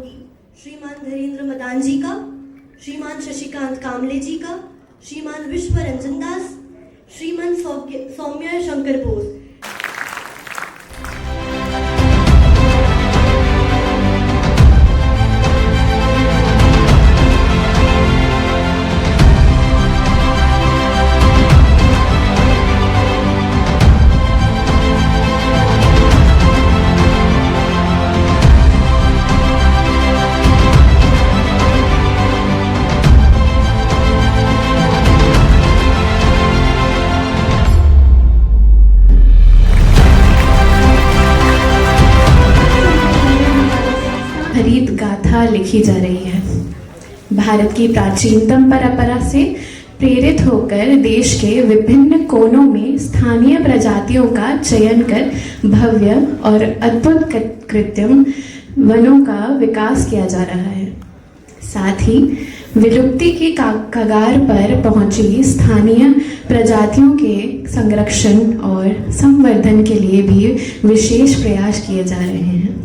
योगी श्रीमान धीरेन्द्र मदान जी का, श्रीमान शशिकांत कामले जी का, श्रीमान विश्व रंजन दास, श्रीमान सौम्य शंकर बोस। हरित गाथा लिखी जा रही है। भारत की प्राचीनतम परंपरा से प्रेरित होकर देश के विभिन्न कोनों में स्थानीय प्रजातियों का चयन कर भव्य और अद्भुत कृत्रिम वनों का विकास किया जा रहा है। साथ ही विलुप्ति की कगार पर पहुंची स्थानीय प्रजातियों के संरक्षण और संवर्धन के लिए भी विशेष प्रयास किए जा रहे हैं।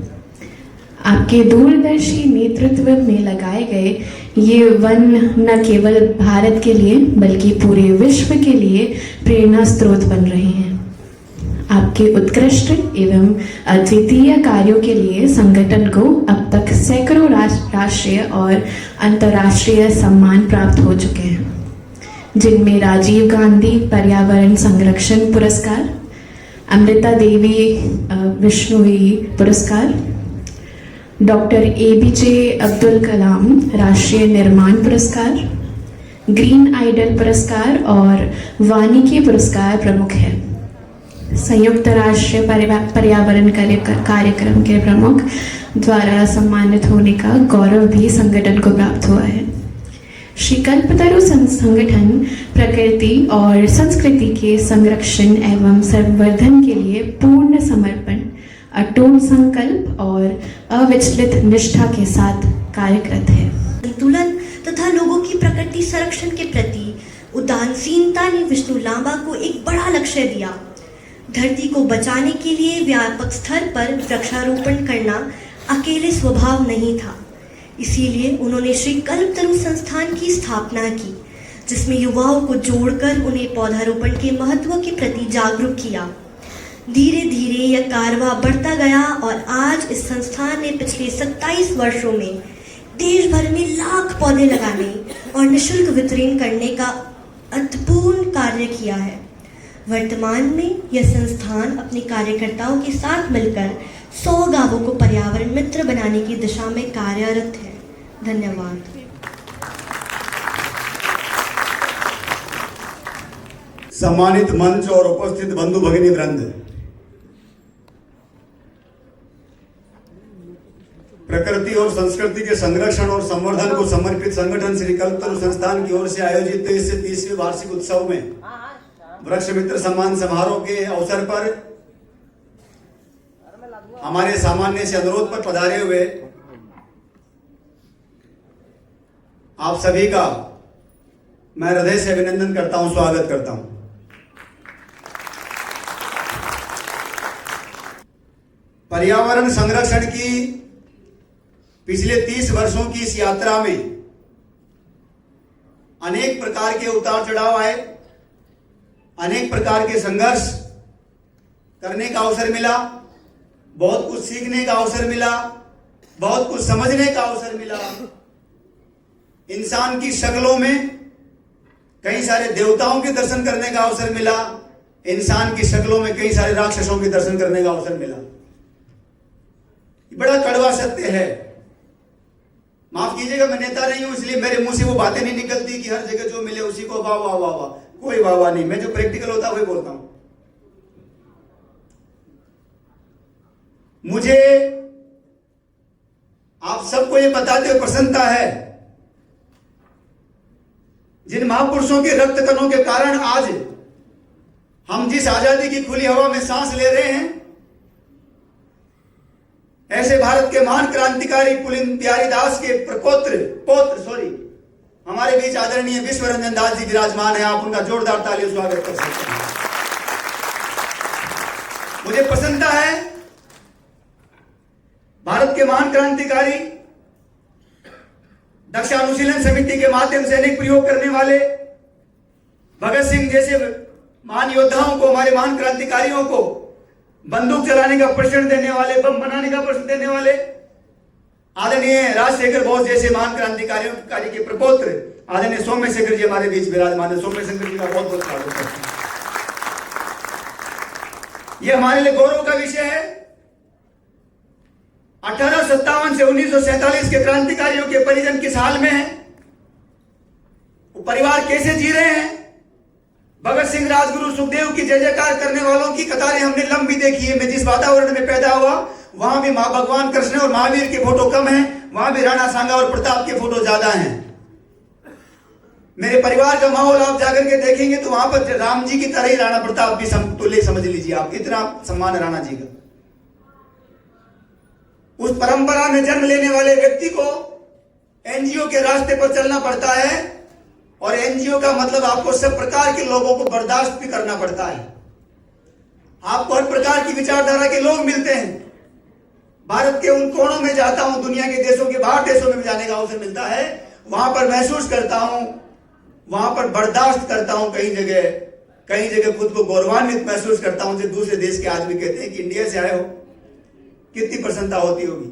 आपके दूरदर्शी नेतृत्व में लगाए गए ये वन न केवल भारत के लिए बल्कि पूरे विश्व के लिए प्रेरणा स्रोत बन रहे हैं। आपके उत्कृष्ट एवं अद्वितीय कार्यों के लिए संगठन को अब तक सैकड़ों राष्ट्रीय और अंतर्राष्ट्रीय सम्मान प्राप्त हो चुके हैं, जिनमें राजीव गांधी पर्यावरण संरक्षण पुरस्कार, अमृता देवी विश्नोई पुरस्कार, डॉक्टर ABJ अब्दुल कलाम राष्ट्रीय निर्माण पुरस्कार, ग्रीन आइडल पुरस्कार और वानिकी पुरस्कार प्रमुख है। संयुक्त राष्ट्र पर्यावरण कार्यक्रम के प्रमुख द्वारा सम्मानित होने का गौरव भी संगठन को प्राप्त हुआ है। श्री कल्पतरु संगठन प्रकृति और संस्कृति के संरक्षण एवं संवर्धन के लिए पूर्ण समर्पण, अटूट संकल्प और अविचलित निष्ठा के साथ कार्यरत है। संतुलन तथा लोगों की प्रकृति संरक्षण के प्रति उदासीनता ने विष्णु लांबा को एक बड़ा लक्ष्य दिया। धरती को बचाने के लिए व्यापक स्तर पर वृक्षारोपण करना अकेले स्वभाव नहीं था। इसीलिए उन्होंने श्री कल्पतरु संस्थान की स्थापना की, जिसमें युवाओं को जोड़कर उन्हें पौधारोपण के महत्व के प्रति जागरूक किया। धीरे धीरे यह कारवां बढ़ता गया और आज इस संस्थान ने पिछले 27 वर्षों में देश भर में लाख पौधे लगाने और निःशुल्क वितरण करने का अद्भुत कार्य किया है। वर्तमान में यह संस्थान अपने कार्यकर्ताओं के साथ मिलकर 100 गांवों को पर्यावरण मित्र बनाने की दिशा में कार्यरत है। धन्यवाद। सम्मानित मंच और उपस्थित बंधु भगिनी वृंद, प्रकृति और संस्कृति के संरक्षण और संवर्धन को समर्पित संगठन श्री कल्पतरु संस्थान की ओर से आयोजित 23 से 30वें वार्षिक उत्सव में वृक्ष मित्र सम्मान समारोह के अवसर पर हमारे सामान्य से अनुरोध पर पधारे हुए आप सभी का मैं हृदय से अभिनंदन करता हूं, स्वागत करता हूं। पर्यावरण संरक्षण की पिछले 30 वर्षों की इस यात्रा में अनेक प्रकार के उतार चढ़ाव आए, अनेक प्रकार के संघर्ष करने का अवसर मिला, बहुत कुछ सीखने का अवसर मिला, बहुत कुछ समझने का अवसर मिला। इंसान की शक्लों में कई सारे देवताओं के दर्शन करने का अवसर मिला, इंसान की शक्लों में कई सारे राक्षसों के दर्शन करने का अवसर मिला। बड़ा कड़वा सत्य है। माफ कीजिएगा, मैं नेता नहीं हूं, इसलिए मेरे मुंह से वो बातें नहीं निकलती कि हर जगह जो मिले उसी को वाह वाह वाह वाह। कोई वाह वाह नहीं, मैं जो प्रैक्टिकल होता है वही बोलता हूं। मुझे आप सबको ये बताते हुए प्रसन्नता है, जिन महापुरुषों के रक्त कणों के कारण आज हम जिस आजादी की खुली हवा में सांस ले रहे हैं, ऐसे भारत के महान क्रांतिकारी पुलिन प्यारी दास के पोत्र हमारे बीच आदरणीय विश्व रंजन दास जी विराजमान है। आप उनका जोरदार तालियों स्वागत कर सकते हैं। मुझे प्रसन्नता है, भारत के महान क्रांतिकारी दक्ष अनुशीलन समिति के माध्यम से अनेक प्रयोग करने वाले भगत सिंह जैसे महान योद्धाओं को, हमारे महान क्रांतिकारियों को बंदूक चलाने का प्रशिक्षण देने वाले, बम बनाने का प्रशिक्षण देने वाले आदरणीय राजशेखर बोस जैसे महान क्रांतिकारियों के प्रपौत्र आदरणीय सोमेशेखर जी हमारे बीच विराजमान है। सोमेशेखर जी का बहुत बहुत स्वागत है। यह हमारे लिए गौरव का विषय है। 1857 से 1947 के क्रांतिकारियों के परिजन किस हाल में हैं, वो परिवार कैसे जी रहे हैं। भगत सिंह, राजगुरु, सुखदेव की जय जयकार करने वालों की कतारें हमने लंबी देखी है। मैं जिस वातावरण में पैदा हुआ वहां भी मां भगवान कृष्ण और महावीर के फोटो कम हैं, वहां भी राणा सांगा और प्रताप के फोटो ज्यादा हैं। मेरे परिवार का माहौल आप जाकर के देखेंगे तो वहां पर राम जी की तरह ही राणा प्रताप भी समतुल्य समझ लीजिए आप, इतना सम्मान है राणा जी का। उस परंपरा में जन्म लेने वाले व्यक्ति को एनजीओ के रास्ते पर चलना पड़ता है और एनजीओ का मतलब आपको सब प्रकार के लोगों को बर्दाश्त भी करना पड़ता है। आपको हर प्रकार की विचारधारा के लोग मिलते हैं। भारत के उन कोनों में जाता हूं, दुनिया के देशों के बाहर देशों में जाने का अवसर मिलता है, वहां पर महसूस करता हूं, वहां पर बर्दाश्त करता हूं। कई जगह खुद को गौरवान्वित महसूस करता हूं जब दूसरे देश के आदमी कहते हैं कि इंडिया से आए हो, कितनी प्रसन्नता होती होगी।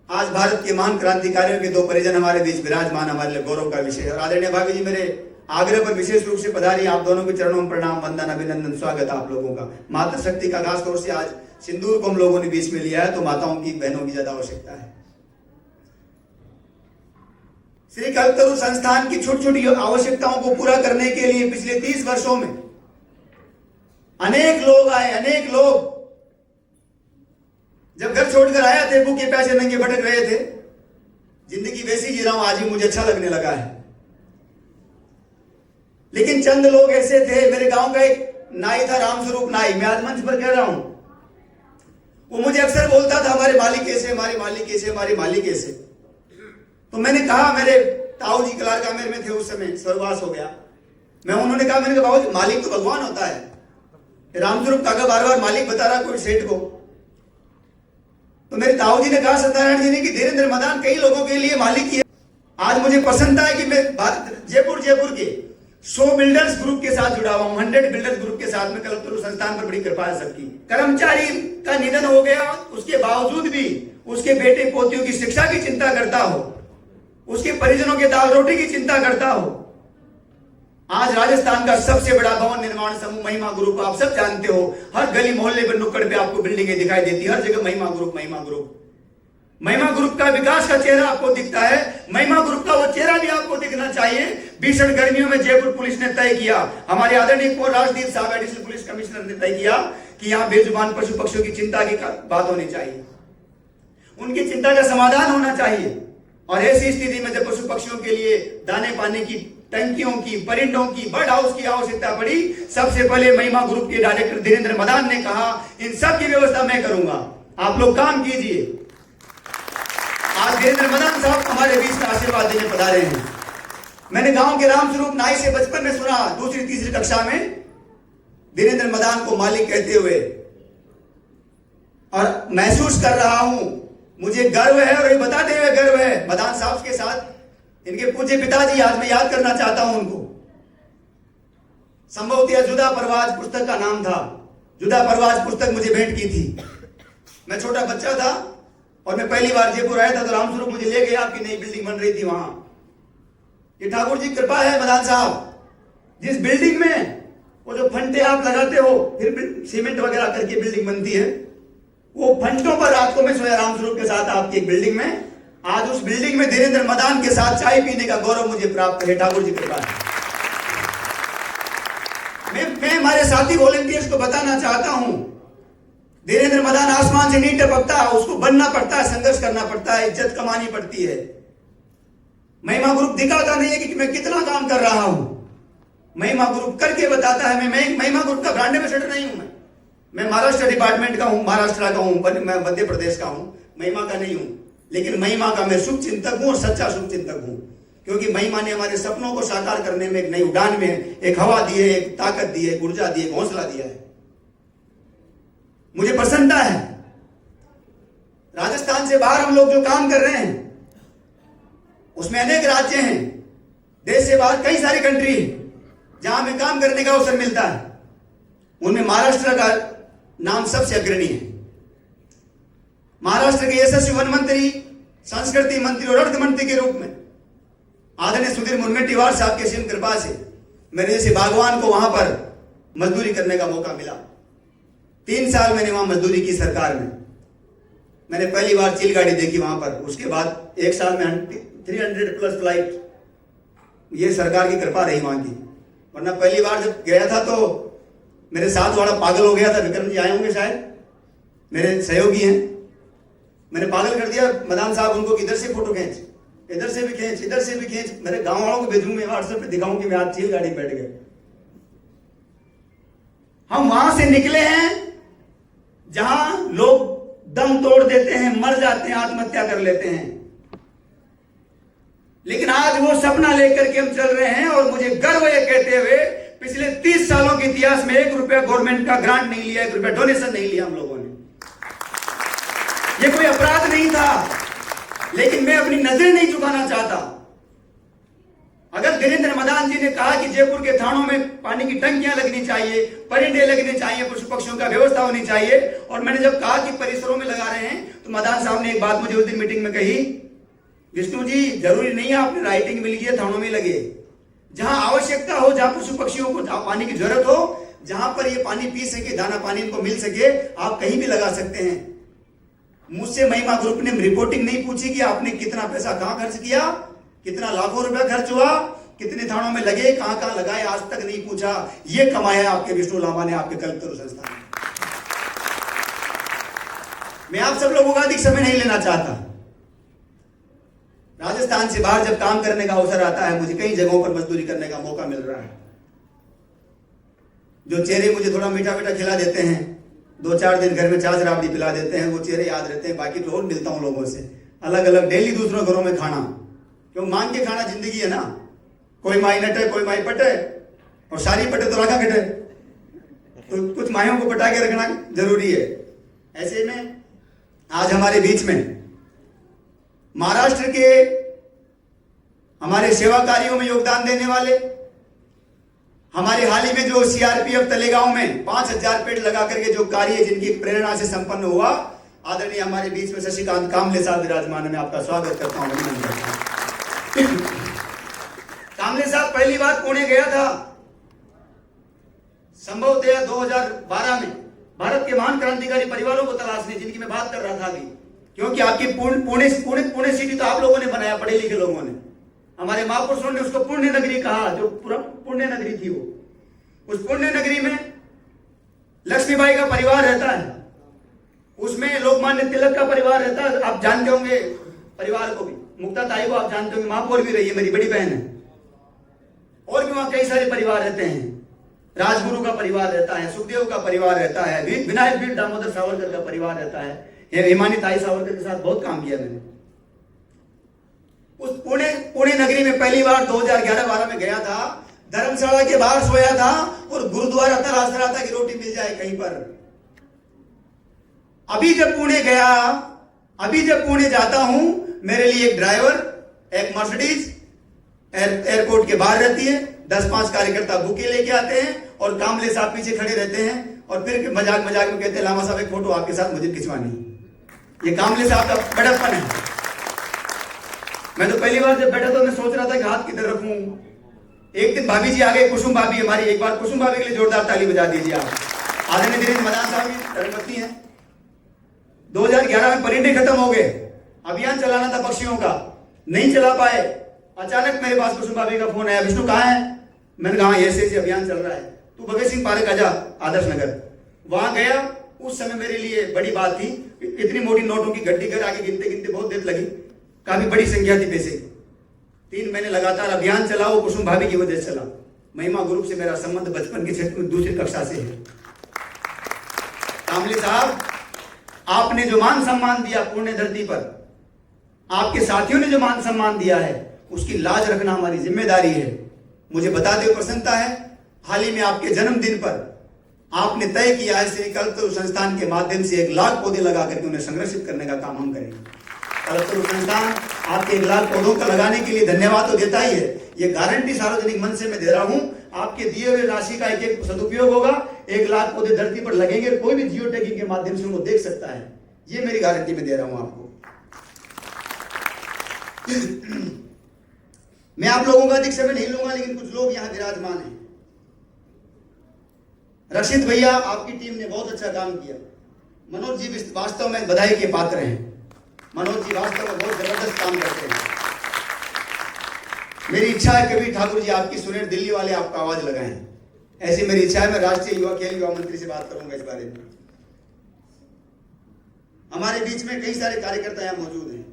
आज भारत के महान क्रांतिकारियों के दो परिजन हमारे बीच विराजमान, हमारे लिए गौरव का विषय है। और आदरणीय भाभी जी मेरे आग्रह पर विशेष रूप से पधारी, आप दोनों के चरणों में प्रणाम, वंदन, अभिनंदन, स्वागत आप लोगों का। मातृ शक्ति का खास तौर से आज सिंदूर को हम लोगों ने बीच में लिया है, तो माताओं की, बहनों की ज्यादा आवश्यकता है। श्री कल्पतरु संस्थान की छोटी छोटी आवश्यकताओं को पूरा करने के लिए पिछले 30 वर्षों में अनेक लोग आए, अनेक लोग। जब घर छोड़कर आया थे, भूखे प्यासे नंगे भटक रहे थे, जिंदगी वैसी जी रहा हूं, आज ही मुझे अच्छा लगने लगा है। लेकिन चंद लोग ऐसे थे, मेरे गांव का एक नाई था, रामस्वरूप नाई, मैं आज मंच पर कह रहा हूं, वो मुझे अक्सर बोलता था हमारे मालिक कैसे, हमारे मालिक कैसे, हमारे मालिक कैसे। तो मैंने कहा, मेरे ताऊ जी कलारका में थे उस समय, स्वर्गवास हो गया। मैंने कहा बाबू मालिक तो भगवान होता है। रामस्वरूप काका बार बार मालिक बता रहा कोई सेठ को। तो मेरे ताऊ जी ने कहा, सत्यनारायण जी ने, कि धीरेन्द्र मदान कई लोगों के लिए मालिक ही है। आज मुझे पसंद है कि मैं जयपुर के 100 बिल्डर्स ग्रुप के साथ जुड़ा हुआ हूं, 100 बिल्डर्स ग्रुप के साथ में। कल्पतरु संस्थान पर बड़ी कृपा है सबकी। कर्मचारी का निधन हो गया, उसके बावजूद भी उसके बेटे पोतियों की शिक्षा की चिंता करता हो, उसके परिजनों के दाल रोटी की चिंता करता हो। आज राजस्थान का सबसे बड़ा भवन निर्माण समूह महिमा ग्रुप, आप सब जानते हो, हर गली मोहल्ले पर नुक्कड़ पे आपको बिल्डिंगें दिखाई देती, हर जगह महिमा ग्रुप, महिमा ग्रुप। महिमा ग्रुप का विकास का चेहरा आपको दिखता है, महिमा ग्रुप का वो चेहरा भी आपको दिखना चाहिए। भीषण गर्मियों में जयपुर पुलिस ने तय किया, हमारे आदरणीय कुंवर राजदीप साहब एडिशनल पुलिस कमिश्नर ने तय किया कि यहाँ बेजुबान पशु पक्षियों की चिंता की बात होनी चाहिए, उनकी चिंता का समाधान होना चाहिए। और ऐसी स्थिति में जब पशु पक्षियों के लिए दाने पानी की टंकियों की, परिंडों की, बर्ड हाउस की आवश्यकता पड़ी, सबसे पहले महिमा ग्रुप के डायरेक्टर धीरेन्द्र मदान ने कहा, इन सब की व्यवस्था मैं करूंगा, आप लोग काम कीजिए। आज धीरेन्द्र मदान साहब हमारे बीच में आशीर्वाद देने पधारे हैं। मैंने गांव के रामस्वरूप नाई से बचपन में सुना, 2री-3री कक्षा में, धीरेन्द्र मदान को मालिक कहते हुए, और महसूस कर रहा हूं, मुझे गर्व है और ये बताते हुए गर्व है मदान साहब के साथ। इनके पूज्य पिताजी, आज मैं याद करना चाहता हूं उनको, संभवतः जुदा परवाज पुस्तक का नाम था, जुदा परवाज पुस्तक मुझे भेंट की थी। मैं छोटा बच्चा था और मैं पहली बार जयपुर आया था, तो रामस्वरूप मुझे ले गया, आपकी नई बिल्डिंग बन रही थी वहां। ये ठाकुर जी कृपा है मदान साहब, जिस बिल्डिंग में वो जो फंटे आप लगाते हो, फिर सीमेंट वगैरह करके बिल्डिंग बनती है, वो फंटों पर रात को मैं सोया रामस्वरूप के साथ आपकी एक बिल्डिंग में। आज उस बिल्डिंग में धीरेन्द्र मदान के साथ चाय पीने का गौरव मुझे प्राप्त है, ठाकुर जी कृपा है। मैं हमारे साथी वॉलंटियर्स को बताना चाहता हूं, धीरेन्द्र मदान आसमान से नहीं टपकता, उसको बनना पड़ता है, संघर्ष करना पड़ता है, इज्जत कमानी पड़ती है। महिमा ग्रुप दिखाता नहीं है कि मैं कितना काम कर रहा हूं, महिमा ग्रुप करके बताता है। मैं महिमा ग्रुप का ब्रांड एम्बेसडर नहीं हूं, मैं महाराष्ट्र डिपार्टमेंट का हूं, महाराष्ट्र का हूं, मैं मध्य प्रदेश का हूं, महिमा का नहीं हूं। लेकिन महिमा का मैं शुभ चिंतक हूं और सच्चा शुभ चिंतक हूं, क्योंकि महिमा ने हमारे सपनों को साकार करने में एक नई उड़ान में एक हवा दी है, एक ताकत दी है, एक ऊर्जा दी है, एक हौसला दिया है। मुझे प्रसन्नता है, राजस्थान से बाहर हम लोग जो काम कर रहे हैं, उसमें अनेक राज्य हैं, देश से बाहर कई सारी कंट्री है जहां हमें काम करने का अवसर मिलता है। उनमें महाराष्ट्र का नाम सबसे अग्रणी है। महाराष्ट्र के यशस्वी वन मंत्री, संस्कृति मंत्री और अर्थ मंत्री के रूप में आदरणीय सुधीर मुनगंटीवार साहब की असीम कृपा से मेरे जैसे बागवान को वहां पर मजदूरी करने का मौका मिला। 3 साल मैंने वहां मजदूरी की सरकार में। मैंने पहली बार चील गाड़ी देखी वहां पर। उसके बाद 1 साल में 300+ फ्लाइट, ये सरकार की कृपा रही वहां की। वरना पहली बार जब गया था तो मेरे साथ वाला पागल हो गया था। विक्रम जी आए होंगे शायद, मेरे सहयोगी हैं। मैंने पागल कर दिया मदान साहब उनको, इधर से फोटो खींच, इधर से भी खींच, इधर से भी खींच। मेरे गांव वालों को भेजूं, मैं व्हाट्सएप पे दिखाऊं कि मैं आज चील गाड़ी बैठ गया। हम वहां से निकले हैं जहां लोग दम तोड़ देते हैं, मर जाते हैं, आत्महत्या कर लेते हैं। लेकिन आज वो सपना लेकर के हम चल रहे हैं और मुझे गर्व है कहते हुए पिछले 30 सालों के इतिहास में 1 रुपया गवर्नमेंट का ग्रांट नहीं लिया, 1 रुपया डोनेशन नहीं लिया हम लोगों ने। ये कोई अपराध नहीं था, लेकिन मैं अपनी नजर नहीं झुकाना चाहता। अगर वीरेंद्र मदान जी ने कहा कि जयपुर के थानों में पानी की टंकियां लगनी चाहिए, परिंदे लगने चाहिए, पशु पक्षियों का व्यवस्था होनी चाहिए, और मैंने जब कहा कि परिसरों में लगा रहे हैं, तो मदान साहब ने एक बात मुझे उस दिन मीटिंग में कही, विष्णु जी जरूरी नहीं है आपने राइटिंग में लिखी है थानों में लगे। जहां आवश्यकता हो, जहां पशु पक्षियों को पानी की जरूरत हो, जहां पर ये पानी पी सके, दाना पानी इनको मिल सके, आप कहीं भी लगा सकते हैं। मुझसे महिमा ग्रुप ने रिपोर्टिंग नहीं पूछी कि आपने कितना पैसा कहां खर्च किया, कितना लाखों रुपया खर्च हुआ, कितने थानों में लगे, कहां कहां लगाए, आज तक नहीं पूछा। ये कमाया आपके विष्णु लांबा ने, आपके कल्पतरु संस्थान ने। मैं आप सब लोगों का अधिक समय नहीं लेना चाहता। राजस्थान से बाहर जब काम करने का अवसर आता है, मुझे कई जगहों पर मजदूरी करने का मौका मिल रहा है। जो चेहरे मुझे थोड़ा मीठा मीठा खिला देते हैं, 2-4 दिन घर में छाछ राबड़ी पिला देते हैं, वो चेहरे याद रहते हैं। बाकी रोज मिलता हूं लोगों से, अलग अलग डेली दूसरों घरों में खाना, क्यों मांग के खाना जिंदगी है ना। कोई माई नटे, कोई माई पटे, और सारी पटे तो रखा कटे, तो कुछ माइयों को पटा के रखना जरूरी है। ऐसे में आज हमारे बीच में महाराष्ट्र के हमारे सेवा कार्यों में योगदान देने वाले, हमारे हाल ही में जो सीआरपीएफ तलेगांव में 5000 पेड़ लगा करके जो कार्य जिनकी प्रेरणा से संपन्न हुआ, आदरणीय हमारे बीच में शशिकांत कामले साहब विराजमान है। मैं आपका स्वागत करता हूं, अभिनंदन करता हूं। कामले साहब पहली बार पुणे गया था संभवतः 2012 में, भारत के महान क्रांतिकारी परिवारों को तलाशने, जिनकी मैं बात कर रहा था अभी। क्योंकि आपकी पुणे सिटी तो आप लोगों ने बनाया, पढ़े लिखे लोगों ने। हमारे महापुरुषों ने उसको पुण्य नगरी कहा, जो पूरा पुण्य नगरी थी वो। उस पुण्य नगरी में लक्ष्मीबाई का परिवार रहता है, उसमें लोकमान्य तिलक का परिवार रहता है। आप जानते होंगे परिवार को भी, मुक्ता ताई को आप जानते होंगे, महापौर भी रही है, मेरी बड़ी बहन है। और भी वहां कई सारे परिवार रहते हैं। राजगुरु का परिवार रहता है, सुखदेव का परिवार रहता है, विनायक वीर दामोदर सावरकर का परिवार रहता है। हिमानी ताई सावरकर के साथ बहुत काम किया मैंने। उस पुणे नगरी में पहली बार 2011-12 में गया था। धर्मशाला के बाहर सोया था और गुरुद्वारा तलाश रहा था कि रोटी मिल जाए कहीं पर। अभी जब पुणे जाता हूं, मेरे लिए एक ड्राइवर, एक मर्सिडीज एयरपोर्ट के बाहर रहती है। 10-5 कार्यकर्ता बुके लेके आते हैं और कामले साहब पीछे खड़े रहते हैं और फिर मजाक में कहते हैं, लामा साहब एक फोटो आपके साथ मुझे खिंचवानी। ये कामले साहब का बड़प्पन है। मैं तो पहली बार जब बैठा तो मैं सोच रहा था कि हाथ किधर रखूं। एक दिन भाभी जी आ गए, कुसुम भाभी हमारी। एक बार कुसुम भाभी के लिए जोरदार ताली बजा दीजिए आप। आदरणीय वीरेंद्र मदान साहब की धर्मपत्नी है। 2011 में परिंदे खत्म हो गए, अभियान चलाना था पक्षियों का, नहीं चला पाए। अचानक मेरे पास कुसुम भाभी का फोन आया, विष्णु कहाँ है? मैंने कहा ऐसे अभियान चल रहा है, तू भगत सिंह पार्क आजा, आदर्श नगर। वहां गया। उस समय मेरे लिए बड़ी बात थी। इतनी मोटी नोटों की गड्डी कर आगे गिनते गिनते बहुत देर लगी, काफी बड़ी संख्या थी पैसे। 3 महीने लगातार अभियान चला, वो कुसुम भाभी की वजह से चला। महिमा ग्रुप से मेरा संबंध बचपन के क्षेत्र में दूसरी कक्षा से है। कामले साहब, आपने जो मान सम्मान दिया पुण्य धरती पर, आपके साथियों ने जो मान सम्मान दिया है, उसकी लाज रखना हमारी जिम्मेदारी है। मुझे बताते हुए प्रसन्नता है, हाल ही में आपके जन्मदिन पर आपने तय किया है श्री कल्पतरु संस्थान के माध्यम से 1 लाख पौधे लगा करके उन्हें संरक्षित करने का काम हम करेंगे। कल्पतरु संस्थान आपके 1 लाख पौधों का लगाने के लिए धन्यवाद तो देता ही है, ये गारंटी सार्वजनिक मंच से मैं दे रहा हूं, आपके दिए हुए राशि का एक सदुपयोग होगा, 1 लाख पौधे धरती पर लगेंगे, कोई भी जियो टैगिंग के माध्यम से उनको देख सकता है, ये मेरी गारंटी मैं दे रहा हूं आपको। मैं आप लोगों का अधिक समय नहीं लूंगा, लेकिन कुछ लोग यहां विराजमान हैं। रक्षित भैया, आपकी टीम ने बहुत अच्छा काम किया। मनोज जी वास्तव में बधाई के पात्र हैं। मनोज जी वास्तव में बहुत जबरदस्त काम करते हैं। मेरी इच्छा है कभी ठाकुर जी आपकी सुने, दिल्ली वाले आपका आवाज लगाएं, ऐसी मेरी इच्छा है। मैं राष्ट्रीय युवा खेल युवा मंत्री से बात करूंगा इस बारे में। हमारे बीच में कई सारे कार्यकर्ता यहाँ मौजूद हैं।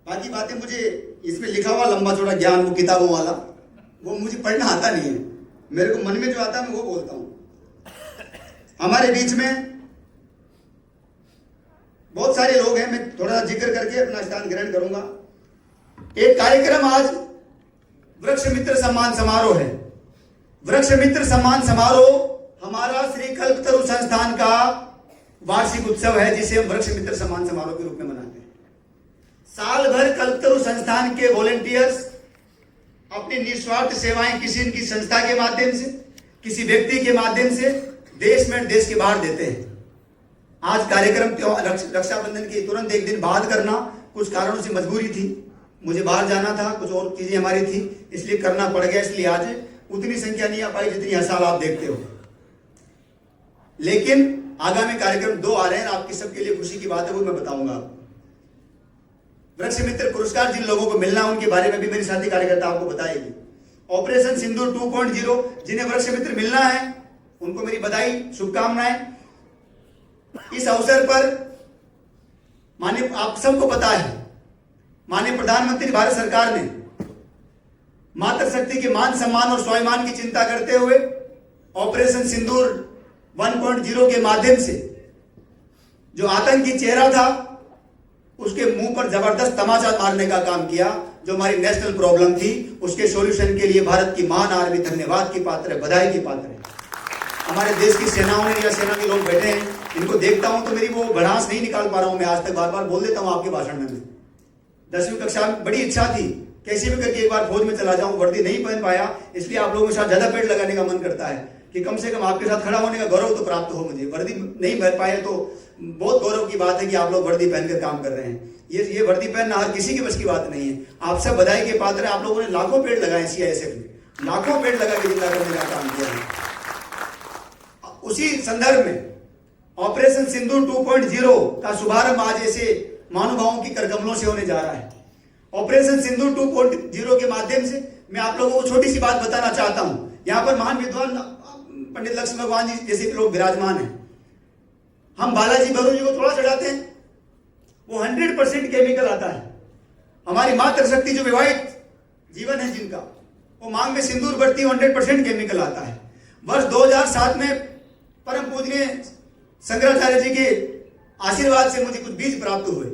बाकी बातें मुझे इसमें लिखा हुआ लंबा चौड़ा ज्ञान, वो किताबों वाला, वो मुझे पढ़ना आता नहीं है, मेरे को मन में जो आता है मैं वो बोलता हूं। हमारे बीच में बहुत सारे लोग हैं, मैं थोड़ा जिक्र करके अपना स्थान ग्रहण करूंगा। एक कार्यक्रम आज वृक्ष मित्र सम्मान समारोह है। वृक्ष मित्र सम्मान समारोह हमारा श्री कल्पतरु संस्थान का वार्षिक उत्सव है, जिसे हम वृक्ष मित्र सम्मान समारोह के रूप में मनाते हैं। साल भर कल्पतरु संस्थान के वॉलंटियर्स अपनी निस्वार्थ सेवाएं किसी न किसी संस्था के माध्यम से, किसी व्यक्ति के माध्यम से देश में देश के बाहर देते हैं। आज कार्यक्रम रक्षाबंधन के तुरंत एक दिन बाद करना कुछ कारणों से मजबूरी थी, मुझे बाहर जाना था, कुछ और चीजें हमारी थी, इसलिए करना पड़ गया। इसलिए आज उतनी संख्या नहीं आ पाई जितनी हर साल आप देखते हो। लेकिन आगामी कार्यक्रम 2 आ रहे हैं, आपकी सबके लिए खुशी की बात है, वो मैं बताऊंगा आपको। वृक्ष मित्र पुरस्कार जिन लोगों को मिलना है उनके बारे में भी मेरी साथी कार्यकर्ता आपको बताएगी। ऑपरेशन सिंदूर 2.0 जिन्हें वृक्ष मित्र मिलना है उनको मेरी बधाई, शुभकामनाएं। इस अवसर पर माननीय, आप सबको पता है, माननीय प्रधानमंत्री भारत सरकार ने मातृ शक्ति के मान सम्मान और स्वाभिमान की चिंता करते हुए ऑपरेशन सिंदूर 1.0 के माध्यम से जो आतंकी चेहरा था उसके मुंह पर जबरदस्त तमाचा मारने का काम किया। जो हमारी नेशनल प्रॉब्लम थी उसके सॉल्यूशन के लिए भारत की महान आर्मी धन्यवाद की पात्र है, बधाई की पात्र है। हमारे देश की सेनाओं ने या सेना के लोग बैठे हैं, इनको देखता हूं तो मेरी वो भड़ास नहीं निकाल पा रहा हूं। मैं आज तक बार बार बोल देता हूं आपके भाषण में। 10वीं कक्षा में बड़ी इच्छा थी कैसे भी करके एक बार फौज में चला जाऊं, वर्दी नहीं पहन पाया, इसलिए आप लोगों के साथ ज्यादा पेड़ लगाने का मन करता है कि कम से कम आपके साथ खड़ा होने का गौरव तो प्राप्त हो मुझे। वर्दी नहीं पहन पाए तो बहुत गौरव की बात है कि आप लोग वर्दी पहनकर काम कर रहे हैं। ये वर्दी पहनना हर किसी के बस की बात नहीं है। आप सब बधाई के पात्र हैं। आप लोगों ने लाखों पेड़ लगाए, सीआईएसएफ ने लाखों पेड़ लगा के जिंदा करने का काम किया है। उसी संदर्भ में ऑपरेशन सिंदूर 2.0 का शुभारंभ आज ऐसे महानुभावों की करकमलों से होने जा रहा है। ऑपरेशन सिंदूर 2.0 के माध्यम से मैं आप लोगों को छोटी सी बात बताना चाहता हूं। यहां पर महान विद्वान पंडित लक्ष्मण भगवान जी जैसे लोग विराजमान हैं। हम बालाजी बरू जी को थोड़ा चढ़ाते हैं, वो 100% केमिकल आता है। हमारी मातृ शक्ति जो विवाहित जीवन है जिनका, वो मांग में सिंदूर बढ़ती है, 100% केमिकल आता है। वर्ष 2007 में परम पूजनीय शंकराचार्य जी के आशीर्वाद से मुझे कुछ बीज प्राप्त हुए।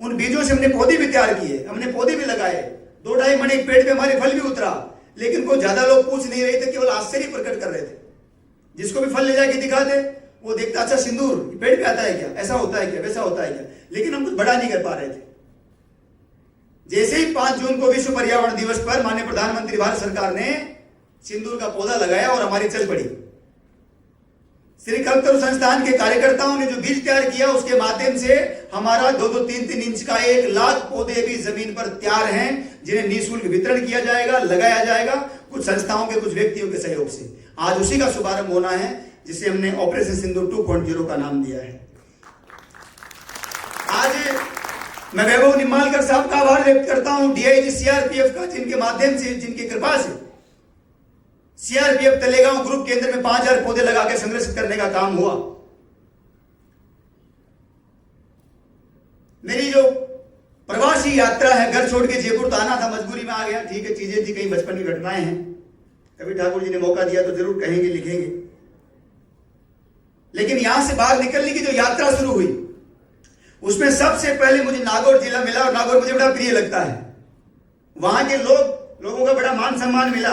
उन बीजों से हमने पौधे भी तैयार किए, हमने पौधे भी लगाए। 2-2.5 मण एक पेड़ पे हमारे फल भी उतरा, लेकिन कोई ज्यादा लोग पूछ नहीं रहे थे, केवल आश्चर्य प्रकट कर रहे थे। जिसको भी फल ले जाके दिखाते वो देखता, अच्छा सिंदूर पेड़ पे आता है क्या, ऐसा होता है क्या, वैसा होता है क्या, लेकिन हम कुछ बड़ा नहीं कर पा रहे थे। जैसे ही 5 जून को विश्व पर्यावरण दिवस पर माननीय प्रधानमंत्री भारत सरकार ने सिंदूर का पौधा लगाया और हमारी चल पड़ी। श्री कल्पतरु संस्थान के कार्यकर्ताओं ने जो बीज तैयार किया उसके माध्यम से हमारा 2-2, 3-3 इंच का 1 लाख पौधे भी जमीन पर तैयार हैं, जिन्हें निःशुल्क वितरण किया जाएगा, लगाया जाएगा कुछ संस्थाओं के, कुछ व्यक्तियों के सहयोग से। आज उसी का शुभारंभ होना है, जिसे हमने ऑपरेशन सिंदूर 2.0 का नाम दिया है। आज मैं वैभव निम्बालकर साहब का आभार व्यक्त करता हूं, डीआईजी सीआरपीएफ का, जिनके माध्यम से, जिनकी कृपा से सीआरपीएफ तलेगांव ग्रुप केंद्र में 5000 पौधे लगाकर संरक्षित करने का काम हुआ। मेरी जो प्रवासी यात्रा है, घर छोड़ के जयपुर तो आना था, मजबूरी में आ गया, ठीक है, चीजें थी, कहीं बचपन की घटनाएं हैं, कभी ठाकुर जी ने मौका दिया तो जरूर कहेंगे, लिखेंगे। लेकिन यहां से बाहर निकलने की जो यात्रा शुरू हुई उसमें सबसे पहले मुझे नागौर जिला मिला, और नागौर मुझे बड़ा प्रिय लगता है। वहां के लोगों का बड़ा मान सम्मान मिला।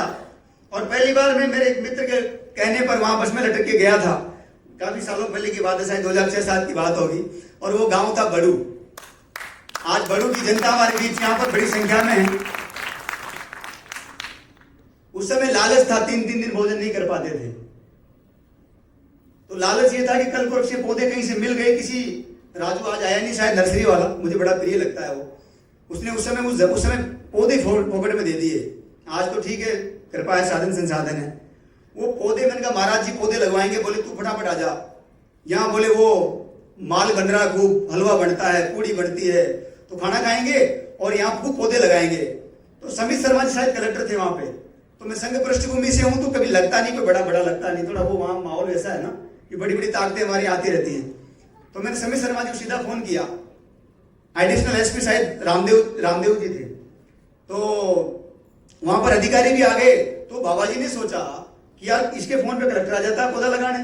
और पहली बार मैं मेरे एक मित्र के कहने पर वहां बस में लटक के गया था, काफी सालों पहले की बात है, शायद 2006-7 की बात होगी, और वो गांव था बड़ू। आज बड़ू की जनता हमारे बीच यहाँ पर बड़ी संख्या में है। उस समय लालच था, 3-3 दिन भोजन नहीं कर पाते थे। तो लालच ये था कि कल को से पौधे कहीं से मिल गए, किसी राजू आज आया नहीं शायद, नर्सरी वाला, मुझे बड़ा प्रिय लगता है वो, उसने उस समय पौधे फोकट में दे दिए। आज तो ठीक है, कृपा है, साधन संसाधन है। वो पौधे, मैंने कहा महाराज जी पौधे लगवाएंगे, बोले तू फटाफट आ जा यहाँ, बोले वो माल बन रहा, खूब हलवा बनता है, पूड़ी बनती है, तो खाना खाएंगे और यहाँ खूब पौधे लगाएंगे। तो समित शर्मा जी शायद कलेक्टर थे वहां पे, तो मैं संघ पृष्ठभूमि से हूं, तो कभी लगता नहीं, कोई बड़ा लगता नहीं, थोड़ा वो वहां माहौल ऐसा है ना कि बड़ी बड़ी ताकतें हमारी आती रहती हैं। तो मैंने समित शर्मा जी को सीधा फोन किया, एडिशनल एसपी शायद रामदेव जी थे, तो वहां पर अधिकारी भी आ गए। तो बाबा जी ने सोचा कि यार इसके फोन पे कलेक्टर आ जाता है पौधा लगाने,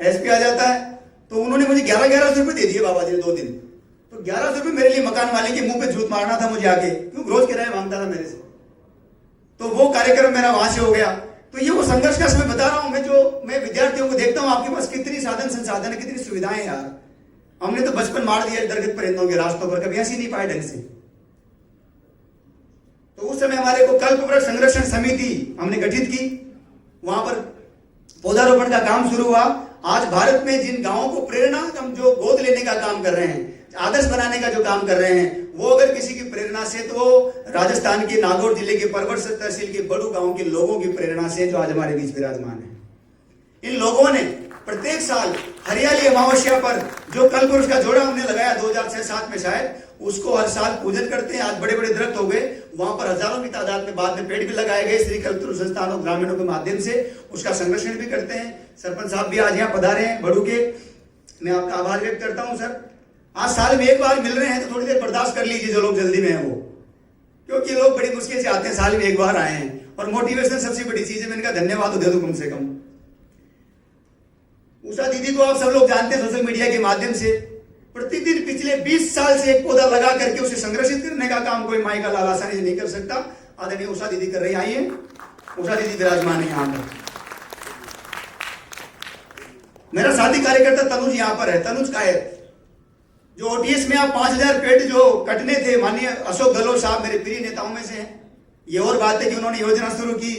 एसपी आ जाता है, तो उन्होंने मुझे 1100 रुपये दे दिए बाबा जी ने 2 दिन। तो 1100 रुपये मेरे लिए मकान वाले के मुंह पे झूठ मारना था मुझे आके, क्यों रोज किराया मांगता था मेरे से। तो वो कार्यक्रम मेरा वहां से हो गया। तो ये वो संघर्ष का समय बता रहा हूं मैं विद्यार्थियों को देखता हूं, आपके पास कितनी साधन संसाधन है, कितनी सुविधाएं यार। हमने तो बचपन मार दिया दरगत परिंदों के रास्तों पर, कभी हंसी नहीं पाए ढंग से। तो उस समय हमारे को कल्पवृक्ष संरक्षण समिति हमने गठित की, वहां पर पौधारोपण का काम शुरू हुआ। आज भारत में जिन गांवों को प्रेरणा, हम जो गोद लेने का काम कर रहे हैं, आदर्श बनाने का जो काम कर रहे हैं, वो अगर किसी की प्रेरणा से, तो राजस्थान के नागौर जिले के परवर तहसील के बड़ू गांव के लोगों की प्रेरणा से, जो आज हमारे बीच विराजमान है। इन लोगों ने प्रत्येक साल हरियाली अमावस्या पर जो कल्पवृक्ष का जोड़ा हमने लगाया 2006-07 में शायद, उसको हर साल पूजन करते हैं। आज बड़े बड़े दरख्त हो गए, वहां पर हजारों की तादाद में बाद में पेड़ भी लगाए गए श्री कल्पवृक्ष संस्थान और ग्रामीणों के माध्यम से, उसका संरक्षण भी करते हैं। सरपंच साहब भी आज यहाँ पधारे हैं बड़ू के, मैं आपका आभार व्यक्त करता हूँ सर। आज साल में एक बार मिल रहे हैं तो थोड़ी देर बर्दाश्त कर लीजिए जो लोग जल्दी में हैं वो, क्योंकि लोग बड़ी मुश्किल से आते हैं, साल में एक बार आए हैं, और मोटिवेशन सबसे बड़ी चीज है। मैंने कहा धन्यवाद तो दे दो कम से कम। उषा दीदी को आप सब लोग जानते हैं सोशल मीडिया के माध्यम से, प्रतिदिन पिछले 20 साल से एक पौधा लगा करके उसे संरक्षित करने का काम कोई माई का लाल आसानी से नहीं कर सकता। आदरणीय उषा दीदी कर रही, आइए उषा दीदी विराजमान है यहाँ पर। मेरा साथी कार्यकर्ता तनुज यहाँ पर है, तनुज कायत, जो ओटीएस में आप 5000 पेड़ जो कटने थे, माननीय अशोक गहलोत साहब मेरे प्रिय नेताओं में से हैं। ये और बात है कि उन्होंने योजना शुरू की,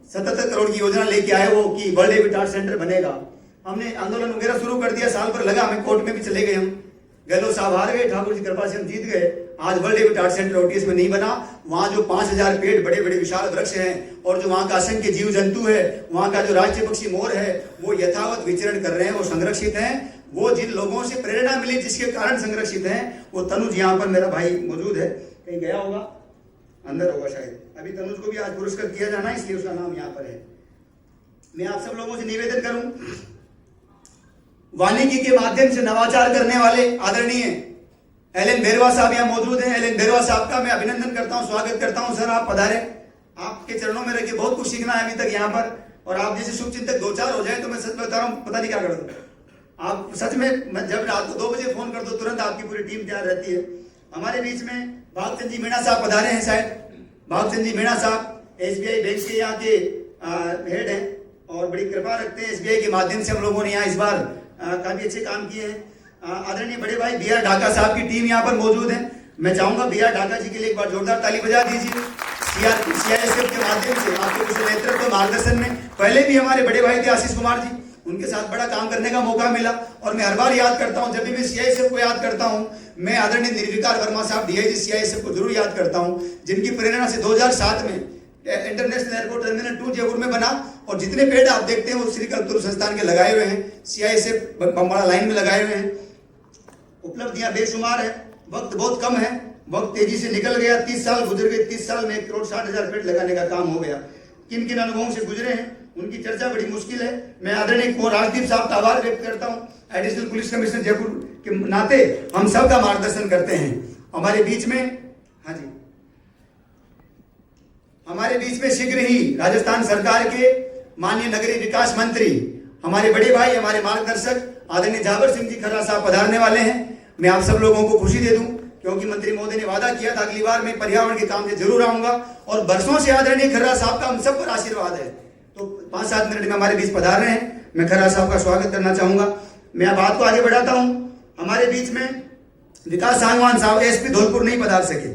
77 करोड़ की योजना लेके आए वो, कि वर्ल्ड हैबिटेट सेंटर बनेगा। हमने आंदोलन वगैरह शुरू कर दिया, साल भर लगा, हमें कोर्ट में भी चले गए हम, गहलोत साहब हार गए, ठाकुर जी कृपा से हम जीत गए। आज वर्ल्ड हैबिटेट सेंटर ओटीएस में नहीं बना। वहां जो 5000 पेड़ बड़े बड़े विशाल वृक्ष हैं, और जो वहां का असंख्य जीव जंतु है, वहां का जो राष्ट्रीय पक्षी मोर है, वो यथावत विचरण कर रहे हैं, वो संरक्षित हैं। वो जिन लोगों से प्रेरणा मिली, जिसके कारण संरक्षित हैं, वो तनुज यहाँ पर मेरा भाई मौजूद है, कहीं गया होगा, अंदर होगा शायद। अभी तनुज को भी आज पुरस्कृत किया जाना, इसलिए उसका नाम यहाँ पर है। मैं आप सब लोगों से निवेदन करूं, वानिकी के माध्यम से नवाचार करने वाले आदरणीय एलन बेरवा साहब यहाँ मौजूद हैं। एलन बेरवा साहब का मैं अभिनंदन करता हूं, स्वागत करता हूं। सर आप पधारे, आपके चरणों में रह के बहुत कुछ सीखना है अभी तक यहाँ पर, और आप जैसे शुभचिंतक 2-4 हो जाए तो मैं सच बता रहा हूँ, पता नहीं क्या कर दूं। आप सच में, जब रात को 2 बजे फोन कर दो, तुरंत आपकी पूरी टीम तैयार रहती है। हमारे बीच में भागचंद जी मीणा साहब पधारे हैं, शायद भागचंद जी मीणा साहब एसबीआई बैंक के यहाँ के हेड हैं, और बड़ी कृपा रखते हैं। एसबीआई के माध्यम से हम लोगों ने यहाँ इस बार काफी अच्छे काम किए हैं। आदरणीय बड़े भाई बी आर ढाका साहब की टीम यहाँ पर मौजूद है। मैं चाहूंगा बी आर ढाका जी के लिए एक बार जोरदार ताली बजा दीजिए। सीआईएसएफ के माध्यम से आपके कुछ नेतृत्व मार्गदर्शन में पहले भी हमारे बड़े भाई थे आशीष कुमार जी, उनके साथ बड़ा काम करने का मौका मिला। और मैं हर बार याद करता हूं, जब भी मैं सीआईएसएफ को याद करता हूं, मैं आदरणीय निर्विकार वर्मा साहब डीआईजी सीआईएसएफ को जरूर याद करता हूं, जिनकी प्रेरणा से 2007 में इंटरनेशनल एयरपोर्ट टर्मिनल 2 जयपुर में बना। और जितने पेड़ आप देखते हैं वो श्री कल्पवृक्ष संस्थान के लगाए हुए हैं, सीआईएसएफ बमबाड़ा लाइन में लगाए हुए हैं। उपलब्धियां बेशुमार है, वक्त बहुत कम है, वक्त तेजी से निकल गया। 30 साल गुजर गए, 30 साल में 1,60,000 पेड़ लगाने का काम हो गया। किन किन अनुभवों से गुजरे हैं उनकी चर्चा बड़ी मुश्किल है। मैं आदरणीय कुंवर राजदीप साहब का आभार व्यक्त करता हूं। एडिशनल पुलिस कमिश्नर जयपुर के नाते हम सब का मार्गदर्शन करते हैं। हमारे बीच में, हाँ जी, हमारे बीच में शीघ्र ही राजस्थान सरकार के माननीय नगरीय विकास मंत्री, हमारे बड़े भाई, हमारे मार्गदर्शक आदरणीय जाबर सिंह जी खर्रा साहब पधारने वाले हैं। मैं आप सब लोगों को खुशी दे दूं, क्योंकि मंत्री महोदय ने वादा किया था अगली बार मैं पर्यावरण के काम से जरूर आऊंगा, और बरसों से आदरणीय खर्रा साहब का हम सब पर आशीर्वाद है। तो 5-7 मिनट में हमारे बीच पधार रहे हैं, मैं खर्रा साहब का स्वागत करना चाहूंगा। मैं बात को आगे बढ़ाता हूं। हमारे बीच में विकास सांगवान साहब एसपी धौलपुर नहीं पधार सके,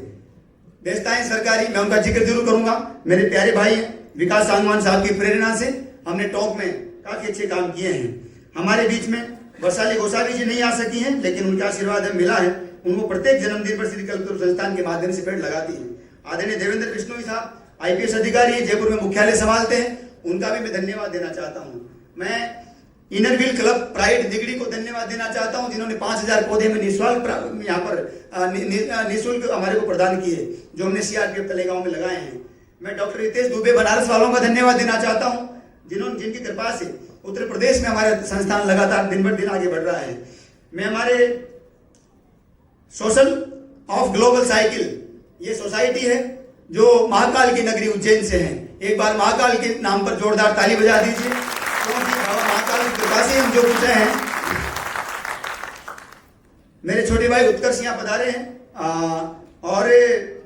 व्यवस्थाएं सरकारी, मैं उनका जिक्र जरूर करूंगा। मेरे प्यारे भाई हैं, विकास सांगवान साहब की प्रेरणा से हमने टॉप में काफी अच्छे काम किए हैं। हमारे बीच में वैशाली गोसावी जी नहीं आ सकी हैं, लेकिन उनका आशीर्वाद हमें मिला है। उनको प्रत्येक जन्मदिन पर श्री कल्पतरु संस्थान के माध्यम से पेड़ लगाती है। आदरणीय देवेंद्र बिश्नोई साहब IPS अधिकारी है, जयपुर में मुख्यालय संभालते हैं, उनका भी मैं धन्यवाद देना चाहता हूँ। मैं इनर व्हील क्लब प्राइड दिगड़ी को धन्यवाद देना चाहता हूँ, जिन्होंने 5000 पौधे में निःशुल्क यहाँ पर निःशुल्क हमारे को प्रदान किए, जो हमने CRPF तलेगांव में लगाए हैं। मैं डॉक्टर रितेश दुबे बनारस वालों का धन्यवाद देना चाहता हूँ, जिनकी कृपा से उत्तर प्रदेश में हमारा संस्थान लगातार दिन बर दिन आगे बढ़ रहा है। मैं हमारे सोशल ऑफ ग्लोबल साइकिल, ये सोसाइटी है जो महाकाल की नगरी उज्जैन से है। एक बार महाकाल के नाम पर जोरदार ताली बजा दीजिए, क्योंकि महाकाल की कृपा से हम जो कुछ हैं। मेरे छोटे भाई उत्कर्ष यहाँ पधारे हैं और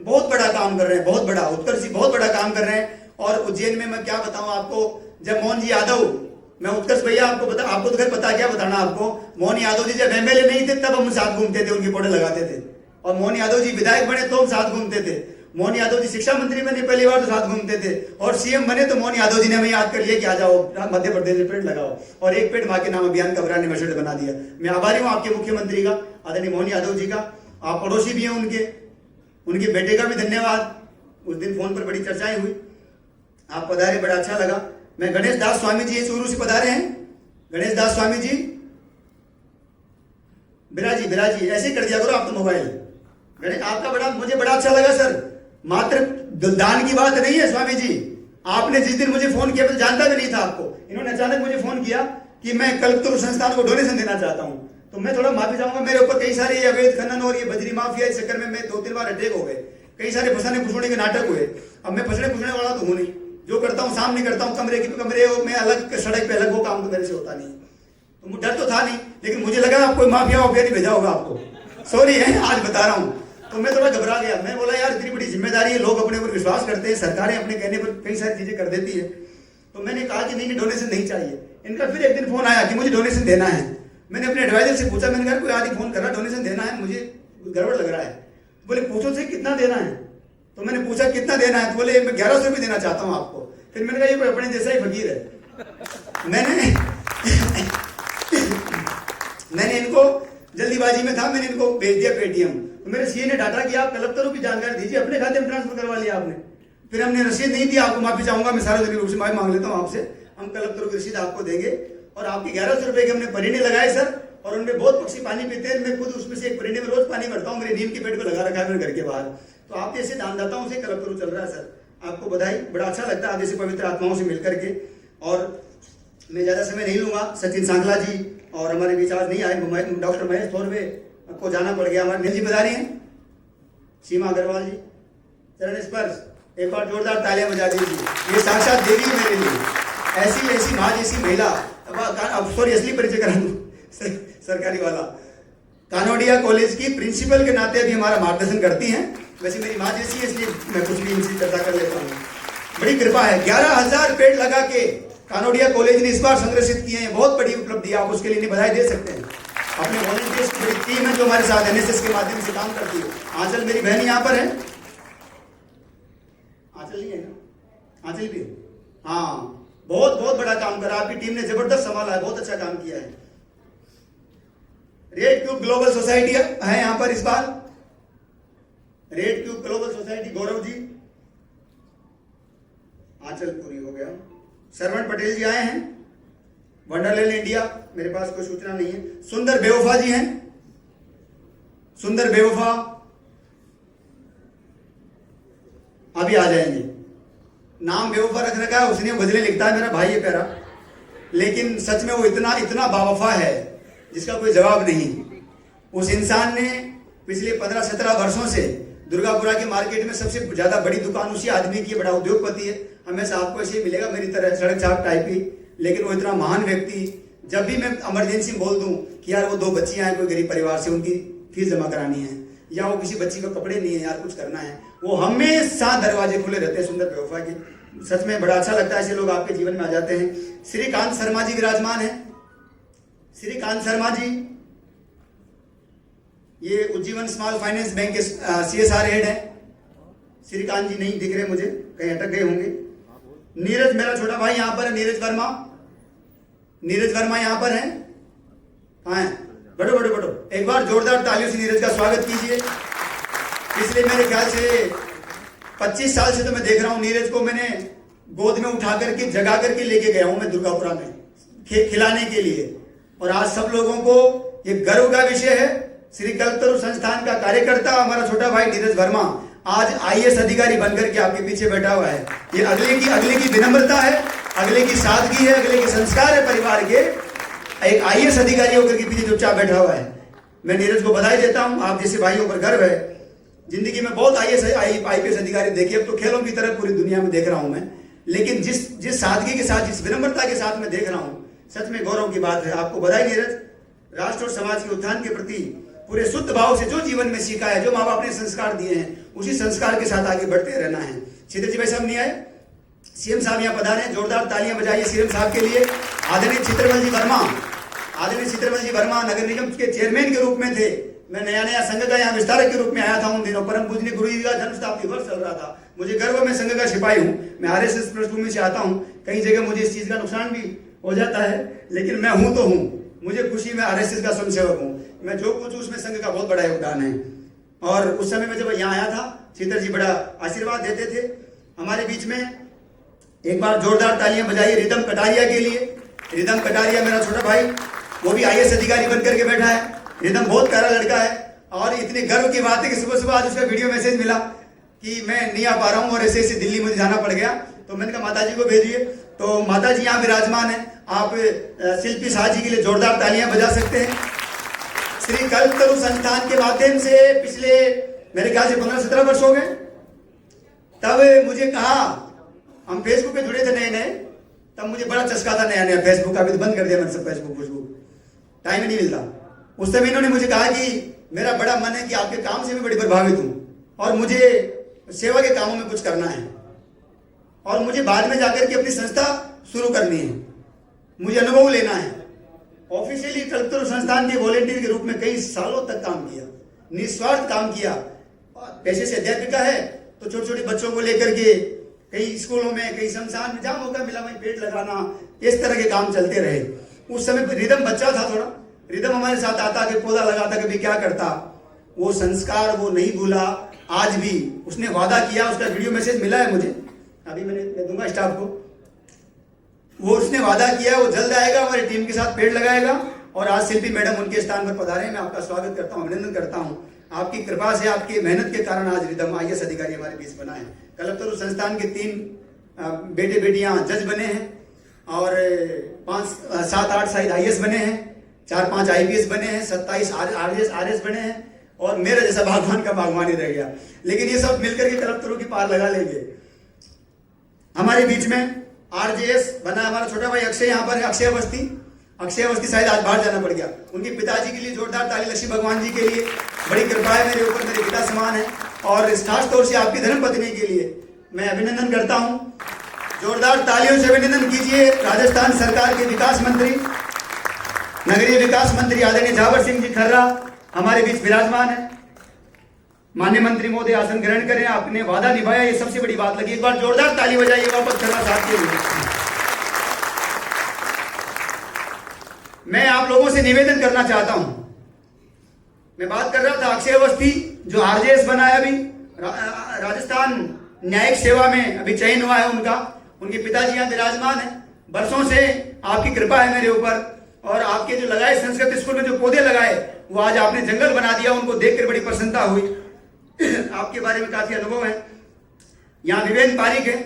बहुत बड़ा काम कर रहे हैं, बहुत बड़ा उत्कर्ष जी बहुत बड़ा काम कर रहे हैं। और उज्जैन में मैं क्या बताऊं आपको, जब मोहन जी यादव, मैं उत्कर्ष भैया आपको तो घर पता, क्या बताना आपको, मोहन यादव जी जब MLA नहीं थे तब हम साथ घूमते थे, उनकी फोटो लगाते थे। और मोहन यादव जी विधायक बने तो हम साथ घूमते थे। मोहन यादव जी शिक्षा मंत्री बने पहली बार तो साथ घूमते थे, और CM बने तो मोहन यादव जी ने हमें याद कर लिया कि आ जाओ मध्य प्रदेश में पेड़ लगाओ, और एक पेड़ मां के नाम अभियान का ब्रांड एम्बेसडर बना दिया। मैं आभारी हूँ आपके मुख्यमंत्री का, आदरणीय मोहन यादव जी का। आप पड़ोसी भी हैं उनके बेटे का भी धन्यवाद। उस दिन फोन पर बड़ी चर्चाएं हुई, आप पधारे, बड़ा अच्छा लगा। मैं गणेश दास स्वामी जी चूरू से पधारे हैं, गणेश दास स्वामी जी बिराजी ऐसे कर दिया करो आप तो मोबाइल। गणेश आपका मुझे बड़ा अच्छा लगा सर। मात्र दान की बात नहीं है स्वामी जी, आपने जिस दिन मुझे फोन किया, मैं जानता भी नहीं था आपको, इन्होंने अचानक मुझे फोन किया कि मैं कल्पतरु संस्थान को डोनेशन देना चाहता हूं। तो मैं थोड़ा माफी चाहूंगा, मेरे ऊपर कई सारे ये अवैध खनन और ये बजरी माफिया इस चक्कर में मैं 2-3 बार अटैक हो गए, कई सारे फंसाने फुसोने के नाटक हुए। अब मैं फंसने फुसने वाला तो हूं नहीं, जो करता हूं सामने करता हूं, कमरे की कमरे में अलग, सड़क पे अलग, वो काम तो मेरे से होता नहीं। तो मुझे डर तो था नहीं, लेकिन मुझे लगा आप कोई माफिया वाफिया नहीं भेजा होगा आपको, सॉरी है आज बता रहा हूं। तो मैं थोड़ा घबरा गया, मैं बोला यार इतनी बड़ी जिम्मेदारी है, लोग अपने ऊपर विश्वास करते हैं, सरकारें अपने कहने पर कई सारी चीजें कर देती है। तो मैंने कहा कि नहीं डोनेशन नहीं चाहिए। इनका फिर एक दिन फोन आया कि मुझे डोनेशन देना है। मैंने अपने एडवाइजर से पूछा, मैंने कहा कोई आदमी फोन कर रहा डोनेशन देना है, मुझे गड़बड़ लग रहा है। बोले पूछो से कितना देना है। तो मैंने पूछा कितना देना है, तो बोले मैं 1100 रुपये देना चाहता हूँ आपको। फिर मैंने कहा ये कोई अपने जैसा ही फकीर है। मैंने इनको जल्दीबाजी में था, मैंने इनको भेज दिया पेटीएम। तो मेरे सीए ने डाटा कि आप कलपतरू की जानकारी दीजिए, अपने खाते में ट्रांसफर करवा लिया आपने। फिर हमने रसीद नहीं दी, आपको माफी चाहूंगा, मैं सार्वजनिक रूप से माफी मांग लेता हूँ आपसे। हम कलपतरू की रसीद आपको देंगे, और आपके 1100 रुपए के हमने परिंदे लगाए सर, और उनमें बहुत पक्षी पानी पीते हैं। मैं खुद उसमें से एक परिंदे में रोज पानी भरता हूँ, मेरे नीम के पेड़ को लगा रखा है मेरे घर के बाहर। तो आप जैसे दानदाताओं से कलपतरू चल रहा है सर, आपको बधाई, बड़ा अच्छा लगता है आप जैसे पवित्र आत्माओं से मिलकर के। और मैं ज्यादा समय नहीं लूंगा, सचिन सांगला जी और हमारे बीच आज नहीं आए, डॉक्टर महेश थोरवे को जाना पड़ गया, हमारे जी बता रही हैं, सीमा अग्रवाल जी, चरण स्पर्श, एक बार जोरदार तालियां बजा दीजिए। ये साक्षात देवी है मेरे लिए, ऐसी माँ जैसी महिला। अब सॉरी असली परिचय करा दूं, सरकारी वाला। कानोडिया कॉलेज की प्रिंसिपल के नाते अभी हमारा मार्गदर्शन करती हैं। वैसे मेरी माँ जैसी है, इसलिए मैं कुछ भी इनसे चर्चा कर लेता हूँ। बड़ी कृपा है, 11,000 पेड़ लगा के कानोडिया कॉलेज ने इस बार संग्रहित किए हैं, बहुत बड़ी उपलब्धि, आप उसके लिए बधाई दे सकते हैं। अपने वॉलंटियर्स की बड़ी टीम है जो हमारे साथ NSS के माध्यम से काम करती है। आंचल मेरी बहन यहाँ पर है, आंचल नहीं है ना, आंचल भी, हाँ, बहुत बड़ा काम करा, आपकी टीम ने जबरदस्त संभाला है, बहुत अच्छा काम किया है। रेड क्यूब ग्लोबल सोसाइटी है यहाँ पर इस बार, red cube global society, Gaurav ji, आंचल पूरी हो गया। सरवण पटेल जी आए हैं, वंडरलैंड इंडिया, मेरे पास कोई सूचना नहीं है। सुंदर बेवफा जी हैं, सुंदर बेवफा अभी आ जाएंगे। नाम बेवफा रख रखा है उसने, गजलें लिखता है मेरा भाई है प्यारा, लेकिन सच में वो इतना बावफा है जिसका कोई जवाब नहीं। उस इंसान ने पिछले 15-17 वर्षों से दुर्गापुरा के मार्केट में सबसे ज्यादा बड़ी दुकान उसी आदमी की, बड़ा उद्योगपति है, हमेशा आपको ऐसे मिलेगा मेरी तरह सड़क छाप टाइप ही, लेकिन वो इतना महान व्यक्ति। जब भी मैं इमरजेंसी में बोल दूं कि यार वो 2 बच्चियां हैं कोई गरीब परिवार से, उनकी फीस जमा करानी है, या वो किसी बच्ची को कपड़े नहीं है यार कुछ करना है, वो हमेशा दरवाजे खुले रहते हैं सुंदर बेवफा के। सच में बड़ा अच्छा लगता है ऐसे लोग आपके जीवन में आ जाते हैं। श्रीकांत शर्मा जी विराजमान है, श्रीकांत शर्मा जी, ये उज्जीवन स्मॉल फाइनेंस बैंक के CSR हेड है। श्रीकांत जी नहीं दिख रहे मुझे, कहीं अटक गए होंगे। नीरज मेरा छोटा भाई यहाँ पर है, नीरज वर्मा। नीरज वर्मा यहाँ पर है, कहाँ है? बैठो बैठो बैठो, एक बार जोरदार तालियों से नीरज का स्वागत कीजिए। इसलिए मेरे ख्याल से 25 साल से तो मैं देख रहा हूँ नीरज को, मैंने गोद में उठा करके जगा करके लेके गया हूँ मैं दुर्गापुरा में खिलाने के लिए। और आज सब लोगों को ये गर्व का विषय है, श्री कल्पतरु संस्थान का कार्यकर्ता हमारा छोटा भाई नीरज वर्मा आज IAS अधिकारी बनकर के आपके पीछे बैठा हुआ है। ये अगले की विनम्रता है, अगले की सादगी है, अगले के संस्कार है परिवार के। एक IAS अधिकारी होकर के पीछे चुपचाप बैठा हुआ है। मैं नीरज को बधाई देता हूं, आप जैसे भाइयों पर गर्व है। जिंदगी में बहुत IPS अधिकारी देखे, अब तो खेलों की तरह पूरी दुनिया में देख रहा हूं मैं, लेकिन जिस सादगी के साथ, जिस विनम्रता के साथ मैं देख रहा हूं, सच में गौरव की बात है। आपको बधाई नीरज। राष्ट्र और समाज के उत्थान के प्रति पूरे शुद्ध भाव से जो जीवन में सीखा है, जो माँ बाप ने संस्कार दिए हैं, उसी संस्कार के साथ आगे बढ़ते रहना है। सीधे जी भाई साहब नहीं आए, CM साहब यहाँ पधारे हैं, जोरदार तालियां बजाइए CM साहब के लिए। आदरणीय चित्रमल जी वर्मा नगर निगम के चेयरमैन के रूप में थे। मैं नया संघ का यहाँ विस्तारक के रूप में आया था उन दिनों। परम पूजनीय गुरु जी का जन्म शताब्दी वर्ष चल रहा था। मुझे गर्व, मैं संघ का सिपाही हूँ, मैं RSS पृष्ठभूमि से आता हूँ। कई जगह मुझे इस चीज का नुकसान भी हो जाता है, लेकिन मैं हूं तो हूं, मुझे खुशी, मैं RSS का स्वयंसेवक हूं। मैं जो कुछ उसमें संघ का बहुत बड़ा योगदान है। और उस समय में जब यहाँ आया था, सीतर जी बड़ा आशीर्वाद देते थे हमारे बीच में। एक बार जोरदार तालियां बजाइए रिदम कटारिया के लिए। रिदम कटारिया मेरा छोटा भाई, वो भी IAS अधिकारी बनकर के बैठा है। रिदम बहुत प्यारा लड़का है और इतने गर्व की बात है कि सुबह सुबह आज उसका वीडियो मैसेज मिला कि मैं नहीं आ पा रहा हूँ और ऐसे दिल्ली मुझे जाना पड़ गया। तो मैंने कहा माता जी को भेजिए। तो माता जी यहाँ विराजमान है, आप शिल्पी शाह जी के लिए जोरदार तालियां बजा सकते हैं। श्री कल्पतरु संस्थान के माध्यम से पिछले मेरे ख्याल से 15-17 वर्ष हो गए। तब मुझे कहा, हम फेसबुक पे जुड़े थे नए, तब मुझे बड़ा चस्का था नया फेसबुक का। अभी तो बंद कर दिया मैंने सब फेसबुक, टाइम ही नहीं मिलता। उस समय इन्होंने मुझे कहा कि मेरा बड़ा मन है कि आपके काम से मैं बड़ी प्रभावित हूँ और मुझे सेवा के कामों में कुछ करना है और मुझे बाद में जाकर के अपनी संस्था शुरू करनी है, मुझे अनुभव लेना है। ऑफिशियली कल्पतरु संस्थान के वॉलेंटियर के रूप में कई सालों तक काम किया, निस्वार्थ काम किया। पैसे से अध्यापिका है तो छोटे छोटे बच्चों को लेकर के कई स्कूलों में, कई संस्थान में जहां मौका मिला वहीं पेड़ लगाना, इस तरह के काम चलते रहे। उस समय रिदम बच्चा था थोड़ा, रिदम हमारे साथ आता, कि पौधा लगाता, कभी क्या करता। वो संस्कार वो नहीं भूला, आज भी उसने वादा किया। उसका वीडियो मैसेज मिला है मुझे, अभी मैं दूंगा स्टाफ को। वो उसने वादा किया, वो जल्द आएगा, हमारी टीम के साथ पेड़ लगाएगा। और आज शिल्पी मैडम उनके स्थान पर पधारे, मैं आपका स्वागत करता हूँ, अभिनंदन करता हूँ। आपकी कृपा से, आपकी मेहनत के कारण आज रिदम IAS अधिकारी हमारे बीच बना है। कल्पतरु संस्थान के 3 बेटे बेटियां जज बने हैं और 5-7-8 शायद IAS बने हैं, 4-5 IPS बने हैं, 27 RS बने हैं और मेरा जैसा भगवान का बागवान ही रह गया। लेकिन ये सब मिलकर के कल्पतरु की पार लगा लेंगे। हमारे बीच में RJS बना हमारा छोटा भाई अक्षय, यहाँ पर है अक्षय अवस्थी शायद आज बाहर जाना पड़ गया। उनके पिताजी के लिए जोरदार ताली, लक्ष्मी भगवान जी के लिए बड़ी कृपा है मेरे ऊपर, मेरे पिता समान है। और खास तौर से आपकी धर्मपत्नी के लिए मैं अभिनंदन करता हूं। जोरदार तालियों से अभिनंदन कीजिए राजस्थान सरकार के विकास मंत्री, नगरीय विकास मंत्री आदरणीय झावर सिंह जी खर्रा हमारे बीच विराजमान है। माननीय मंत्री महोदय आसन ग्रहण करें, आपने वादा निभाया, ये सबसे बड़ी बात लगी। एक बार जोरदार ताली बजाइए वापस खर्रा साहब के लिए। मैं आप लोगों से निवेदन करना चाहता हूं, मैं बात कर रहा था अक्षय अवस्थी जो RJS बना है, अभी राजस्थान न्यायिक सेवा में अभी चयन हुआ है उनका। उनके पिताजी यहाँ विराजमान है। बरसों से आपकी कृपा है मेरे ऊपर और आपके जो लगाए संस्कृत स्कूल में जो पौधे लगाए वो आज आपने जंगल बना दिया, उनको देखकर बड़ी प्रसन्नता हुई। आपके बारे में काफी अनुभव है। यहाँ विवेन पारिक है,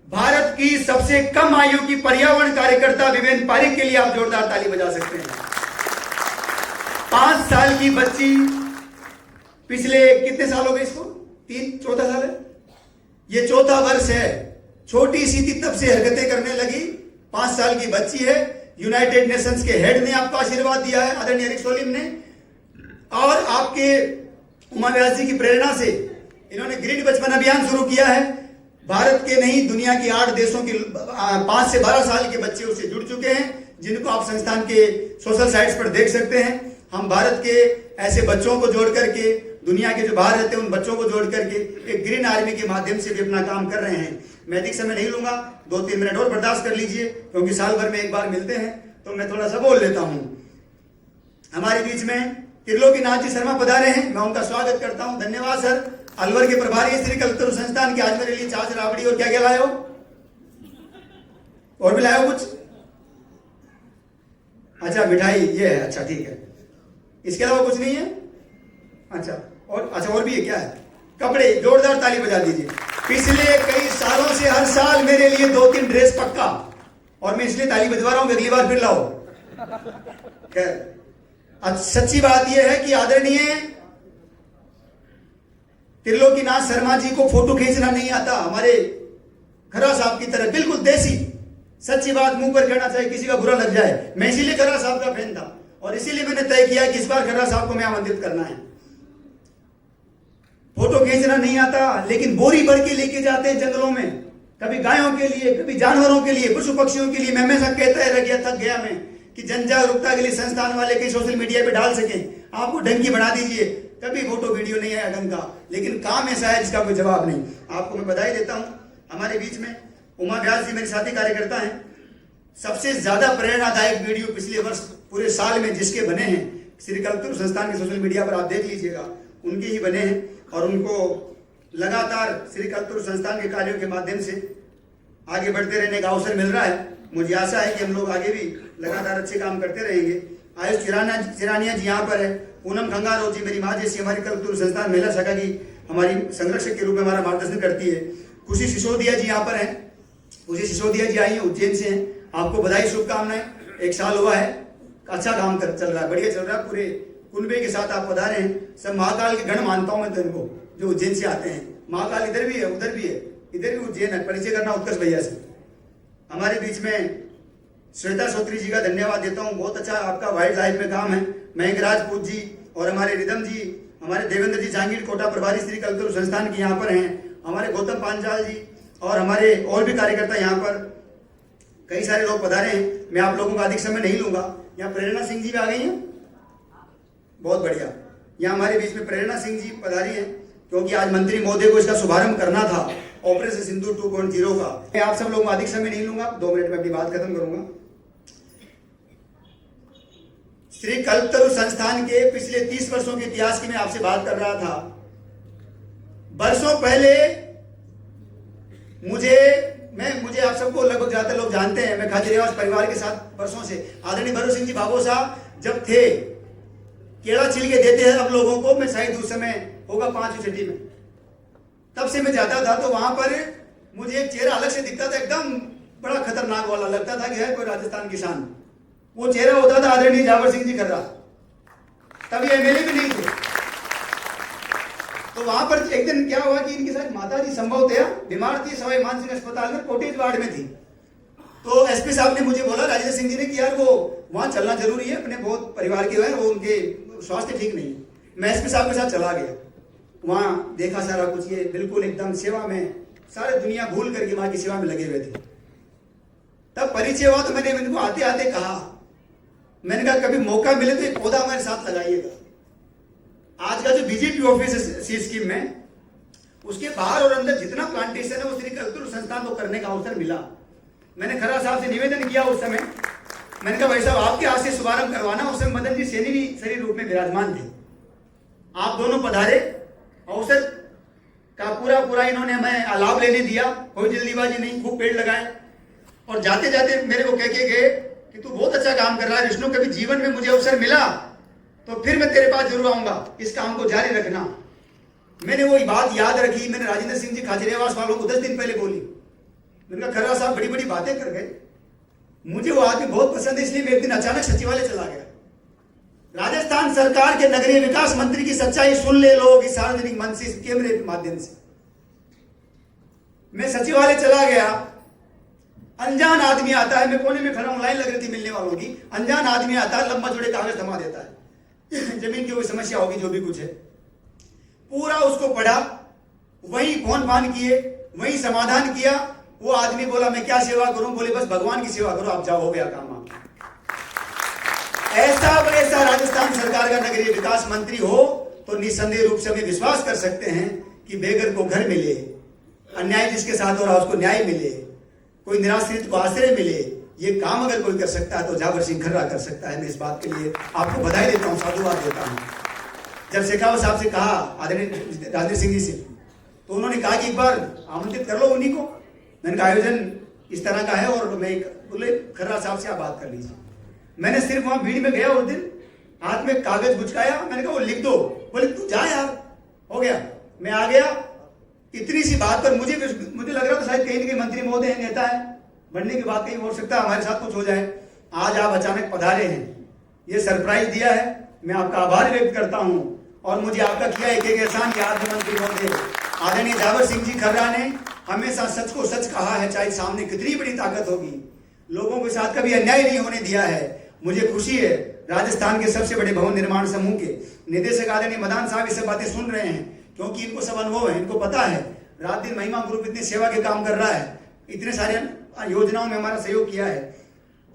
भारत की सबसे कम आयु की पर्यावरण कार्यकर्ता विवेन पारिक के लिए आप जोरदार ताली बजा सकते हैं। 5 साल की बच्ची, पिछले कितने साल हो गए इसको, 3-4 साल है, ये 4था वर्ष है। छोटी सी थी तब से हरकतें करने लगी, 5 साल की बच्ची है। यूनाइटेड नेशंस के हेड ने आपको आशीर्वाद दिया है, आदरणीय एरिक सोलिम ने, और आपके उमा व्यास जी की प्रेरणा से इन्होंने ग्रीन बचपन अभियान शुरू किया है। भारत के नहीं, दुनिया के 8 देशों के 5 से 12 साल के बच्चे उससे जुड़ चुके हैं, जिनको आप संस्थान के सोशल साइट्स पर देख सकते हैं। हम भारत के ऐसे बच्चों को जोड़ करके, दुनिया के जो बाहर रहते हैं उन बच्चों को जोड़ करके एक ग्रीन आर्मी के माध्यम से भी अपना काम कर रहे हैं। मैं अधिक समय नहीं लूंगा, 2-3 मिनट और बर्दाश्त कर लीजिए, क्योंकि साल भर में एक बार मिलते हैं तो मैं थोड़ा सा बोल लेता हूं। हमारे बीच में त्रिलोकीनाथ जी शर्मा पधारे हैं, मैं उनका स्वागत करता हूं। धन्यवाद सर। अलवर के प्रभारी श्री कल्पतरु संस्थान के आज मेरे लिए छाछ राबड़ी और क्या क्या लाए हो? और भी लाए हो कुछ? अच्छा, मिठाई ये है, अच्छा ठीक है। इसके अलावा कुछ नहीं है? अच्छा, और भी है क्या है? कपड़े, जोरदार ताली बजा दीजिए। पिछले कई सालों से हर साल मेरे लिए 2-3 ड्रेस पक्का, और मैं इसलिए ताली बजवा रहा हूं कि अगली बार फिर लाओ। सच्ची बात यह है कि आदरणीय त्रिलोकीनाथ शर्मा जी को फोटो खींचना नहीं आता, हमारे खरा साहब की तरह बिल्कुल देसी। सच्ची बात मुंह पर कहना चाहिए, किसी का बुरा लग जाए। मैं इसीलिए खरा साहब का फैन था और इसीलिए मैंने तय किया कि इस बार खरा साहब को मैं आमंत्रित करना है। फोटो खींचना नहीं आता, लेकिन बोरी भर के लेके जाते हैं जंगलों में, कभी गायों के लिए, कभी जानवरों के लिए, पशु पक्षियों के लिए। मैं हमेशा कहता रह गया, थक गया मैं, कि जन जागरूकता के लिए संस्थान वाले कई सोशल मीडिया पे डाल सकें, आपको ढंग की बना दीजिए। कभी फोटो वीडियो नहीं आया ढंग का, लेकिन काम ऐसा है जिसका कोई जवाब नहीं। आपको मैं बधाई देता हूं। हमारे बीच में उमा व्यास जी मेरे साथी कार्यकर्ता हैं। सबसे ज्यादा प्रेरणादायक वीडियो पिछले वर्ष पूरे साल में जिसके बने हैं, श्री कल्पतरु संस्थान के सोशल मीडिया पर आप देख लीजिएगा, उनके ही बने हैं। और उनको लगातार श्री कल्पतरु संस्थान के कार्यों के माध्यम से आगे बढ़ते रहने का अवसर मिल रहा है। मुझे आशा है कि हम लोग आगे भी लगातार अच्छे काम करते रहेंगे। आयुष चिरानिया जी यहाँ पर है, पूनम खंगारो जी मेरी माँ जैसी हमारी कल्पतरु संस्थान महिला शाखा की हमारी संरक्षक के रूप में हमारा मार्गदर्शन करती है। खुशी सिसोदिया जी यहाँ पर है, खुशी सिसोदिया जी आई हैं, उज्जैन से हैं। आपको बधाई, शुभकामनाएं। 1 साल हुआ है, अच्छा काम चल रहा है, बढ़िया चल रहा है। पूरे कुनबे के साथ आप पधारे हैं। सब महाकाल के गण मानता हूं मैं तो इनको, जो उज्जैन से आते हैं। महाकाल इधर भी है, उधर भी है, इधर भी उज्जैन है। परिचय करना उत्कर्ष भैया से। हमारे बीच में श्वेता सोत्री जी का धन्यवाद देता हूं, बहुत अच्छा आपका वाइल्ड लाइफ में काम है। मयंक राजपूत जी और हमारे रिदम जी, हमारे देवेंद्र जी जांगीर कोटा प्रभारी श्री कल्पतरु संस्थान के यहाँ पर हैं, हमारे गौतम पांचाल जी और हमारे और भी कार्यकर्ता यहाँ पर कई सारे लोग पधारे हैं। मैं आप लोगों का अधिक समय नहीं लूंगा। यहाँ प्रेरणा सिंह जी भी आ गई हैं, बहुत बढ़िया। यहाँ हमारे बीच में प्रेरणा सिंह जी पधारी हैं, क्योंकि आज मंत्री महोदय को इसका शुभारंभ करना था, ऑपरेशन सिंदूर 2.0 का। मैं आप सब लोगों का अधिक समय नहीं लूंगा, 2 मिनट में अपनी बात खत्म करूंगा। श्री कल्पतरु संस्थान के पिछले 30 वर्षों के इतिहास की मैं आपसे बात कर रहा था। वर्षों पहले मुझे आप सबको लगभग ज्यादा लोग जानते हैं, मैं खाजरियावास परिवार के साथ वर्षों से, आदरणीय भरू सिंह जी बाबू साहब जब थे, केड़ा छिल के देते हैं अब लोगों को, मैं शायद उस समय होगा 5वीं छठी में, तब से मैं जाता था तो वहां पर मुझे एक चेहरा अलग से दिखता था, एकदम बड़ा खतरनाक वाला लगता था कि है कोई राजस्थान किसान। वो चेहरा होता था आदरणीय जावर सिंह जी खर्रा, तब ये एमएलए भी नहीं थे। तो वहां पर एक दिन क्या हुआ कि इनके साथ माता जी संभवतः बीमार थी, सवाई मान सिंह अस्पताल में कोटेज वार्ड में थी। तो एसपी साहब ने मुझे बोला, राजेंद्र सिंह जी ने, कि यार वो वहां चलना जरूरी है, अपने बहुत परिवार के हैं, वो उनके स्वास्थ्य ठीक नहीं है। मैं एसपी साहब के साथ चला गया, वहां देखा सारा कुछ, ये बिल्कुल एकदम सेवा में, सारे दुनिया भूल करके मां की सेवा में लगे हुए थे। तब परिचय हुआ तो मैंने इनको आते आते कहा, मैंने कहा कभी मौका मिले तो एक पौधा हमारे साथ लगाइएगा। आज का जो बीजेपी ऑफिस है सी स्कीम में, उसके बाहर और अंदर जितना प्लांटेशन है वो श्री कल्पतरु संस्थान को करने का अवसर मिला। मैंने खरा साहब से निवेदन किया उस समय, मैंने कहा भाई साहब आपके हाथ से शुभारंभ करवाना। उस समय मदन जी सैनी भी शरीर रूप में विराजमान थे, आप दोनों पधारे, अवसर का पूरा इन्होंने हमें लाभ लेने दिया, कोई जल्दीबाजी नहीं, खूब पेड़ लगाए। और जाते जाते मेरे को कह के गए कि तू बहुत अच्छा काम कर रहा है विष्णु, कभी जीवन में मुझे अवसर मिला तो फिर मैं तेरे पास जरूर आऊंगा, इस काम को जारी रखना। मैंने वो बात याद रखी, मैंने राजेंद्र सिंह जी खाजरियावास वालों को 10 दिन पहले बोली। मैंने कहा खर्रा साहब बड़ी बड़ी बातें कर गए, मुझे वो आदमी बहुत पसंद है, इसलिए मैं एक दिन अचानक सचिवालय चला गया। राजस्थान सरकार के नगरीय विकास मंत्री की सच्चाई सुन ले लोग इस सार्वजनिक मंच से, कैमरे के माध्यम से। मैं सचिवालय चला गया, अनजान आदमी आता है, मैं कोने में खड़ा हूं, लाइन लग रही थी मिलने वालों की। अनजान आदमी आता है, लंबा चौड़े कागज थमा देता है, जमीन की कोई समस्या होगी जो भी कुछ है, पूरा उसको पढ़ा, वही फोन फान किए, वही समाधान किया। वो आदमी बोला मैं क्या सेवा करूं, बोले बस भगवान की सेवा करो, आप जाओ, हो गया काम। ऐसा ऐसा राजस्थान सरकार का नगरीय विकास मंत्री हो तो निस्संदेह रूप से हमें विश्वास कर सकते हैं कि बेघर को घर मिले, अन्याय जिसके साथ हो रहा उसको न्याय मिले, कोई निराश्रित को आश्रय मिले। ये काम अगर कोई कर सकता है तो जावर सिंह खर्रा कर सकता है। मैं इस बात के लिए आपको बधाई देता हूँ, साधुवाद देता हूँ। जब शेखावत साहब से कहा आदरणीय राजवीर सिंह जी से, तो उन्होंने कहा कि एक बार आमंत्रित कर लो उन्हीं को। मैंने कहा आयोजन इस तरह का है और मैं बोले खर्रा साहब से आप बात कर लीजिए। मैंने सिर्फ वहां भीड़ में गया उस दिन, हाथ में कागज गुचकाया, मैंने कहा वो लिख दो। बोले तू जा यार, हो गया। मैं आ गया। इतनी सी बात पर मुझे लग रहा था शायद कहीं न कहीं मंत्री महोदय है, नेता है, बनने की बात कहीं हो सकता है हमारे साथ कुछ हो जाए। आज आप अचानक पधारे हैं, ये सरप्राइज दिया है, मैं आपका आभार व्यक्त करता हूं। और मुझे आपका किया एक एक एहसान याद है मंत्री महोदय। आदरणीय जावर सिंह जी खर्रा ने हमेशा सच को सच कहा है, चाहे सामने कितनी बड़ी ताकत होगी। लोगों के साथ कभी अन्याय नहीं होने दिया है। मुझे खुशी है राजस्थान के सबसे बड़े भवन निर्माण समूह के निदेशक आदरणीय मदान साहब ये सब बातें सुन रहे हैं, क्योंकि इनको सब अनुभव है, इनको पता है रात दिन महिमा ग्रुप इतनी सेवा के काम कर रहा है, इतने सारे योजनाओं में हमारा सहयोग किया है।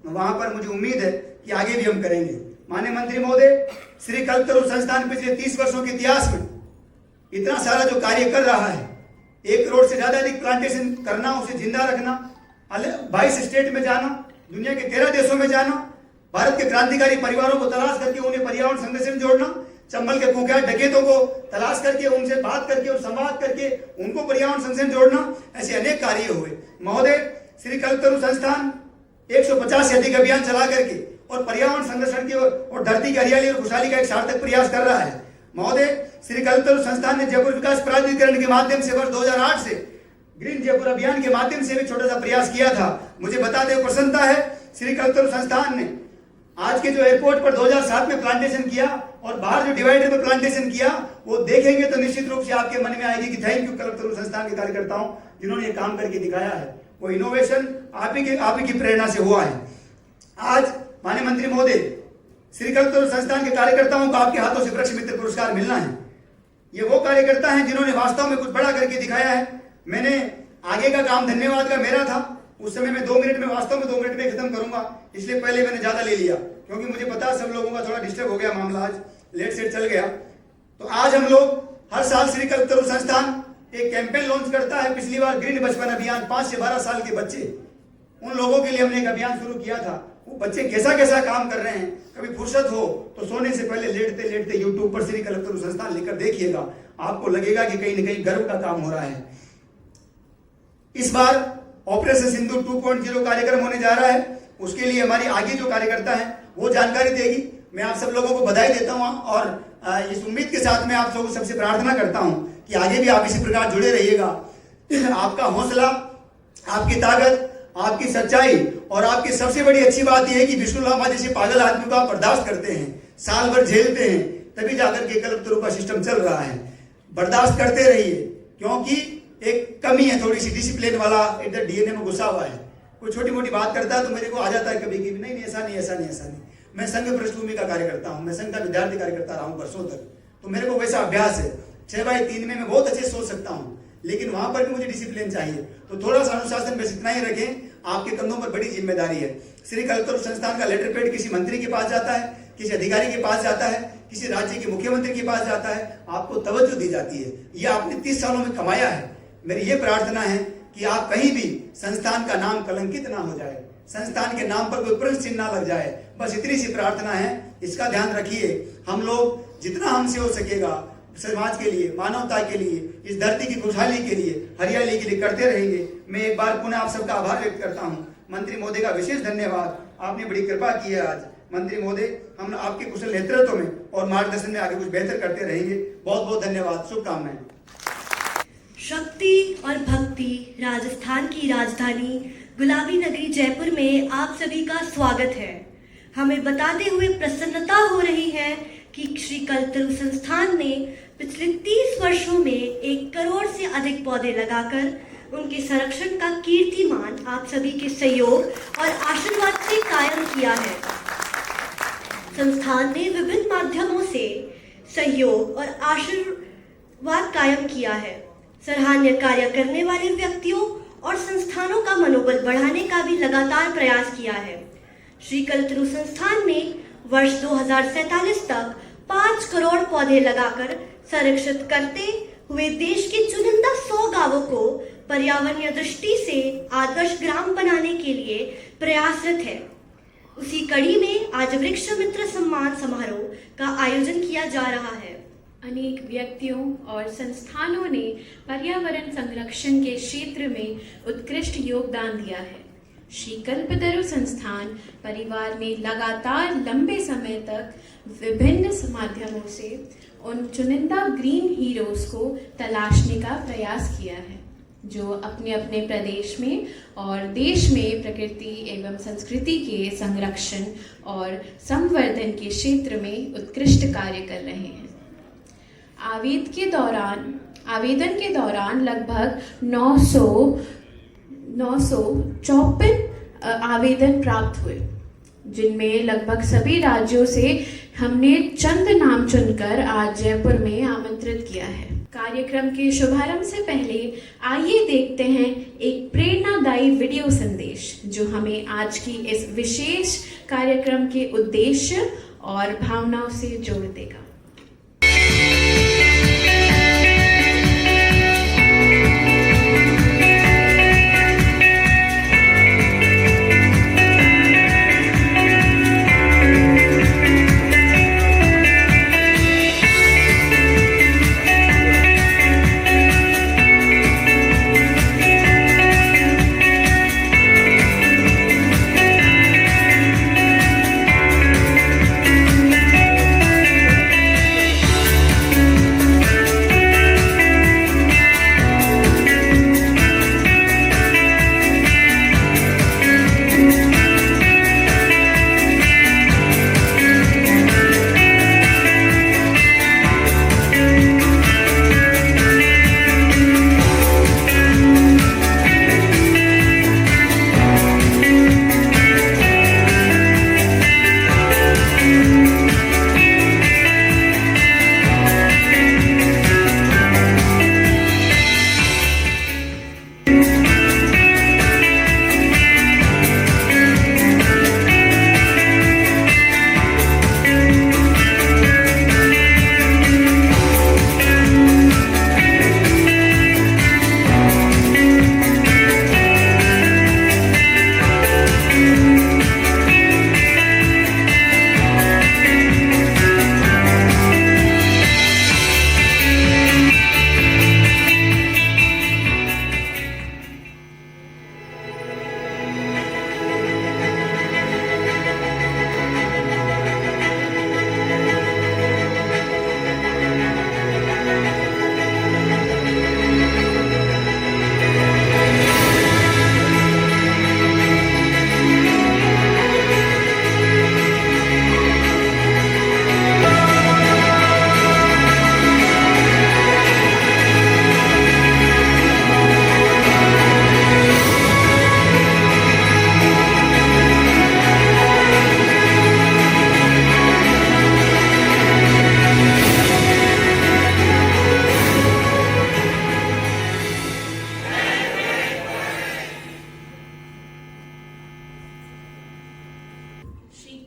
वहां पर मुझे उम्मीद है कि आगे भी हम करेंगे। माननीय मंत्री महोदय, श्री कल्पतरु संस्थान पिछले 30 वर्षों के इतिहास में इतना सारा जो कार्य कर रहा है, 1 करोड़ से ज्यादा अधिक प्लांटेशन करना, उसे जिंदा रखना, 22 स्टेट में जाना, दुनिया के 13 देशों में जाना, भारत के क्रांतिकारी परिवारों को तलाश करके उन्हें पर्यावरण संरक्षण में जोड़ना, चंबल के कुख्यात डकैतों को तलाश करके उनसे बात करके और संवाद करके उनको पर्यावरण संरक्षण जोड़ना, ऐसे अनेक कार्य हुए। महोदय, श्री कल्पतरु संस्थान 150 से अधिक अभियान चला करके और पर्यावरण संरक्षण की और धरती की हरियाली और खुशहाली का एक सार्थक प्रयास कर रहा है। महोदय, श्री कल्पतरु संस्थान ने जयपुर विकास प्राधिकरण के माध्यम से वर्ष 2008 से ग्रीन जयपुर अभियान के माध्यम से भी छोटा सा प्रयास किया था। मुझे बताते हुए प्रसन्नता है, श्री कल्पतरु संस्थान ने आज के जो एयरपोर्ट पर 2007 में प्लांटेशन किया और बाहर जो डिवाइडर पर प्लांटेशन किया, वो देखेंगे तो निश्चित रूप से आपके मन में आएगी कि थैंक यू कल्पतरु संस्थान के कार्यकर्ताओं जिन्होंने ये काम करके दिखाया है। वो इनोवेशन आप ही की प्रेरणा से हुआ है। आज माननीय मंत्री महोदय, श्री कल्पतरु संस्थान के कार्यकर्ताओं को आपके हाथों से वृक्ष मित्र पुरस्कार मिलना है। ये वो कार्यकर्ता हैं जिन्होंने वास्तव में कुछ बड़ा करके दिखाया है। मैंने आगे का काम धन्यवाद का मेरा था, उस समय मैं 2 मिनट में वास्तव में 2 मिनट में खत्म करूंगा, इसलिए पहले मैंने ज्यादा ले लिया, क्योंकि मुझे पता सब लोगों का थोड़ा डिस्टर्ब हो गया मामला, आज लेट सेट चल गया। तो आज हम लोग हर साल श्री कल्पतरु संस्थान एक कैंपेन लॉन्च करता है। पिछली बार ग्रीन बचपन अभियान, 5 से 12 साल के बच्चे, उन लोगों के लिए हमने एक अभियान शुरू किया था। वो बच्चे कैसा कैसा काम कर रहे हैं, कभी फुर्सत हो तो सोने से पहले लेटते लेटते यूट्यूब पर श्री कल्पतरु संस्थान लिखकर देखिएगा, आपको लगेगा कि कहीं न कहीं गर्व का काम हो रहा है। इस बार ऑपरेशन सिंदूर 2.0 कार्यक्रम होने जा रहा है, उसके लिए हमारी आगे जो कार्यकर्ता है वो जानकारी देगी। मैं आप सब लोगों को बधाई देता हूं और इस उम्मीद के साथ मैं आप सबको सबसे प्रार्थना करता हूं कि आगे भी आप इसी प्रकार जुड़े रहिएगा। आपका हौसला, आपकी ताकत, आपकी सच्चाई और आपकी सबसे बड़ी अच्छी बात यह है कि विष्णु लांबा जैसे पागल आदमी को आप बर्दाश्त करते हैं, साल भर झेलते हैं, तभी जाकर के कल्पतरु का सिस्टम चल रहा है। बर्दाश्त करते रहिए, क्योंकि एक कमी है थोड़ी सी, डिसिप्लिन वाला इधर डीएनए में घुसा हुआ है। कोई छोटी मोटी बात करता है तो मेरे को आ जाता है कभी कभी, नहीं ऐसा नहीं ऐसा नहीं ऐसा नहीं। मैं संघ पृष्ठभूमि का कार्यकर्ता हूँ, मैं संघ का विद्यार्थी कार्यकर्ता रहा हूँ वर्षों तक, तो मेरे को वैसा अभ्यास है। 6/3 में मैं बहुत अच्छे सोच सकता हूँ, लेकिन वहां पर भी मुझे डिसिप्लिन चाहिए। तो थोड़ा सा अनुशासन बस इतना ही रखें, आपके कंधों पर बड़ी जिम्मेदारी है। श्री कल्पतरु संस्थान का लेटर पैड किसी मंत्री के पास जाता है, किसी अधिकारी के पास जाता है, किसी राज्य के मुख्यमंत्री के पास जाता है, आपको तवज्जो दी जाती है। ये आपने 30 सालों में कमाया है। मेरी ये प्रार्थना है कि आप कहीं भी संस्थान का नाम कलंकित ना हो जाए, संस्थान के नाम पर कोई प्रश्न चिन्ह ना लग जाए, बस इतनी सी प्रार्थना है। इसका ध्यान रखिए। हम लोग जितना हमसे हो सकेगा समाज के लिए, मानवता के लिए, इस धरती की खुशहाली के लिए, हरियाली के लिए करते रहेंगे। मैं एक बार पुनः आप सबका आभार व्यक्त करता हूँ। मंत्री महोदय का विशेष धन्यवाद, आपने बड़ी कृपा की है आज। मंत्री महोदय, हम आपके कुशल नेतृत्व में और मार्गदर्शन में आगे कुछ बेहतर करते रहेंगे। बहुत बहुत धन्यवाद, शुभकामनाएं। शक्ति और भक्ति राजस्थान की राजधानी गुलाबी नगरी जयपुर में आप सभी का स्वागत है। हमें बताते हुए प्रसन्नता हो रही है कि श्री कल्पतरु संस्थान ने पिछले 30 वर्षों में 1 करोड़ से अधिक पौधे लगाकर उनके संरक्षण का कीर्तिमान आप सभी के सहयोग और आशीर्वाद से कायम किया है। संस्थान ने विभिन्न माध्यमों से सहयोग और आशीर्वाद कायम किया है। सराहनीय कार्य करने वाले व्यक्तियों और संस्थानों का मनोबल बढ़ाने का भी लगातार प्रयास किया है। श्री कल्पतरु संस्थान ने वर्ष 2047 तक 5 करोड़ पौधे लगाकर संरक्षित करते हुए देश के चुनिंदा 100 गांवों को पर्यावरणीय दृष्टि से आदर्श ग्राम बनाने के लिए प्रयासरत है। उसी कड़ी में आज वृक्ष मित्र सम्मान समारोह का आयोजन किया जा रहा है। अनेक व्यक्तियों और संस्थानों ने पर्यावरण संरक्षण के क्षेत्र में उत्कृष्ट योगदान दिया है। श्री कल्पतरु संस्थान परिवार ने लगातार लंबे समय तक विभिन्न माध्यमों से उन चुनिंदा ग्रीन हीरोज को तलाशने का प्रयास किया है, जो अपने अपने प्रदेश में और देश में प्रकृति एवं संस्कृति के संरक्षण और संवर्धन के क्षेत्र में उत्कृष्ट कार्य कर रहे हैं। आवेदन के दौरान लगभग 954 आवेदन प्राप्त हुए, जिनमें लगभग सभी राज्यों से हमने चंद नाम चुनकर आज जयपुर में आमंत्रित किया है। कार्यक्रम के शुभारंभ से पहले आइए देखते हैं एक प्रेरणादायी वीडियो संदेश जो हमें आज की इस विशेष कार्यक्रम के उद्देश्य और भावनाओं से जोड़ देगा।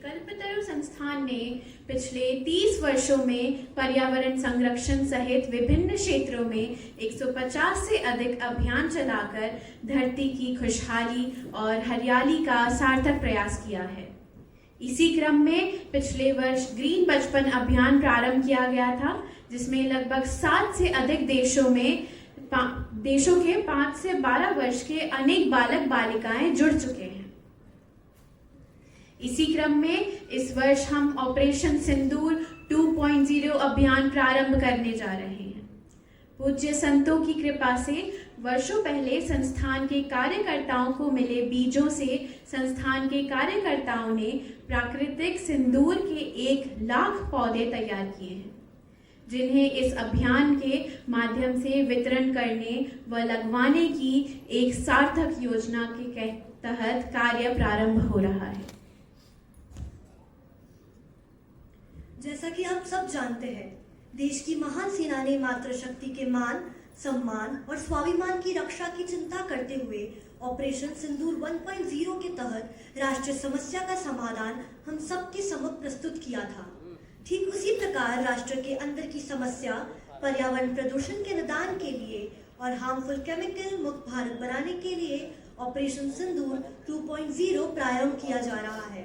कल्पतरु संस्थान ने पिछले 30 वर्षों में पर्यावरण संरक्षण सहित विभिन्न क्षेत्रों में 150 से अधिक अभियान चलाकर धरती की खुशहाली और हरियाली का सार्थक प्रयास किया है। इसी क्रम में पिछले वर्ष ग्रीन बचपन अभियान प्रारंभ किया गया था, जिसमें लगभग 7 से अधिक देशों के 5 से 12 वर्ष के अनेक बालक बालिकाएं जुड़ चुके हैं। इसी क्रम में इस वर्ष हम ऑपरेशन सिंदूर 2.0 अभियान प्रारंभ करने जा रहे हैं। पूज्य संतों की कृपा से वर्षों पहले संस्थान के कार्यकर्ताओं को मिले बीजों से संस्थान के कार्यकर्ताओं ने प्राकृतिक सिंदूर के 1 लाख पौधे तैयार किए हैं, जिन्हें इस अभियान के माध्यम से वितरण करने व लगवाने की एक सार्थक योजना के तहत कार्य प्रारंभ हो रहा है। जैसा कि आप सब जानते हैं, देश की महान सेना ने मातृशक्ति के मान, सम्मान और स्वाभिमान की रक्षा की चिंता करते हुए ऑपरेशन सिंदूर 1.0 के तहत राष्ट्रीय समस्या का समाधान हम सबके समक्ष प्रस्तुत किया था। ठीक उसी प्रकार राष्ट्र के अंदर की समस्या पर्यावरण प्रदूषण के निदान के लिए और हार्मफुल केमिकल मुक्त भारत बनाने के लिए ऑपरेशन सिंदूर 2.0 प्रारंभ किया जा रहा है।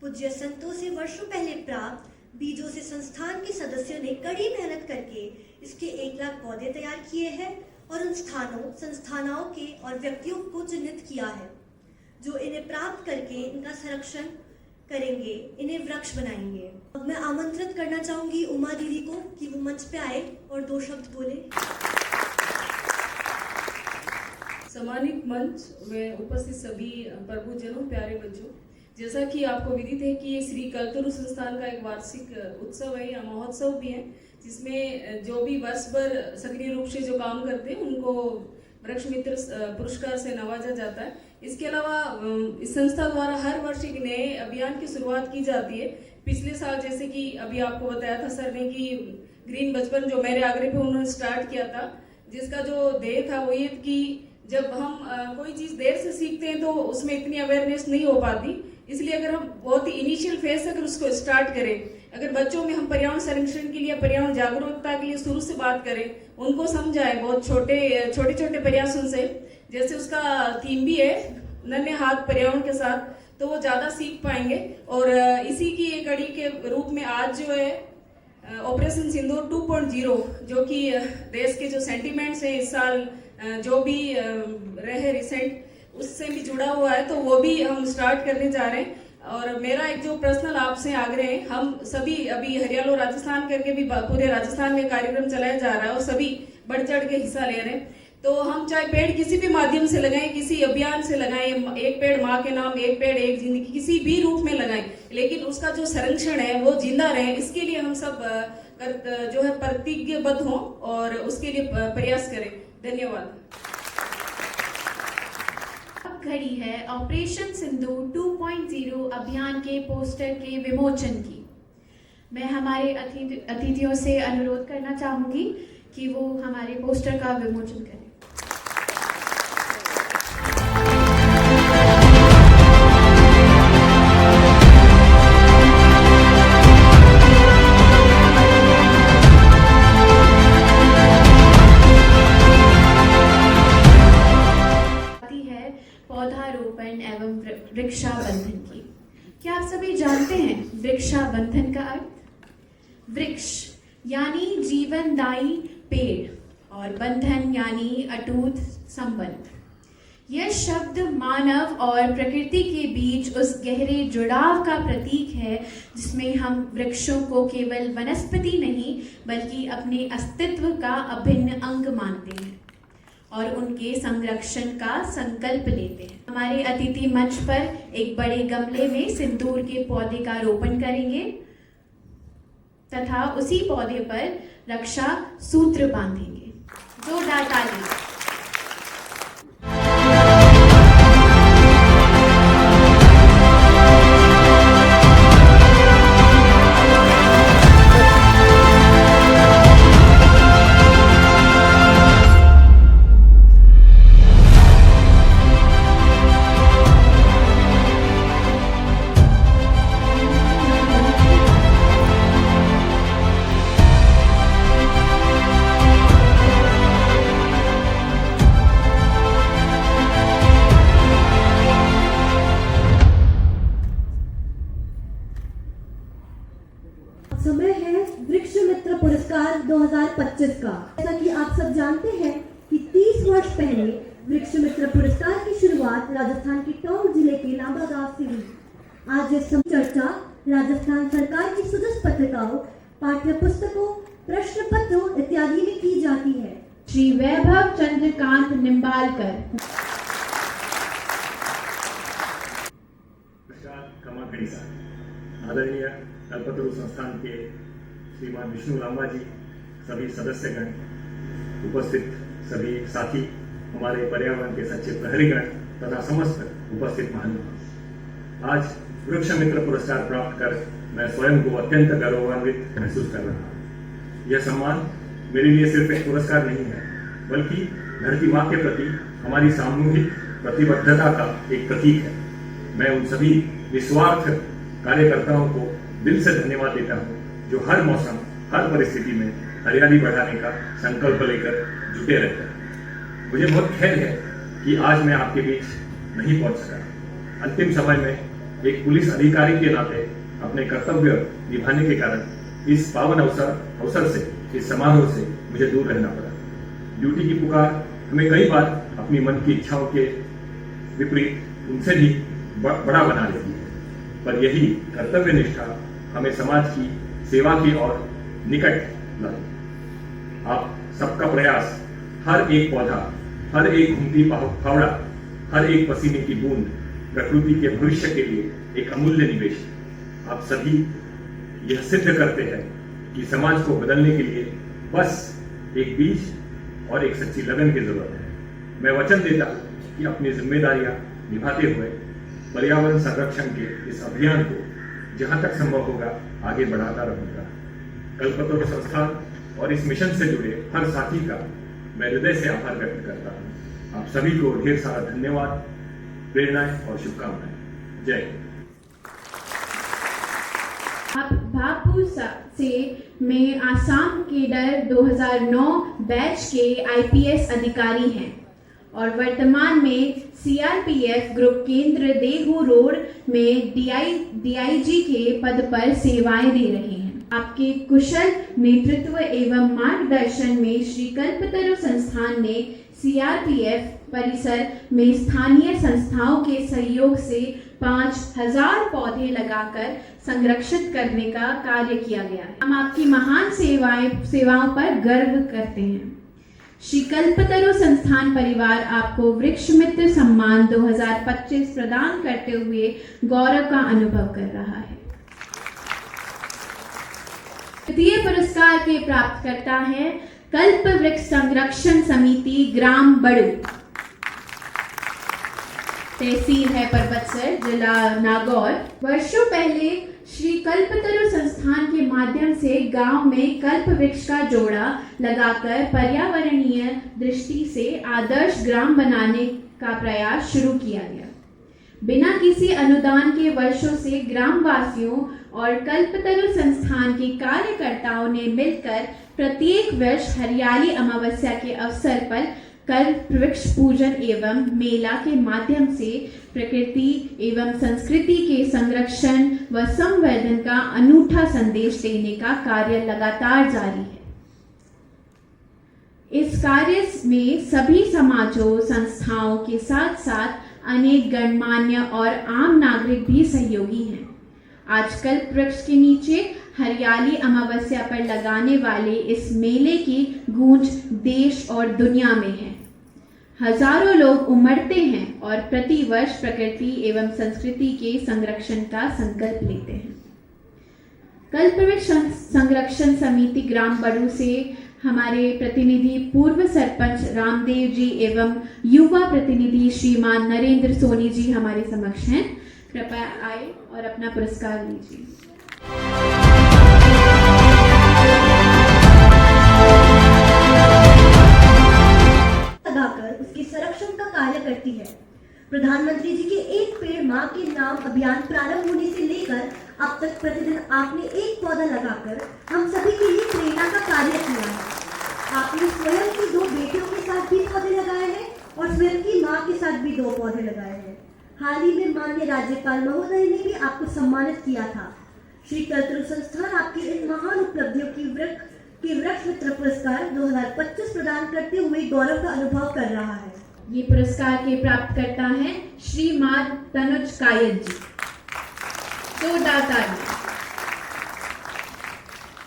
पूज्य संतों से वर्षों पहले प्राप्त बीजों से संस्थान के सदस्यों ने कड़ी मेहनत करके इसके 1 लाख पौधे तैयार किए हैं और उन स्थानों, संस्थानों के और व्यक्तियों को चिन्हित किया है जो इन्हें प्राप्त करके इनका संरक्षण करेंगे, इन्हें वृक्ष बनाएंगे। अब मैं आमंत्रित करना चाहूंगी उमा दीदी को कि वो मंच पे आए और 2 शब्द बोले। सम्मानित मंच में उपस्थित सभी प्रभुजनों, प्यारे बच्चों, जैसा कि आपको विदित है कि ये श्री कल्तुरु संस्थान का एक वार्षिक उत्सव है या महोत्सव भी है, जिसमें जो भी वर्ष भर सक्रिय रूप से जो काम करते हैं उनको वृक्ष मित्र पुरस्कार से नवाजा जाता है। इसके अलावा इस संस्था द्वारा हर वर्ष एक नए अभियान की शुरुआत की जाती है। पिछले साल जैसे कि अभी आपको बताया था सर ने कि ग्रीन बचपन जो मेरे आग्रह पे उन्होंने स्टार्ट किया था, जिसका जो ध्येय था वो ये कि जब हम कोई चीज़ देर से सीखते हैं तो उसमें इतनी अवेयरनेस नहीं हो पाती, इसलिए अगर हम बहुत ही इनिशियल फेज से अगर उसको स्टार्ट करें, अगर बच्चों में हम पर्यावरण संरक्षण के लिए, पर्यावरण जागरूकता के लिए शुरू से बात करें, उनको समझाएं बहुत छोटे छोटे प्रयासों से, जैसे उसका थीम भी है नन्हे हाथ पर्यावरण के साथ, तो वो ज़्यादा सीख पाएंगे। और इसी की एक कड़ी के रूप में आज जो है ऑपरेशन सिंदूर 2.0 जो कि देश के जो सेंटिमेंट्स है इस साल जो भी रहे रिसेंट उससे भी जुड़ा हुआ है, तो वो भी हम स्टार्ट करने जा रहे हैं। और मेरा एक जो पर्सनल आपसे आग्रह है, हम सभी अभी हरियाणा राजस्थान करके भी पूरे राजस्थान में कार्यक्रम चलाया जा रहा है और सभी बढ़ चढ़ के हिस्सा ले रहे हैं, तो हम चाहे पेड़ किसी भी माध्यम से लगाएं, किसी अभियान से लगाएं, एक पेड़ माँ के नाम, एक पेड़ एक जिंदगी, किसी भी रूप में लगाएं, लेकिन उसका जो संरक्षण है वो जिंदा रहे, इसके लिए हम सब जो है प्रतिज्ञाबद्ध हों और उसके लिए प्रयास करें। धन्यवाद। घड़ी है ऑपरेशन सिंदूर 2.0 अभियान के पोस्टर के विमोचन की। मैं हमारे अतिथियों से अनुरोध करना चाहूंगी कि वो हमारे पोस्टर का विमोचन करें। पौधारोपण एवं वृक्षाबंधन की। क्या आप सभी जानते हैं वृक्षाबंधन का अर्थ? वृक्ष यानी जीवनदायी पेड़ और बंधन यानी अटूट संबंध। यह शब्द मानव और प्रकृति के बीच उस गहरे जुड़ाव का प्रतीक है जिसमें हम वृक्षों को केवल वनस्पति नहीं बल्कि अपने अस्तित्व का अभिन्न अंग मानते हैं और उनके संरक्षण का संकल्प लेते हैं। हमारे अतिथि मंच पर एक बड़े गमले में सिंदूर के पौधे का रोपण करेंगे तथा उसी पौधे पर रक्षा सूत्र बांधेंगे। जोरदार ताली। समय है वृक्ष मित्र पुरस्कार 2025 का। जैसा कि आप सब जानते हैं कि 30 वर्ष पहले वृक्ष मित्र पुरस्कार की शुरुआत राजस्थान के टोंक जिले के लांबा गांव से हुई। आज इस चर्चा राजस्थान सरकार की सुदृढ़ पत्रिकाओं, पाठ्य पुस्तकों, प्रश्न पत्रों इत्यादि में की जाती है। श्री वैभव चंद्रकांत निम्बालकर। आदरणीय कल्पतरु संस्थान के श्रीमान विष्णु लांबा जी, सभी सदस्यगण, उपस्थित सभी साथी, हमारे पर्यावरण के सच्चे प्रहरीगण तथा समस्त उपस्थित महानुभाव, आज वृक्ष मित्र पुरस्कार प्राप्त कर मैं स्वयं को अत्यंत गौरवान्वित महसूस कर रहा हूँ। यह सम्मान मेरे लिए सिर्फ एक पुरस्कार नहीं है, बल्कि धरती माँ के प्रति हमारी सामूहिक प्रतिबद्धता का एक प्रतीक है। मैं उन सभी निस्वार्थ कार्यकर्ताओं को दिल से धन्यवाद देता हूँ जो हर मौसम, हर परिस्थिति में हरियाली बढ़ाने का संकल्प लेकर जुटे रहते हैं। मुझे बहुत खेद है कि आज मैं आपके बीच नहीं पहुंच सका। अंतिम समय में एक पुलिस अधिकारी के नाते अपने कर्तव्य निभाने के कारण इस पावन अवसर से, इस समारोह से मुझे दूर रहना पड़ा। ड्यूटी की पुकार हमें कई बार अपनी मन की इच्छाओं के विपरीत उनसे भी बड़ा बना देती है, पर यही कर्तव्य निष्ठा हमें समाज की सेवा की ओर निकट लाई। आप सबका प्रयास, हर एक पौधा, हर एक घूमती फावड़ा, हर एक पसीने की बूंद प्रकृति के भविष्य के लिए एक अमूल्य निवेश है। आप सभी यह सिद्ध करते हैं कि समाज को बदलने के लिए बस एक बीज और एक सच्ची लगन की जरूरत है। मैं वचन देता हूं कि अपनी जिम्मेदारियां निभाते हुए पर्यावरण संरक्षण के इस अभियान को जहां तक संभव होगा आगे बढ़ाता रहूंगा। कल्पतरु संस्थान और इस मिशन से जुड़े हर साथी का मैं हृदय से आभार व्यक्त करता हूं। आप सभी को ढेर सारा धन्यवाद, प्रेरणाएं और शुभकामनाएं। जय हिंद। बापू से मैं आसाम केडर 2009 बैच के आईपीएस अधिकारी हैं और वर्तमान में सीआरपीएफ ग्रुप केंद्र देहू रोड में डीआईजी के पद पर सेवाएं दे रहे हैं। आपके कुशल नेतृत्व एवं मार्गदर्शन में श्री कल्पतरु संस्थान ने सीआरपीएफ परिसर में स्थानीय संस्थाओं के सहयोग से 5000 पौधे लगाकर संरक्षित करने का कार्य किया गया है। हम आपकी महान सेवाओं पर गर्व करते हैं। श्री कल्पतरु संस्थान परिवार आपको वृक्ष मित्र सम्मान 2025 प्रदान करते हुए गौरव का अनुभव कर रहा है। तृतीय पुरस्कार के प्राप्तकर्ता है कल्प वृक्ष संरक्षण समिति ग्राम बड़ू, तहसील है परबतसर, जिला नागौर। वर्षों पहले श्री कल्पतरु संस्थान के माध्यम से गांव में कल्प वृक्ष का जोड़ा लगाकर पर्यावरणीय दृष्टि से आदर्श ग्राम बनाने का प्रयास शुरू किया गया। बिना किसी अनुदान के वर्षों से ग्रामवासियों और कल्पतरु संस्थान के कार्यकर्ताओं ने मिलकर प्रत्येक वर्ष हरियाली अमावस्या के अवसर पर कल्प वृक्ष पूजन एवं मेला के माध्यम से प्रकृति एवं संस्कृति के संरक्षण व संवर्धन का अनूठा संदेश देने का कार्य लगातार जारी है। इस कार्य में सभी समाजों, संस्थाओं के साथ साथ अनेक गणमान्य और आम नागरिक भी सहयोगी हैं। आज कल्प वृक्ष के नीचे हरियाली अमावस्या पर लगाने वाले इस मेले की गूंज देश और दुनिया में है। हजारों लोग उमड़ते हैं और प्रतिवर्ष प्रकृति एवं संस्कृति के संरक्षण का संकल्प लेते हैं। कल्प वृक्ष संरक्षण समिति ग्राम बड़ू से हमारे प्रतिनिधि पूर्व सरपंच रामदेव जी एवं युवा प्रतिनिधि श्रीमान नरेंद्र सोनी जी हमारे समक्ष हैं। कृपया आए और अपना पुरस्कार लीजिए। लगाकर उसके संरक्षण का कार्य करती है। प्रधानमंत्री जी के एक पेड़ मां के नाम अभियान प्रारंभ होने से लेकर अब तक प्रतिदिन आपने एक पौधा लगाकर हम सभी के लिए प्रेरणा का कार्य किया है। आपने स्वयं की 2 बेटियों के साथ भी पौधे लगाए हैं और स्वयं की मां के साथ भी 2 पौधे लगाए हैं। हाल ही में माननीय राज्यपाल महोदय ने भी आपको सम्मानित किया था। श्री कल्पतरु संस्थान आपकी इन महान उपलब्धियों की वृक्ष मित्र पुरस्कार 2025 प्रदान करते हुए गौरव का अनुभव कर रहा है। ये पुरस्कार के प्राप्तकर्ता हैं श्रीमान तनुज कायत जी।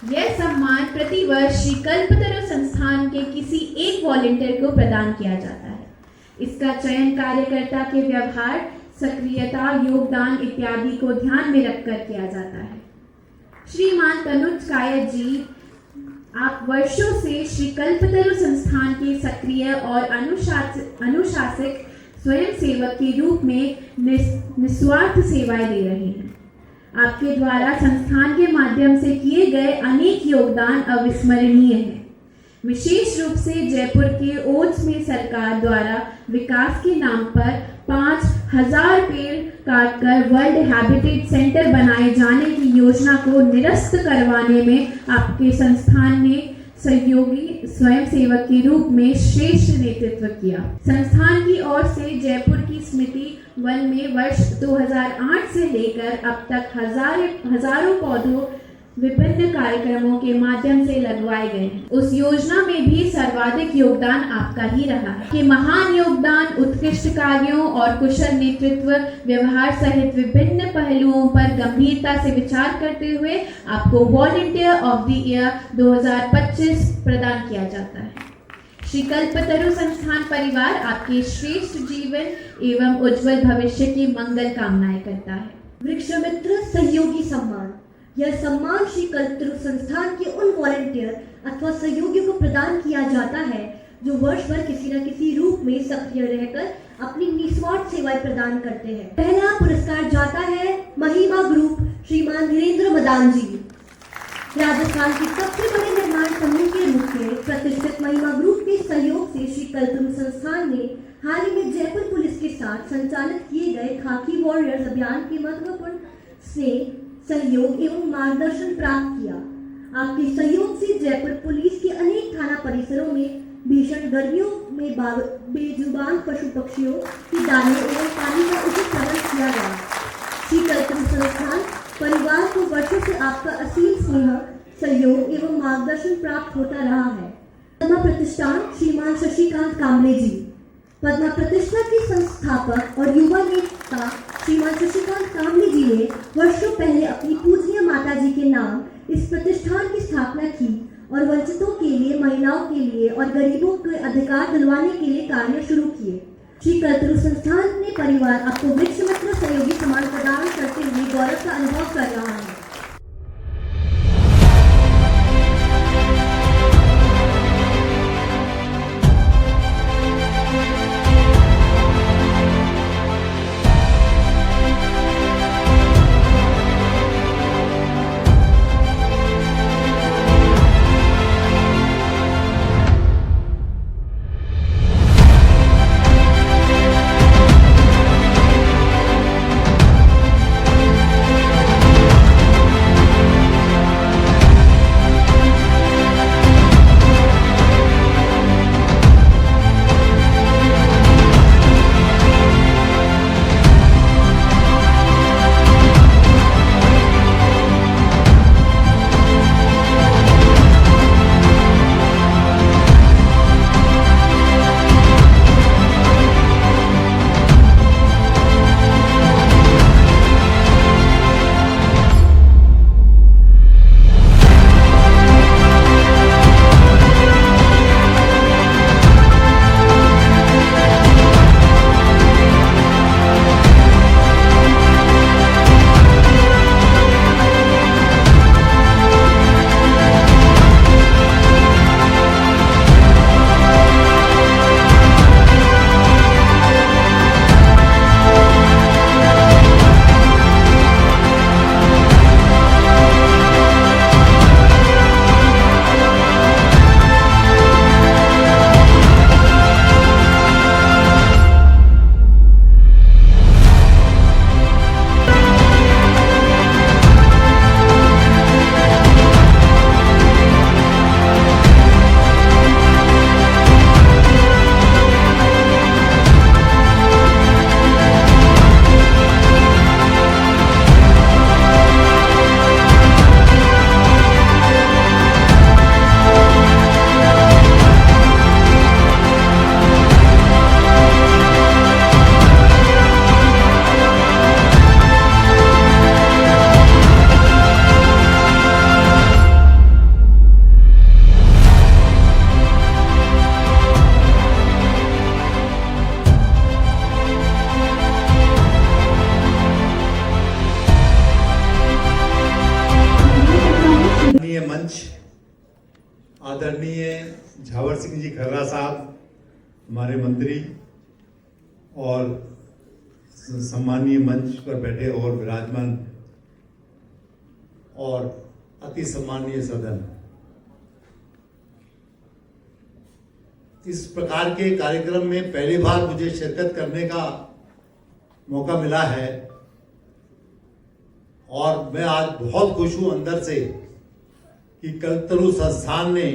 यह सम्मान प्रतिवर्ष श्री कल्पतरु संस्थान के किसी एक वॉलंटियर को प्रदान किया जाता है। इसका चयन कार्यकर्ता के व्यवहार, सक्रियता, योगदान इत्यादि को ध्यान में रखकर किया जाता है। श्रीमान तनुज कायत जी, आप वर्षों से श्री कल्पतरु संस्थान के सक्रिय और अनुशासित स्वयंसेवक के रूप में निस्वार्थ सेवाएं दे रहे हैं। आपके द्वारा संस्थान के माध्यम से किए गए अनेक योगदान अविस्मरणीय हैं। विशेष रूप से जयपुर के ओट्स में सरकार द्वारा विकास के नाम पर 5,000 पेड़ काटकर वर्ल्ड हैबिटेट सेंटर बनाए जाने की योजना को निरस्त करवाने में आपके संस्थान ने सहयोगी स्वयंसेवक के रूप में श्रेष्ठ नेतृत्व किया। संस्थान की ओर से जयपुर की स्मृति वन में वर्ष 2008 से लेकर अब तक हजारों पौधों विभिन्न कार्यक्रमों के माध्यम से लगवाए गए। उस योजना में भी सर्वाधिक योगदान आपका ही रहा है। कि महान योगदान, उत्कृष्ट कार्यों और कुशल नेतृत्व व्यवहार सहित विभिन्न पहलुओं पर गंभीरता से विचार करते हुए आपको वॉलंटियर ऑफ द ईयर 2025 प्रदान किया जाता है। श्री कल्पतरु संस्थान परिवार आपके श्रेष्ठ जीवन एवं उज्जवल भविष्य की मंगल कामनाएं करता है। वृक्षमित्र सहयोगी सम्मान। यह सम्मान श्री कल्पतरु संस्थान के उन वॉलंटियर अथवा सहयोगियों को प्रदान किया जाता है जो वर्ष भर किसी न किसी रूप में सक्रिय रहकर अपनी निस्वार्थ सेवाएं प्रदान करते हैं। पहला पुरस्कार जाता है महिमा ग्रुप श्रीमान धीरेन्द्र मदान जी। राजस्थान के सबसे बड़े निर्माण समूह के रूप में प्रतिष्ठित महिमा ग्रुप के सहयोग से श्री कल्पतरु संस्थान ने हाल ही में जयपुर पुलिस के साथ संचालित किए गए खाकी वॉरियर्स अभियान के महत्वपूर्ण स्नेह, सहयोग एवं मार्गदर्शन प्राप्त किया। आपके सहयोग से जयपुर पुलिस के अनेक थाना परिसरों में भीषण गर्मियों में बेजुबान पशु पक्षियों की दाने एवं पानी का उचित प्रबंध किया गया। श्री कल्पतरु संस्थान परिवार को वर्षों से आपका असीम स्नेह, सहयोग एवं मार्गदर्शन प्राप्त होता रहा है। पद्मा प्रतिष्ठान श्रीमान शशिकांत कामले जी। पद्मा प्रतिष्ठा के संस्थापक और युवा नेता श्रीमान शशिकांत कामले जी ने वर्षों पहले अपनी पूजनीय माता जी के नाम इस प्रतिष्ठान की स्थापना की और वंचितों के लिए, महिलाओं के लिए और गरीबों के अधिकार दिलवाने के लिए कार्य शुरू किए। श्री कल्पतरु संस्थान ने परिवार आपको वृक्षमित्र सहयोगी सम्मान प्रदान करते हुए गौरव का अनुभव कर रहा है। आदरणीय झावर सिंह जी खर्रा साहब, हमारे मंत्री, और सम्मानीय मंच पर बैठे और विराजमान और अति सम्मानीय सदन, इस प्रकार के कार्यक्रम में पहली बार मुझे शिरकत करने का मौका मिला है और मैं आज बहुत खुश हूं अंदर से कि कल्पतरु संस्थान ने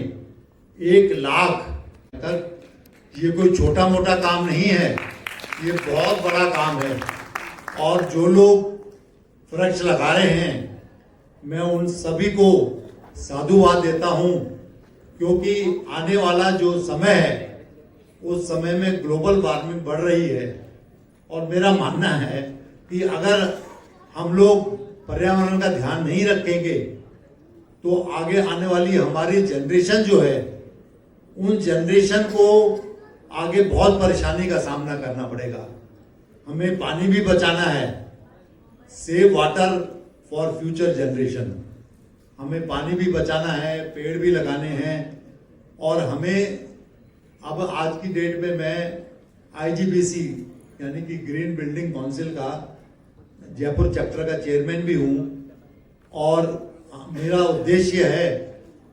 1 लाख तक, ये कोई छोटा मोटा काम नहीं है, ये बहुत बड़ा काम है। और जो लोग वृक्ष लगा रहे हैं मैं उन सभी को साधुवाद देता हूं, क्योंकि आने वाला जो समय है उस समय में ग्लोबल वार्मिंग बढ़ रही है और मेरा मानना है कि अगर हम लोग पर्यावरण का ध्यान नहीं रखेंगे तो आगे आने वाली हमारी जनरेशन जो है उन जनरेशन को आगे बहुत परेशानी का सामना करना पड़ेगा। हमें पानी भी बचाना है, save water for future generation. हमें पानी भी बचाना है, पेड़ भी लगाने हैं और हमें अब आज की डेट में मैं IGBC यानी कि ग्रीन बिल्डिंग काउंसिल का जयपुर चैप्टर का चेयरमैन भी हूँ और मेरा उद्देश्य है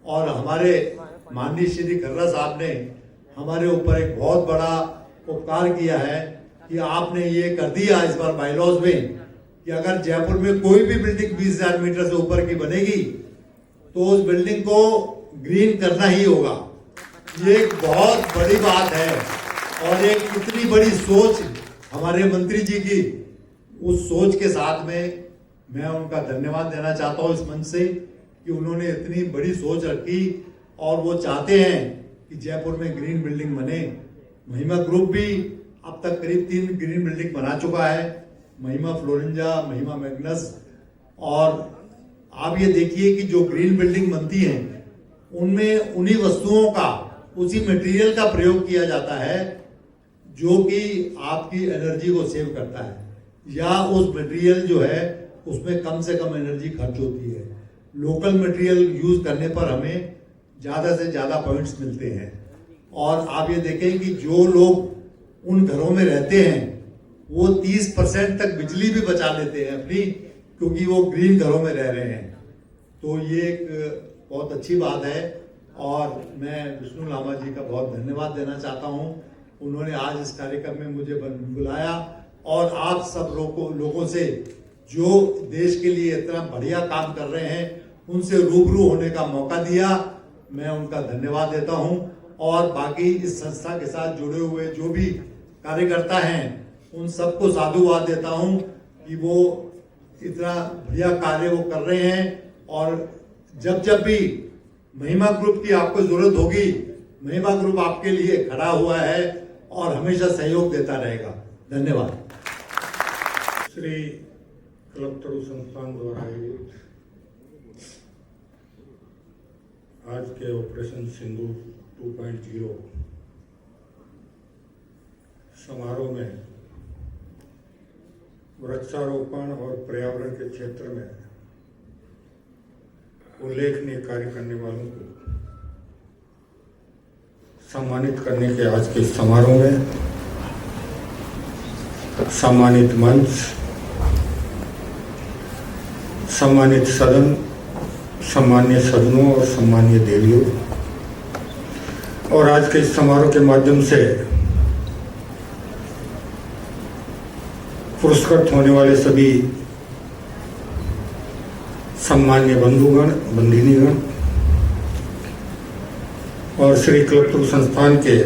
और हमारे माननीय श्री खर्रा साहब ने हमारे ऊपर एक बहुत बड़ा उपकार किया है कि आपने ये कर दिया इस बार बायलॉज में कि अगर जयपुर में कोई भी बिल्डिंग 20,000 मीटर से ऊपर की बनेगी तो उस बिल्डिंग को ग्रीन करना ही होगा। ये एक बहुत बड़ी बात है और एक इतनी बड़ी सोच हमारे मंत्री जी की, उस सोच के साथ में मैं उनका धन्यवाद देना चाहता हूँ इस मंच से कि उन्होंने इतनी बड़ी सोच रखी और वो चाहते हैं कि जयपुर में ग्रीन बिल्डिंग बने। महिमा ग्रुप भी अब तक करीब 3 ग्रीन बिल्डिंग बना चुका है, महिमा फ्लोरेंजा, महिमा मैग्नस। और आप ये देखिए कि जो ग्रीन बिल्डिंग बनती हैं उनमें उन्हीं वस्तुओं का, उसी मटेरियल का प्रयोग किया जाता है जो कि आपकी एनर्जी को सेव करता है, या उस मटेरियल जो है उसमें कम से कम एनर्जी खर्च होती है। लोकल मटेरियल यूज करने पर हमें ज़्यादा से ज़्यादा पॉइंट्स मिलते हैं। और आप ये देखें कि जो लोग उन घरों में रहते हैं वो 30% तक बिजली भी बचा लेते हैं अपनी, क्योंकि वो ग्रीन घरों में रह रहे हैं। तो ये एक बहुत अच्छी बात है और मैं विष्णु लांबा जी का बहुत धन्यवाद देना चाहता हूँ। उन्होंने आज इस कार्यक्रम में मुझे बुलाया और आप सब लोगों से जो देश के लिए इतना बढ़िया काम कर रहे हैं उनसे रूबरू होने का मौका दिया, मैं उनका धन्यवाद देता हूं। और बाकी इस संस्था के साथ जुड़े हुए जो भी कार्यकर्ता हैं उन सबको साधुवाद देता हूं कि वो इतना बढ़िया कार्य वो कर रहे हैं। और जब जब भी महिमा ग्रुप की आपको जरूरत होगी, महिमा ग्रुप आपके लिए खड़ा हुआ है और हमेशा सहयोग देता रहेगा। धन्यवाद। श्री कल्पतरु संस्थान द्वारा आयोजित आज के ऑपरेशन सिंधु 2.0 समारोह में वृक्षारोपण और पर्यावरण के क्षेत्र में उल्लेखनीय कार्य करने वालों को सम्मानित करने के आज के समारोह में सम्मानित मंच, सम्मानित सदन, सम्मान्य सदनों और सम्मान्य देवियों, और आज के इस समारोह के माध्यम से पुरस्कृत होने वाले सभी सम्मान्य बंधुगण, बंधिनीगण और श्री कल्पतरु संस्थान के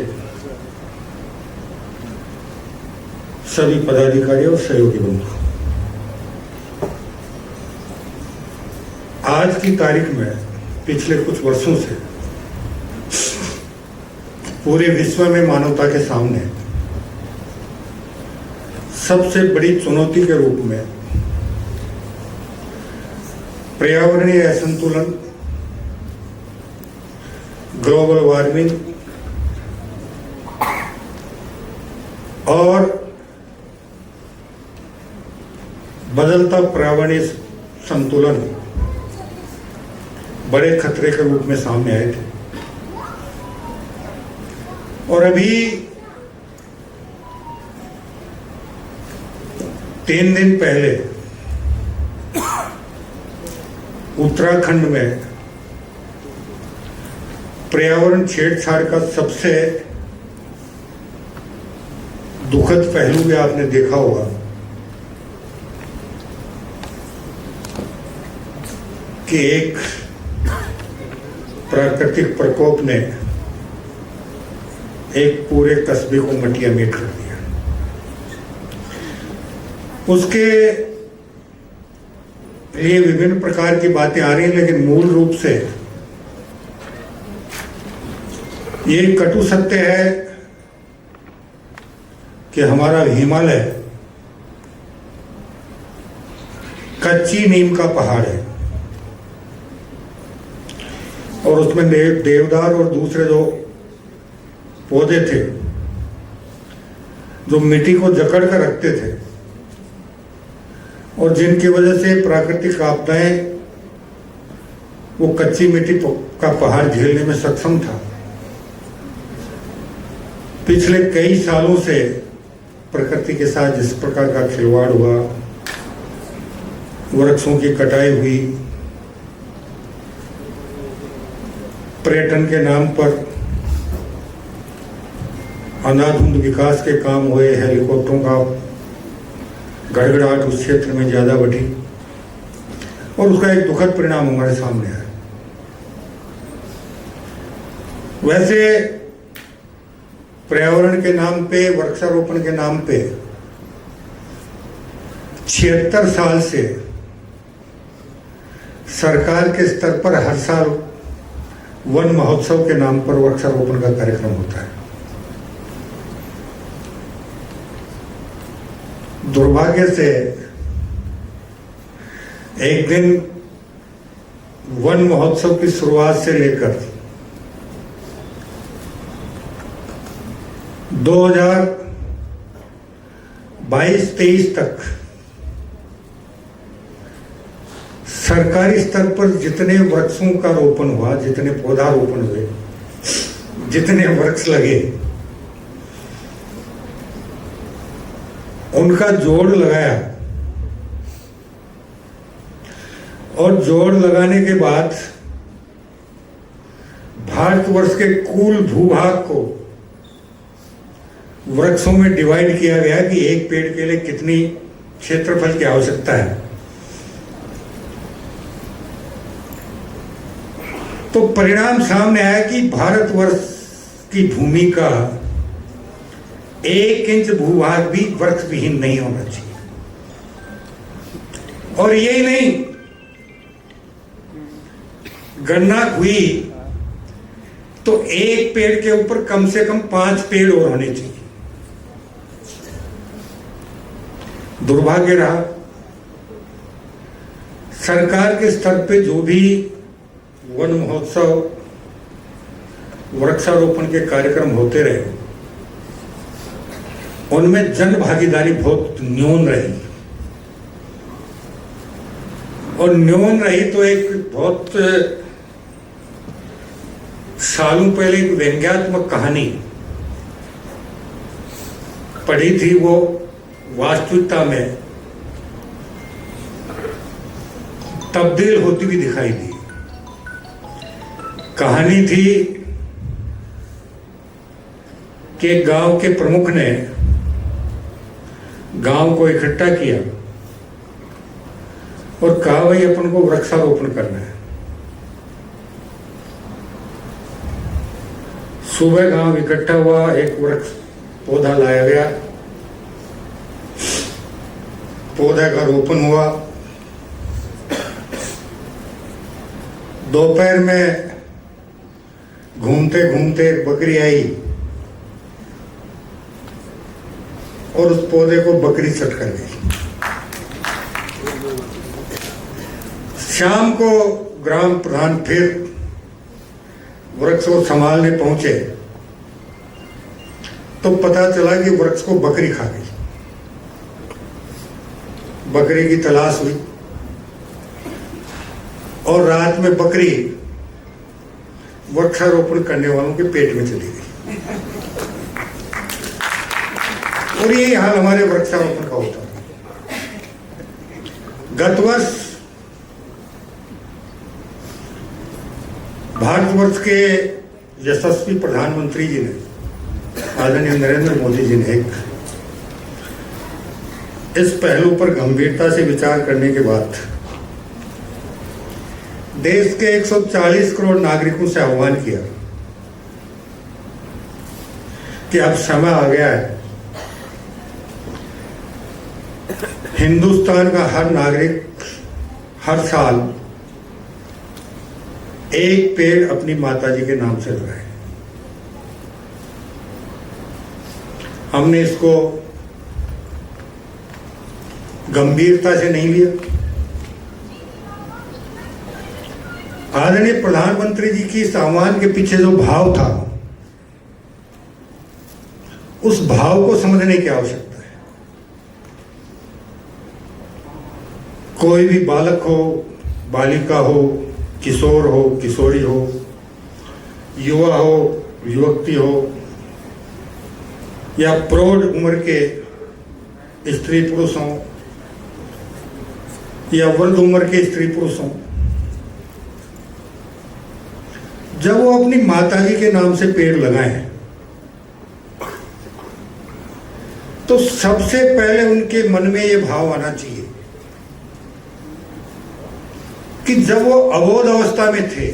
सभी पदाधिकारी और सहयोगी बंधु, आज की तारीख में पिछले कुछ वर्षों से पूरे विश्व में मानवता के सामने सबसे बड़ी चुनौती के रूप में पर्यावरणीय असंतुलन, ग्लोबल वार्मिंग और बदलता पर्यावरणीय संतुलन बड़े खतरे के रूप में सामने आए थे। और अभी 3 दिन पहले उत्तराखंड में पर्यावरण छेड़छाड़ का सबसे दुखद पहलू भी आपने देखा होगा कि एक प्राकृतिक प्रकोप ने एक पूरे कस्बे को मटियामेट कर दिया। उसके लिए विभिन्न प्रकार की बातें आ रही हैं, लेकिन मूल रूप से ये कटु सत्य है कि हमारा हिमालय कच्ची नीम का पहाड़ है और उसमें देवदार और दूसरे जो पौधे थे जो मिट्टी को जकड़ कर रखते थे और जिनकी वजह से प्राकृतिक आपदाएं वो कच्ची मिट्टी का पहाड़ झेलने में सक्षम था। पिछले कई सालों से प्रकृति के साथ जिस प्रकार का खिलवाड़ हुआ, वृक्षों की कटाई हुई, पर्यटन के नाम पर अंधाधुंध विकास के काम हुए, हेलीकॉप्टरों का गड़गड़ाहट उस क्षेत्र में ज्यादा बढ़ी और उसका एक दुखद परिणाम हमारे सामने है। वैसे पर्यावरण के नाम पे, वृक्षारोपण के नाम पे 76 साल से सरकार के स्तर पर हर साल वन महोत्सव के नाम पर वृक्षारोपण का कार्यक्रम होता है। दुर्भाग्य से एक दिन वन महोत्सव की शुरुआत से लेकर 2022-23 तक सरकारी स्तर पर जितने वृक्षों का रोपण हुआ, जितने पौधारोपण हुए, जितने वृक्ष लगे, उनका जोड़ लगाया और जोड़ लगाने के बाद भारतवर्ष के कुल भूभाग को वृक्षों में डिवाइड किया गया कि एक पेड़ के लिए कितनी क्षेत्रफल की आवश्यकता है। तो परिणाम सामने आया कि भारतवर्ष की भूमि का 1 इंच भूभाग भी वृक्ष विहीन नहीं होना चाहिए। और यही नहीं, गणना हुई तो एक पेड़ के ऊपर कम से कम 5 पेड़ और होने चाहिए। दुर्भाग्य रहा, सरकार के स्तर पे जो भी वन महोत्सव, वृक्षारोपण के कार्यक्रम होते रहे, उनमें जन भागीदारी बहुत न्यून रही। और न्यून रही तो एक बहुत सालों पहले एक व्यंग्यात्मक कहानी पढ़ी थी, वो वास्तविकता में तब्दील होती हुई दिखाई दी। कहानी थी कि एक गांव के प्रमुख ने गांव को इकट्ठा किया और कहा भाई अपन को वृक्षारोपण करना है। सुबह गांव इकट्ठा हुआ, एक वृक्ष पौधा लाया गया, पौधे का रोपण हुआ। दोपहर में घूमते घूमते एक बकरी आई और उस पौधे को बकरी चट कर गई। शाम को ग्राम प्रधान फिर वृक्ष को संभालने पहुंचे तो पता चला कि वृक्ष को बकरी खा गई। बकरी की तलाश हुई और रात में बकरी वृक्षारोपण करने वालों के पेट में चली गई। और यही हाल हमारे वृक्षारोपण का होता है। गत वर्ष भारतवर्ष के यशस्वी प्रधानमंत्री जी ने, आदरणीय नरेंद्र मोदी जी ने एक इस पहलू पर गंभीरता से विचार करने के बाद देश के 140 करोड़ नागरिकों से आह्वान किया कि अब समय आ गया है, हिंदुस्तान का हर नागरिक हर साल एक पेड़ अपनी माताजी के नाम से लगाए। हमने इसको गंभीरता से नहीं लिया। आदरणीय प्रधानमंत्री जी की इस आह्वान के पीछे जो भाव था, उस भाव को समझने की आवश्यकता है। कोई भी बालक हो, बालिका हो, किशोर हो, किशोरी हो, युवा हो, युवती हो, या प्रौढ़ उम्र के स्त्री पुरुष हों या वृद्ध उम्र के स्त्री पुरुष हों, जब वो अपनी माताजी के नाम से पेड़ लगाएं तो सबसे पहले उनके मन में ये भाव आना चाहिए कि जब वो अबोध अवस्था में थे,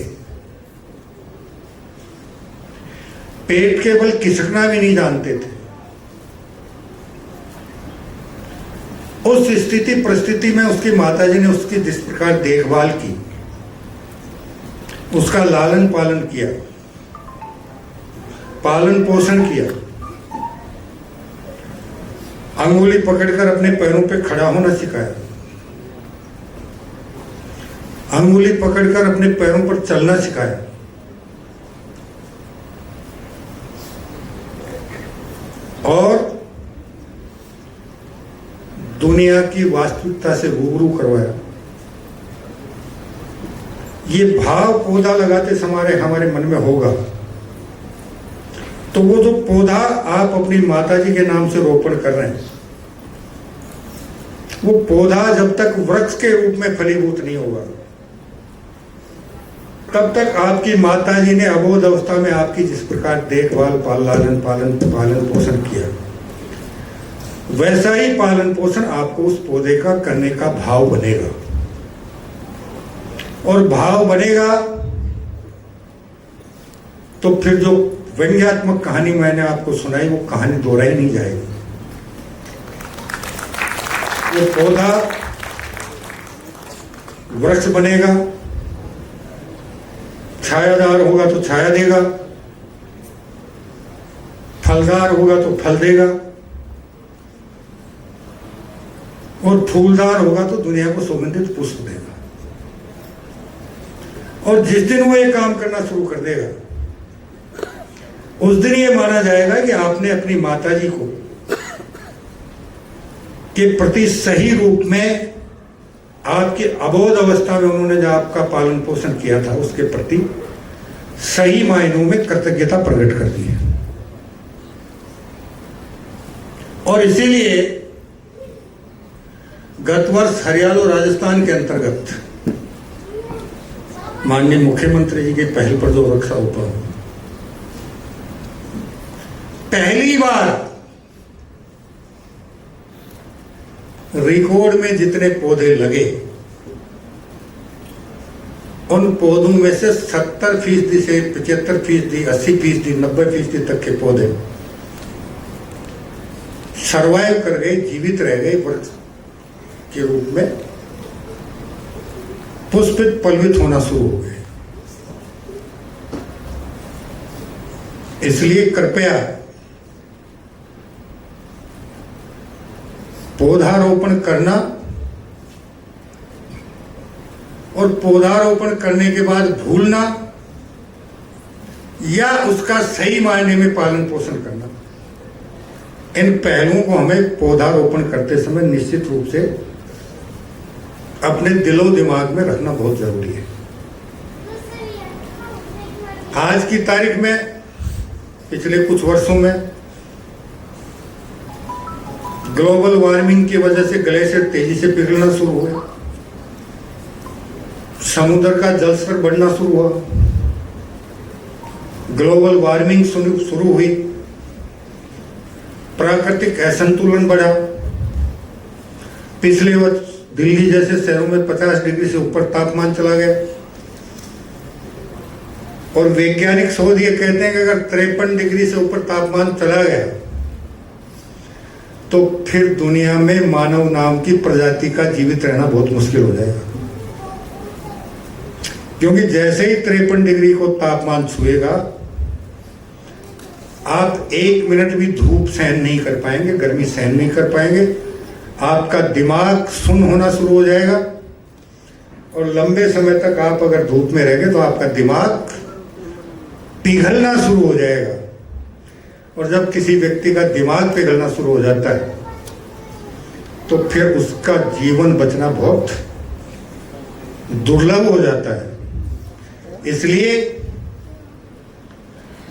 पेट के बल खिसकना भी नहीं जानते थे, उस स्थिति परिस्थिति में उसकी माताजी ने उसकी जिस प्रकार देखभाल की, उसका लालन पालन किया, पालन पोषण किया, अंगुली पकड़कर अपने पैरों पे खड़ा होना सिखाया, अंगुली पकड़कर अपने पैरों पर चलना सिखाया, और दुनिया की वास्तविकता से रूबरू करवाया। ये भाव पौधा लगाते समय हमारे मन में होगा तो वो जो पौधा आप अपनी माताजी के नाम से रोपण कर रहे हैं, वो पौधा जब तक वृक्ष के रूप में फलीभूत नहीं होगा, तब तक आपकी माताजी ने अबोध अवस्था में आपकी जिस प्रकार देखभाल, पालन पोषण किया, वैसा ही पालन पोषण आपको उस पौधे का करने का भाव बनेगा। और भाव बनेगा तो फिर जो व्यंग्यात्मक कहानी मैंने आपको सुनाई, वो कहानी दोहराई नहीं जाएगी। वो पौधा वृक्ष बनेगा, छायादार होगा तो छाया देगा, फलदार होगा तो फल देगा, और फूलदार होगा तो दुनिया को सुगंधित पुष्प देगा। और जिस दिन वो ये काम करना शुरू कर देगा, उस दिन ये माना जाएगा कि आपने अपनी माताजी को के प्रति सही रूप में, आपके अबोध अवस्था में उन्होंने जो आपका पालन पोषण किया था, उसके प्रति सही मायनों में कृतज्ञता प्रकट कर दी है। और इसीलिए गत वर्ष हरियाणा और राजस्थान के अंतर्गत माननीय मुख्यमंत्री जी के पहल पर जो वृक्षारोपण, पहली बार रिकॉर्ड में जितने पौधे लगे, उन पौधों में से 70% से 75%, 80%, 90% तक के पौधे सर्वाइव कर गए, जीवित रह गए, वृक्ष के रूप में पुष्पित पल्वित होना शुरू हो गए। इसलिए कृपया पौधारोपण करना, और पौधारोपण करने के बाद भूलना या उसका सही मायने में पालन पोषण करना, इन पहलुओं को हमें पौधारोपण करते समय निश्चित रूप से अपने दिलो दिमाग में रखना बहुत जरूरी है। आज की तारीख में, पिछले कुछ वर्षों में ग्लोबल वार्मिंग की वजह से ग्लेशियर तेजी से पिघलना शुरू हुए, समुद्र का जल स्तर बढ़ना शुरू हुआ, ग्लोबल वार्मिंग शुरू हुई, प्राकृतिक असंतुलन बढ़ा, पिछले वर्ष दिल्ली जैसे शहरों में 50 डिग्री से ऊपर तापमान चला गया, और वैज्ञानिक शोध ये कहते हैं कि अगर 53 डिग्री से ऊपर तापमान चला गया तो फिर दुनिया में मानव नाम की प्रजाति का जीवित रहना बहुत मुश्किल हो जाएगा, क्योंकि जैसे ही 53 डिग्री को तापमान छुएगा आप 1 मिनट भी धूप सहन नहीं कर पाएंगे, गर्मी सहन नहीं कर पाएंगे, आपका दिमाग सुन्न होना शुरू हो जाएगा, और लंबे समय तक आप अगर धूप में रहेंगे तो आपका दिमाग पिघलना शुरू हो जाएगा, और जब किसी व्यक्ति का दिमाग पिघलना शुरू हो जाता है तो फिर उसका जीवन बचना बहुत दुर्लभ हो जाता है। इसलिए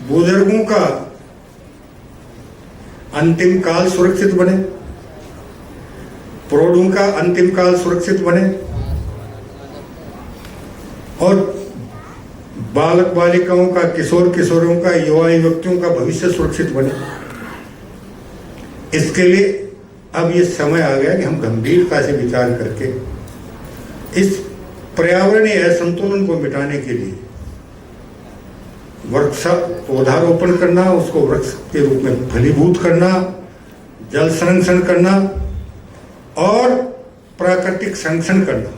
बुजुर्गों का अंतिम काल सुरक्षित बने, प्रौढ़ों का अंतिम काल सुरक्षित बने, और बालक बालिकाओं का, किशोर किशोरियों का, युवा युवतियों का भविष्य सुरक्षित बने। इसके लिए अब ये समय आ गया कि हम गंभीरता से विचार करके इस पर्यावरणीय असंतुलन को मिटाने के लिए पौधारोपण करना, उसको वृक्ष के रूप में फलीभूत करना, जल संरक्षण करना और प्राकृतिक संरक्षण करना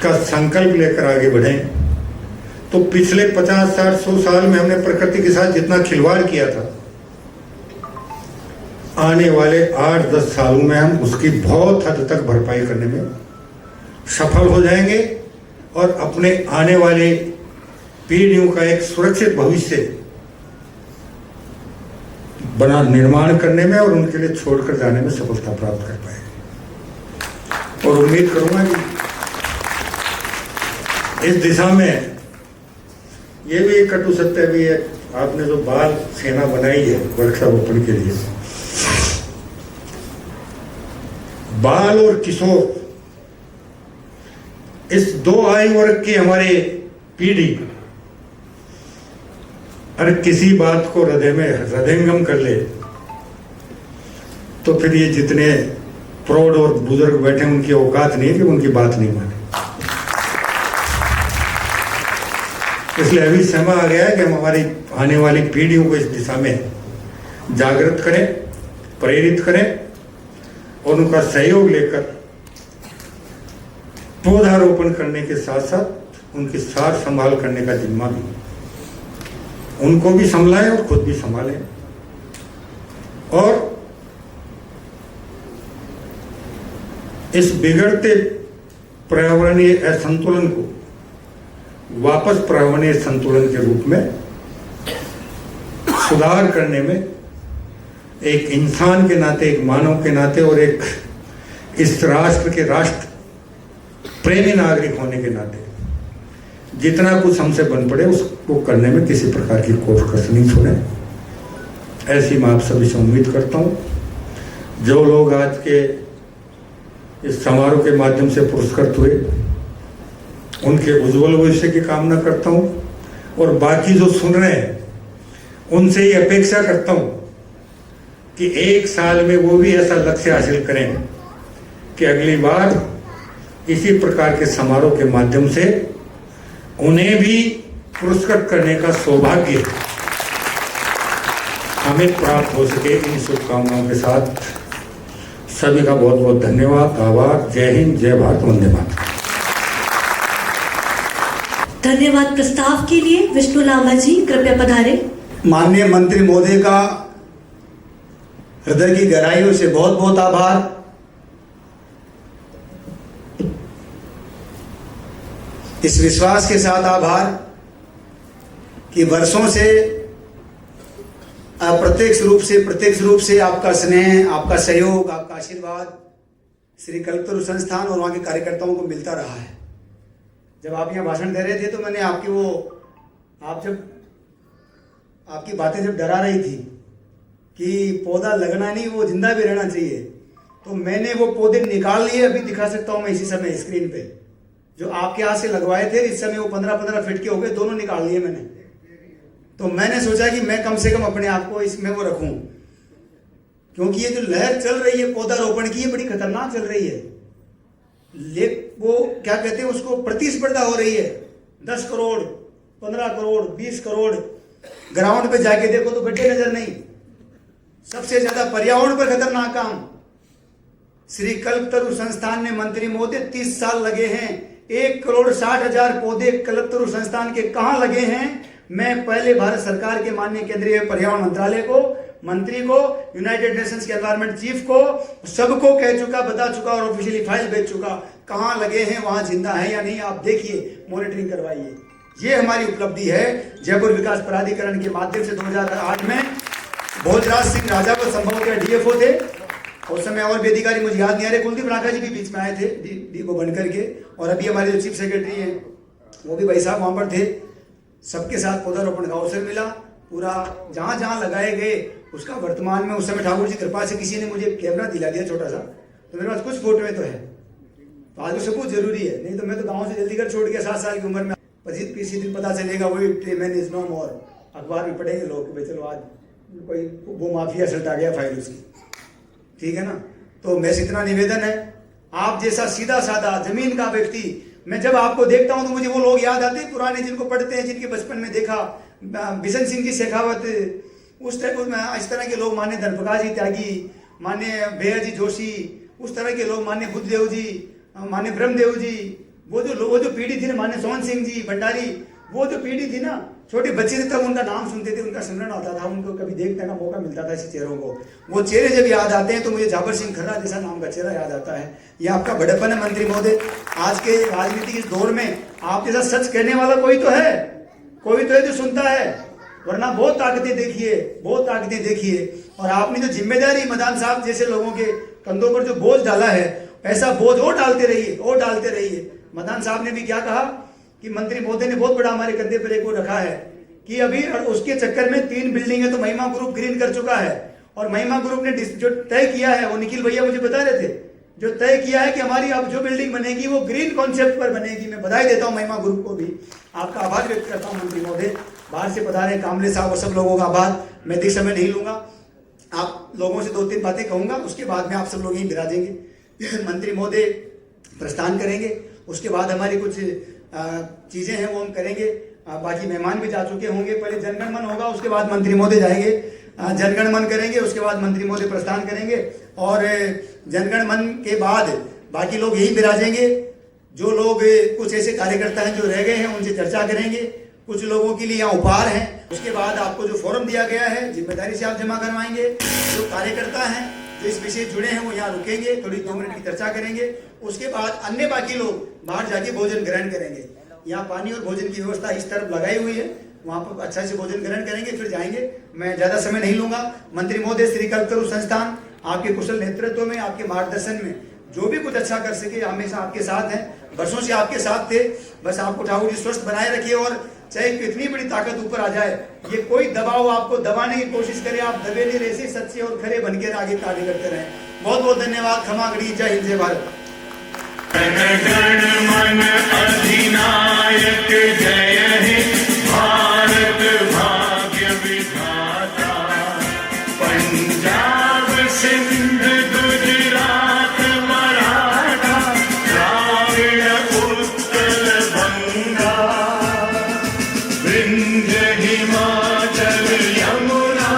का संकल्प लेकर आगे बढ़े। तो पिछले 50, 60, 100 साल में हमने प्रकृति के साथ जितना खिलवाड़ किया था, आने वाले 8-10 सालों में हम उसकी बहुत हद तक भरपाई करने में सफल हो जाएंगे, और अपने आने वाले पीढ़ियों का एक सुरक्षित भविष्य बना निर्माण करने में और उनके लिए छोड़कर जाने में सफलता प्राप्त कर पाएंगे। और उम्मीद करूंगा कि इस दिशा में ये भी एक कटु सत्य भी है, आपने जो बाल सेना बनाई है वृक्षारोपण के लिए, बाल और किशोर इस 2 आयु वर्ग की हमारे पीढ़ी अगर किसी बात को हृदयंगम कर ले तो फिर ये जितने प्रौढ़ और बुजुर्ग बैठे उनकी औकात नहीं है कि उनकी बात नहीं माने। इसलिए अभी समय आ गया है कि हम हमारी आने वाली पीढ़ियों को इस दिशा में जागृत करें, प्रेरित करें, और उनका सहयोग लेकर पौधारोपण करने के साथ साथ उनकी सार संभाल करने का जिम्मा भी उनको भी संभालें और खुद भी संभालें, और इस बिगड़ते पर्यावरणीय असंतुलन को वापस पर्यावरणीय संतुलन के रूप में सुधार करने में एक इंसान के नाते, एक मानव के नाते और एक इस राष्ट्र के राष्ट्र प्रेमी नागरिक होने के नाते जितना कुछ हमसे बन पड़े उसको करने में किसी प्रकार की कोई कसर नहीं छोड़े। ऐसी मैं आप सभी से उम्मीद करता हूँ। जो लोग आज के इस समारोह के माध्यम से पुरस्कृत हुए उनके उज्जवल भविष्य की कामना करता हूँ, और बाकी जो सुन रहे हैं उनसे ये अपेक्षा करता हूँ कि 1 साल में वो भी ऐसा लक्ष्य हासिल करें कि अगली बार इसी प्रकार के समारोह के माध्यम से उन्हें भी पुरस्कृत करने का सौभाग्य हमें प्राप्त हो सके। इन शुभकामनाओं के साथ सभी का बहुत बहुत धन्यवाद, आभार। जय हिंद, जय भारत, वंदे मातरम। धन्यवाद। प्रस्ताव के लिए विष्णु लांबा जी कृपया पधारें। माननीय मंत्री महोदय का हृदय की गहराइयों से बहुत बहुत आभार। इस विश्वास के साथ आभार कि वर्षों से प्रत्यक्ष रूप से आपका स्नेह, आपका सहयोग, आपका आशीर्वाद श्री कल्पतरु संस्थान और वहाँ के कार्यकर्ताओं को मिलता रहा है। जब आप यहाँ भाषण दे रहे थे तो मैंने आपकी बातें जब डरा रही थी कि पौधा लगना नहीं, वो जिंदा भी रहना चाहिए, तो मैंने वो पौधे निकाल लिए। अभी दिखा सकता हूँ मैं इसी समय स्क्रीन पे, जो आपके हाथ से लगवाए थे। इस समय वो 15-15 फीट के हो गए, दोनों निकाल लिए मैंने। तो मैंने सोचा कि मैं कम से कम अपने आप को इसमें वो रखूं क्योंकि ये जो लहर चल रही है पौधारोपण की, ये बड़ी खतरनाक चल रही है। वो क्या कहते हैं उसको, प्रतिस्पर्धा हो रही है। 10 करोड़, 15 करोड़, 20 करोड़, ग्राउंड पे जाके देखो तो गड्ढे नजर नहीं। सबसे ज्यादा पर्यावरण पर खतरनाक काम श्री कल्पतरु संस्थान ने, मंत्री महोदय 30 साल लगे हैं, 1,60,000 पौधे कल्पतरु संस्थान के कहां लगे हैं। मैं पहले भारत सरकार के माननीय केंद्रीय पर्यावरण मंत्रालय को, मंत्री को, यूनाइटेड नेशंस के एनवायरमेंट चीफ को, सबको कह चुका, बता चुका और ऑफिशियली फाइल भेज चुका, कहां लगे हैं, वहां जिंदा है या नहीं, आप देखिए, मॉनिटरिंग करवाइए। ये हमारी उपलब्धि है जयपुर विकास प्राधिकरण के माध्यम से। 2008 में भोजराज सिंह राजावत संभव डीएफओ थे, उस समय और भी अधिकारी मुझे याद नहीं आ रहे, कुलदीप राठा जी भी बीच में आए थे डीओ बन करके, और अभी हमारे जो चीफ सेक्रेटरी हैं वो भी भाई साहब वहां पर थे। सबके साथ पौधारोपण का अवसर मिला, पूरा जहां जहां लगाए गए उसका वर्तमान में, उस समय ठाकुर जी कृपा से किसी ने मुझे कैमरा दिला दिया छोटा सा, तो मेरे पास कुछ फोटो में तो है, तो आज सबूत जरूरी है। नहीं तो मैं तो गाँव से जल्दी घर छोड़ गया 7 साल की उम्र में, किसी दिन पता चलेगा वही मैन इज नो मोर, अखबार में पढ़ेंगे लोग, भाई चलो आज कोई वो माफिया सल्ट आ गया फाइल उसकी, ठीक है ना। तो मेरे से इतना निवेदन है, आप जैसा सीधा साधा जमीन का व्यक्ति, मैं जब आपको देखता हूं तो मुझे वो लोग याद आते हैं पुराने, जिनको पढ़ते हैं, जिनके बचपन में देखा, बिशन सिंह जी शेखावत, उस टाइप इस तरह के लोग, मान्य धर्मप्रकाश जी त्यागी, मान्य भैया जी जोशी, उस तरह के लोग, मान्य बुद्धदेव जी, मान्य ब्रह्मदेव जी, वो जो पीढ़ी थी ना, मान्य सोहन सिंह जी भंडारी, वो जो पीढ़ी थी ना, छोटे बच्चे थे तब उनका नाम सुनते थे, उनका स्मरण होता था, उनको कभी देखने का मौका मिलता था ऐसे चेहरों को। वो चेहरे जब याद आते हैं तो मुझे जाबर सिंह खर्रा जैसा नाम का चेहरा याद आता है। ये आपका बड़प्पन है मंत्री महोदय। आज के राजनीति के दौर में आप जैसा सच कहने वाला कोई तो है, कोई तो है जो सुनता है, वरना बहुत ताकतें देखिए, बहुत ताकतें देखिए। और आपने जो जिम्मेदारी मदान साहब जैसे लोगों के कंधों पर जो बोझ डाला है, ऐसा बोझ और डालते रहिए, और डालते रहिए। मदान साहब ने भी क्या कहा कि मंत्री महोदय ने बहुत बड़ा हमारे कंधे पर एक वो रखा है कि अभी उसके चक्कर में 3 बिल्डिंगें तो महिमा ग्रुप ग्रीन कर चुका है, और महिमा ग्रुप ने जो तय किया है, वो निखिल भैया मुझे बता रहे थे, जो तय किया है कि हमारी अब जो बिल्डिंग बनेगी वो ग्रीन कॉन्सेप्ट पर बनेगी। मैं बधाई देता हूं महिमा ग्रुप को भी, आपका आभार व्यक्त करता हूं मंत्री महोदय। बाहर से पधारे कामले साहब और सब लोगों का आभार। मैं अधिक समय नहीं लूंगा, आप लोगों से 2-3 बातें कहूंगा, उसके बाद में आप सब लोग यहीं विराजेंगे। मंत्री महोदय प्रस्थान करेंगे, उसके बाद हमारी कुछ चीजें हैं वो हम करेंगे। बाकी मेहमान भी जा चुके होंगे, पहले जनगण मन होगा, उसके बाद मंत्री महोदय जाएंगे, जनगण मन करेंगे, उसके बाद मंत्री महोदय प्रस्थान करेंगे, और जनगण मन के बाद बाकी लोग यही विराजेंगे। जो लोग कुछ ऐसे कार्यकर्ता हैं जो रह गए हैं उनसे चर्चा करेंगे, कुछ लोगों के लिए यहाँ उपहार है, उसके बाद आपको जो फॉर्म दिया गया है जिम्मेदारी से आप जमा करवाएंगे। जो कार्यकर्ता हैं जो इस विषय जुड़े हैं वो यहाँ रुकेंगे, थोड़ी 2 मिनट की चर्चा करेंगे, उसके बाद अन्य बाकी लोग बाहर जाके भोजन ग्रहण करेंगे। यहाँ पानी और भोजन की व्यवस्था इस तरफ लगाई हुई है, वहां पर अच्छा से भोजन ग्रहण करेंगे, फिर जाएंगे। मैं ज्यादा समय नहीं लूंगा। मंत्री महोदय, श्री कल्पतरु संस्थान आपके कुशल नेतृत्व में, आपके मार्गदर्शन में जो भी कुछ अच्छा कर सके हमेशा आपके साथ हैं, वर्षों से आपके साथ थे। बस आपको ठाकुर जी स्वस्थ बनाए रखिए, और चाहे कितनी बड़ी ताकत ऊपर आ जाए, ये कोई दबाव आपको दबाने की कोशिश करे, आप दबे नहीं रहे, ऐसे सच्चे और खरे बनकर आगे कार्य करते रहें। बहुत बहुत धन्यवाद। क्षमा करिए। जय हिंद, जय भारत। गण मन अधिनायक जय हे भारत भाग्य विधाता। पंजाब सिंध गुजरात मराठा द्राविड़ उत्कल बंगा। विंध्य हिमाचल यमुना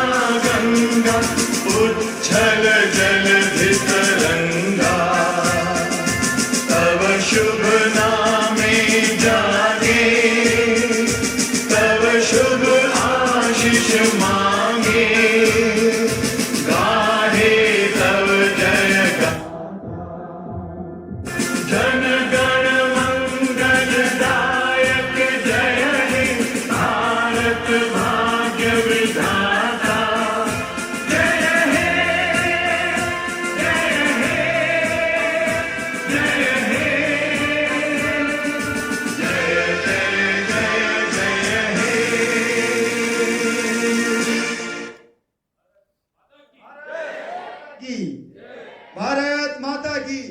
गंगा उच्छल जलधि तरंगा। तव शुभ नामे जागे, तव शुभ आशीष मांगे। गाहे तव जय गाथा, जन गण मंगल दायक जय हे भारत भाग्य विधाता। जय हे, जय हे, जय हे, जय जय जय जय हे। की भारत माता की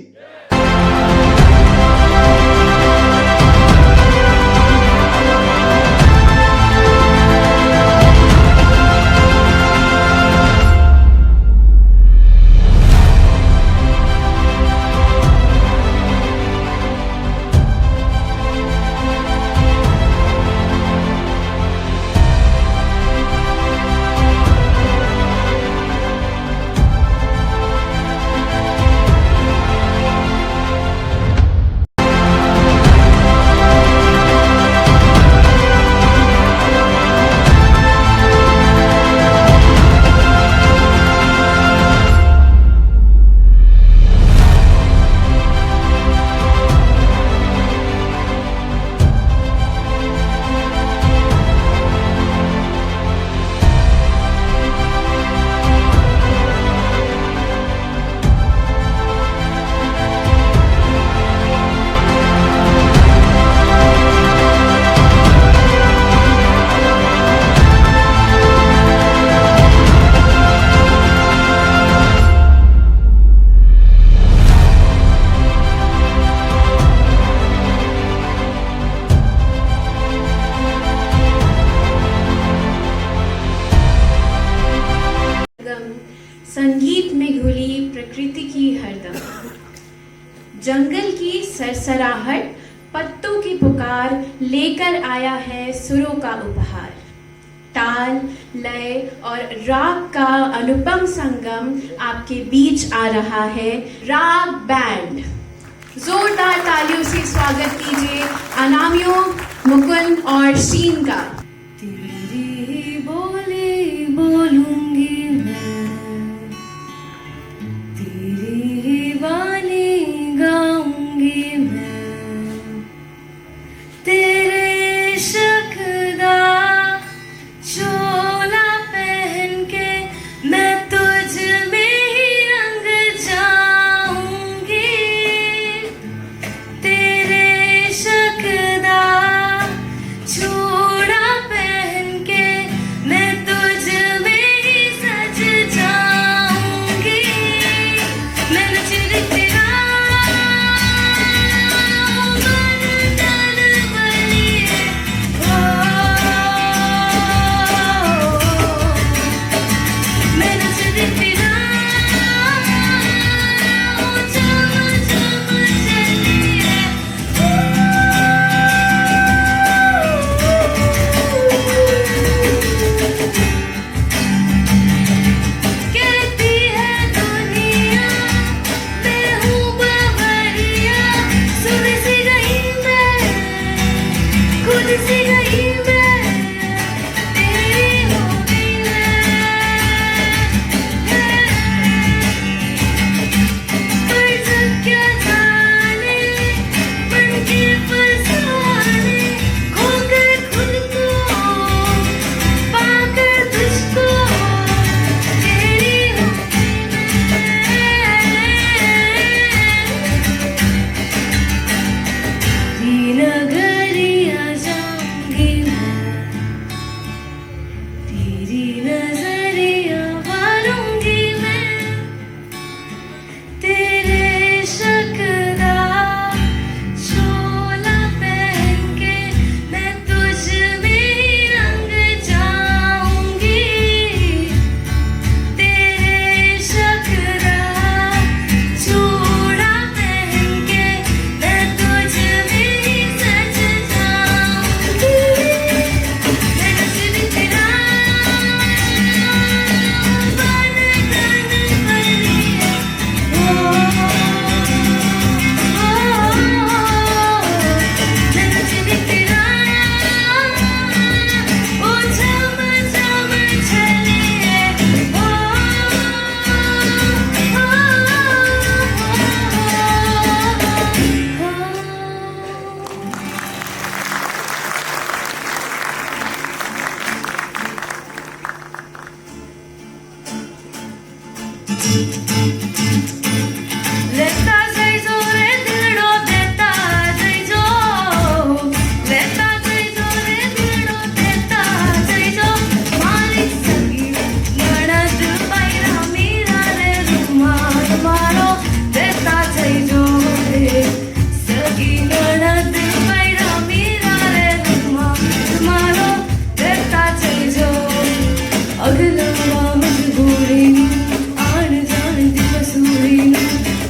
संगीत में घुली प्रकृति की हरदम, जंगल की सरसराहट, पत्तों की पुकार लेकर आया है सुरों का उपहार। ताल, लय और राग का अनुपम संगम आपके बीच आ रहा है, राग बैंड। जोरदार तालियों से स्वागत कीजिए अनामियों, मुकुंद और शीन का। तेरी बोली बोलूंगी मैं, तेरी वाणी गाऊंगी मैं, तेरे शकदा चोला पहन के मैं तुझ में ही रंग जाऊंगी, तेरे शकदा चोला पहन के मैं तुझ में ही सज जाऊंगी। मैं नच तेरा मन तन बलिए, मैं नच तेरा चम चम चलिए। कहती है दुनिया मैं हूँ बवरिया, सुन सी गई मैं, खुद सी गई मैं, तेरी हो गई पर जब क्या जाने मन के फसाने, खोकर खुद को पाकर तुझको, तेरी हो तेरी नगरिया जाऊंगी मैं, तेरी नजरिया वालूंगी मैं, तेरे शकदा चोला पहन के मैं तुझ में ही रंग जाऊंगी, तेरे शकदा चोला पहन के मैं तुझ में ही सज जाऊंगी। मैं नच तेरा मन तन बलिए, मैं नच तेरा ओ झम झम चलिए। लेता जाइजो रे दिलडो, देता जाइजो, लेता जाइजो रे दिलडो, देता जाइजो, मारी सगी नणद पैरा मीरा रे रुमाल मारो, देता जाइजो रे सगी नणद पैरा मीरा रे रुमाल मारो, देता जाइजो। अगला मजबूरी आन जान दी मसूरी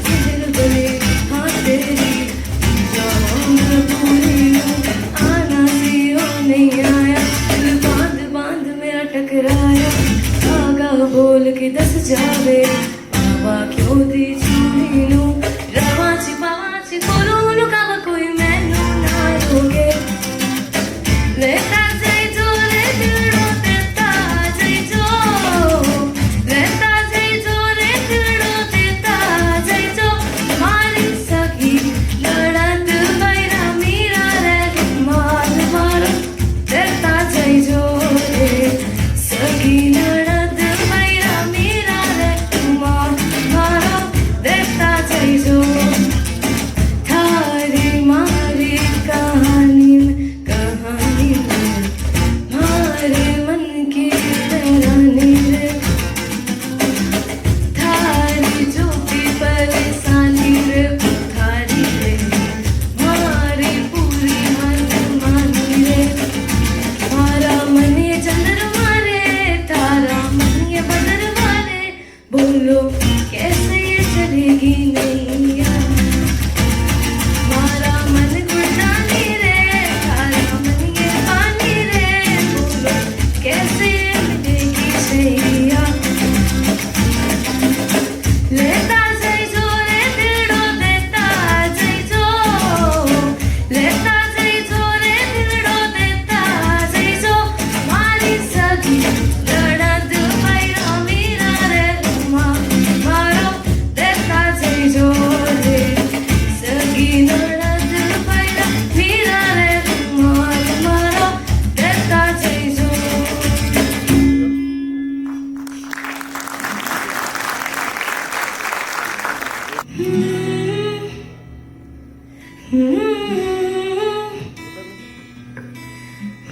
दिल बने हाँ तेरी जाऊं पूरी, आना सी ओ नहीं आया, दिल बांध बांध मेरा टकराया, धागा बोल के दस जावे, बाबा क्यों दी छूनी नू, रवाची पावाची बोलू लुकावा कोई मैनू ना रोके। लेता जाइजो रे दिलडो, देता जाइजो, लेता जाइजो रे दिलडो, देता जाइजो, मारी सगी नणद पैरा मीरा रे रुमाल मारो, देता जाइजो रे सगी नणद पैरा मीरा रे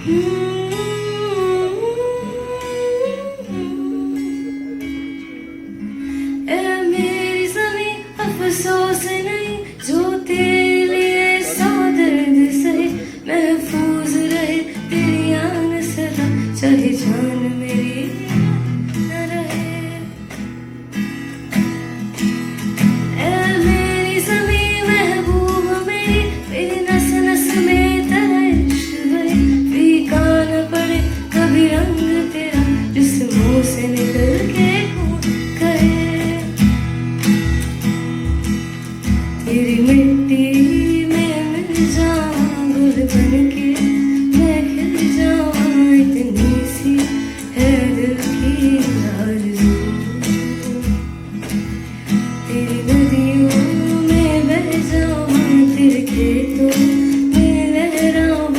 ए मेरी ज़मीं अफसोस नहीं जो तेरे लिए सौ दर्द सहे महफूज रहे तेरी आन सदा चाहे जान मेरी न रहे ए मेरी ज़मीं महबूब मेरी नस नस में तेरा इश्क बहे फीका न पड़े कभी रंग तेरा जिस्मों से निकल के खून कहे तेरी मिट्टी में मिल जाऊं गुल बन के मैं खिल जाऊं इतनी सी है दिल की आरज़ू तेरी नदियों में बह जाऊं तेरे खेतों में लहराऊं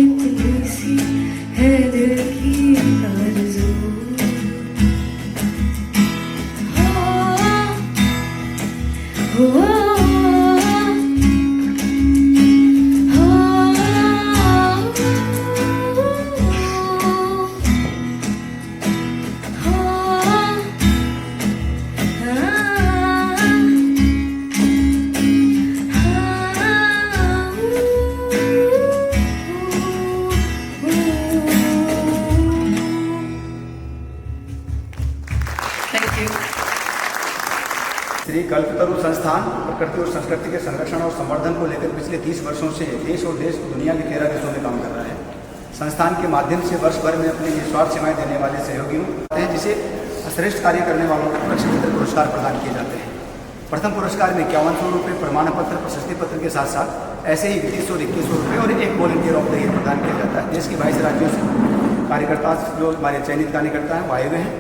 इतनी सी है दिल की आरज़ू हो थैंक यू। श्री कल्पतरु संस्थान प्रकृति और संस्कृति के संरक्षण और संवर्धन को लेकर पिछले 30 वर्षों से देश और दुनिया के 13 देशों में काम कर रहा है। संस्थान के माध्यम से वर्ष भर में अपनी निस्वार्थ सेवाएं देने वाले सहयोगियों हैं जिसे श्रेष्ठ कार्य करने वालों को लक्ष्य पुरस्कार प्रदान किए जाते हैं। प्रथम पुरस्कार में 5100 रुपये प्रमाण पत्र प्रशस्ति पत्र के साथ साथ ऐसे ही 2100 और 2100 रुपये और एक वॉलंटियर ऑफ द ईयर प्रदान किया जाता है। देश के 22 राज्यों से कार्यकर्ता जो हमारे चयनित कार्यकर्ता हैं वो आए हुए हैं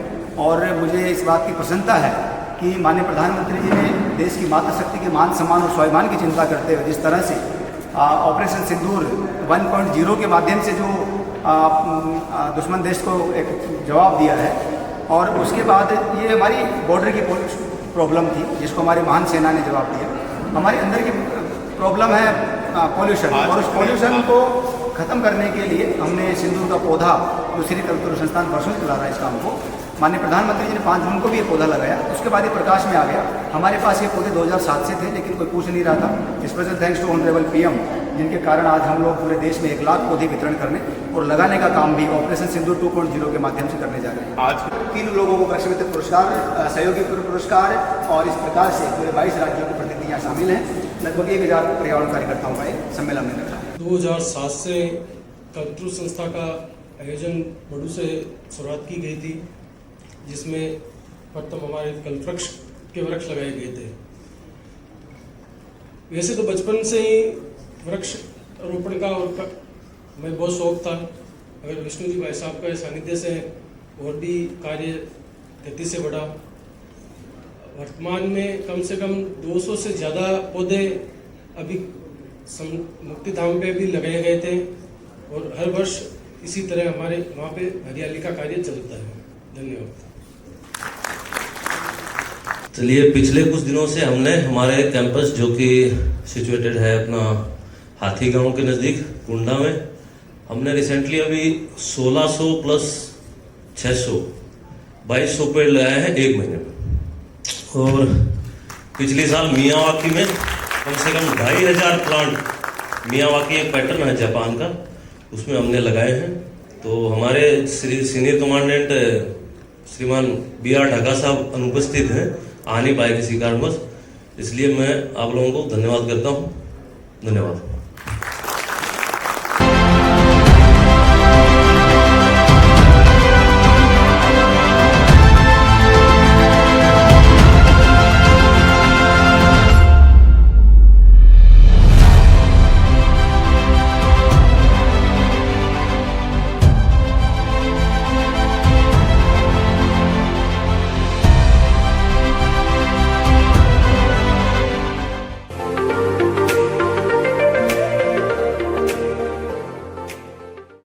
और मुझे इस बात की प्रसन्नता है कि माननीय प्रधानमंत्री जी ने देश की मातृशक्ति के मान सम्मान और स्वाभिमान की चिंता करते हुए जिस तरह से ऑपरेशन सिंदूर 1.0 के माध्यम से जो दुश्मन देश को एक जवाब दिया है और उसके बाद ये हमारी बॉर्डर की प्रॉब्लम थी जिसको हमारी महान सेना ने जवाब दिया। हमारे अंदर की प्रॉब्लम है पॉल्यूशन और उस पॉल्यूशन को ख़त्म करने के लिए हमने सिंदूर का पौधा जो श्री कल्पतरु संस्थान वर्षों से चला रहा है इस काम को। माननीय प्रधानमंत्री जी ने 5 जून को भी ये पौधा लगाया, उसके बाद ये प्रकाश में आ गया। हमारे पास ये पौधे 2007 से थे लेकिन कोई पूछ नहीं रहा था। Special thanks to honourable PM जिनके कारण आज हम लोग पूरे देश में 1 लाख पौधे वितरण करने और लगाने का काम भी ऑपरेशन सिंदूर 2.0 के माध्यम से करने जा रहे हैं। आज 3 लोगों को कृषि मित्र पुरस्कार, सहयोगी पुरस्कार और इस प्रकार से पूरे 22 राज्यों के प्रतिनिधि यहाँ शामिल हैं। लगभग 1000 पर्यावरण कार्यकर्ताओं का एक सम्मेलन में लग रहा है। 2007 से कल्पतरु संस्था का आयोजन बड़ू से शुरुआत की गई थी जिसमें प्रथम हमारे कल्पवृक्ष के वृक्ष लगाए गए थे। वैसे तो बचपन से ही वृक्ष रोपण का और मैं बहुत शौक था। अगर विष्णु जी भाई साहब के सानिध्य से और भी कार्य गति से बढ़ा। वर्तमान में कम से कम 200 से ज़्यादा पौधे अभी मुक्तिधाम पे भी लगाए गए थे और हर वर्ष इसी तरह हमारे वहाँ पे हरियाली का कार्य चलता है। धन्यवाद। चलिए, पिछले कुछ दिनों से हमने हमारे कैंपस जो कि सिचुएटेड है अपना हाथी गांव के नज़दीक कुंडा में, हमने रिसेंटली अभी 1600 प्लस 600 2200 पेड़ लगाए हैं 1 महीने में। और पिछले साल मियावाकी में कम से कम 2500 प्लांट, मियावाकी एक पैटर्न है जापान का, उसमें हमने लगाए हैं। तो हमारे सीनियर कमांडेंट श्रीमान BR ढाका साहब अनुपस्थित हैं, आ नहीं पाए किसी कारणवश, इसलिए मैं आप लोगों को धन्यवाद करता हूँ। धन्यवाद।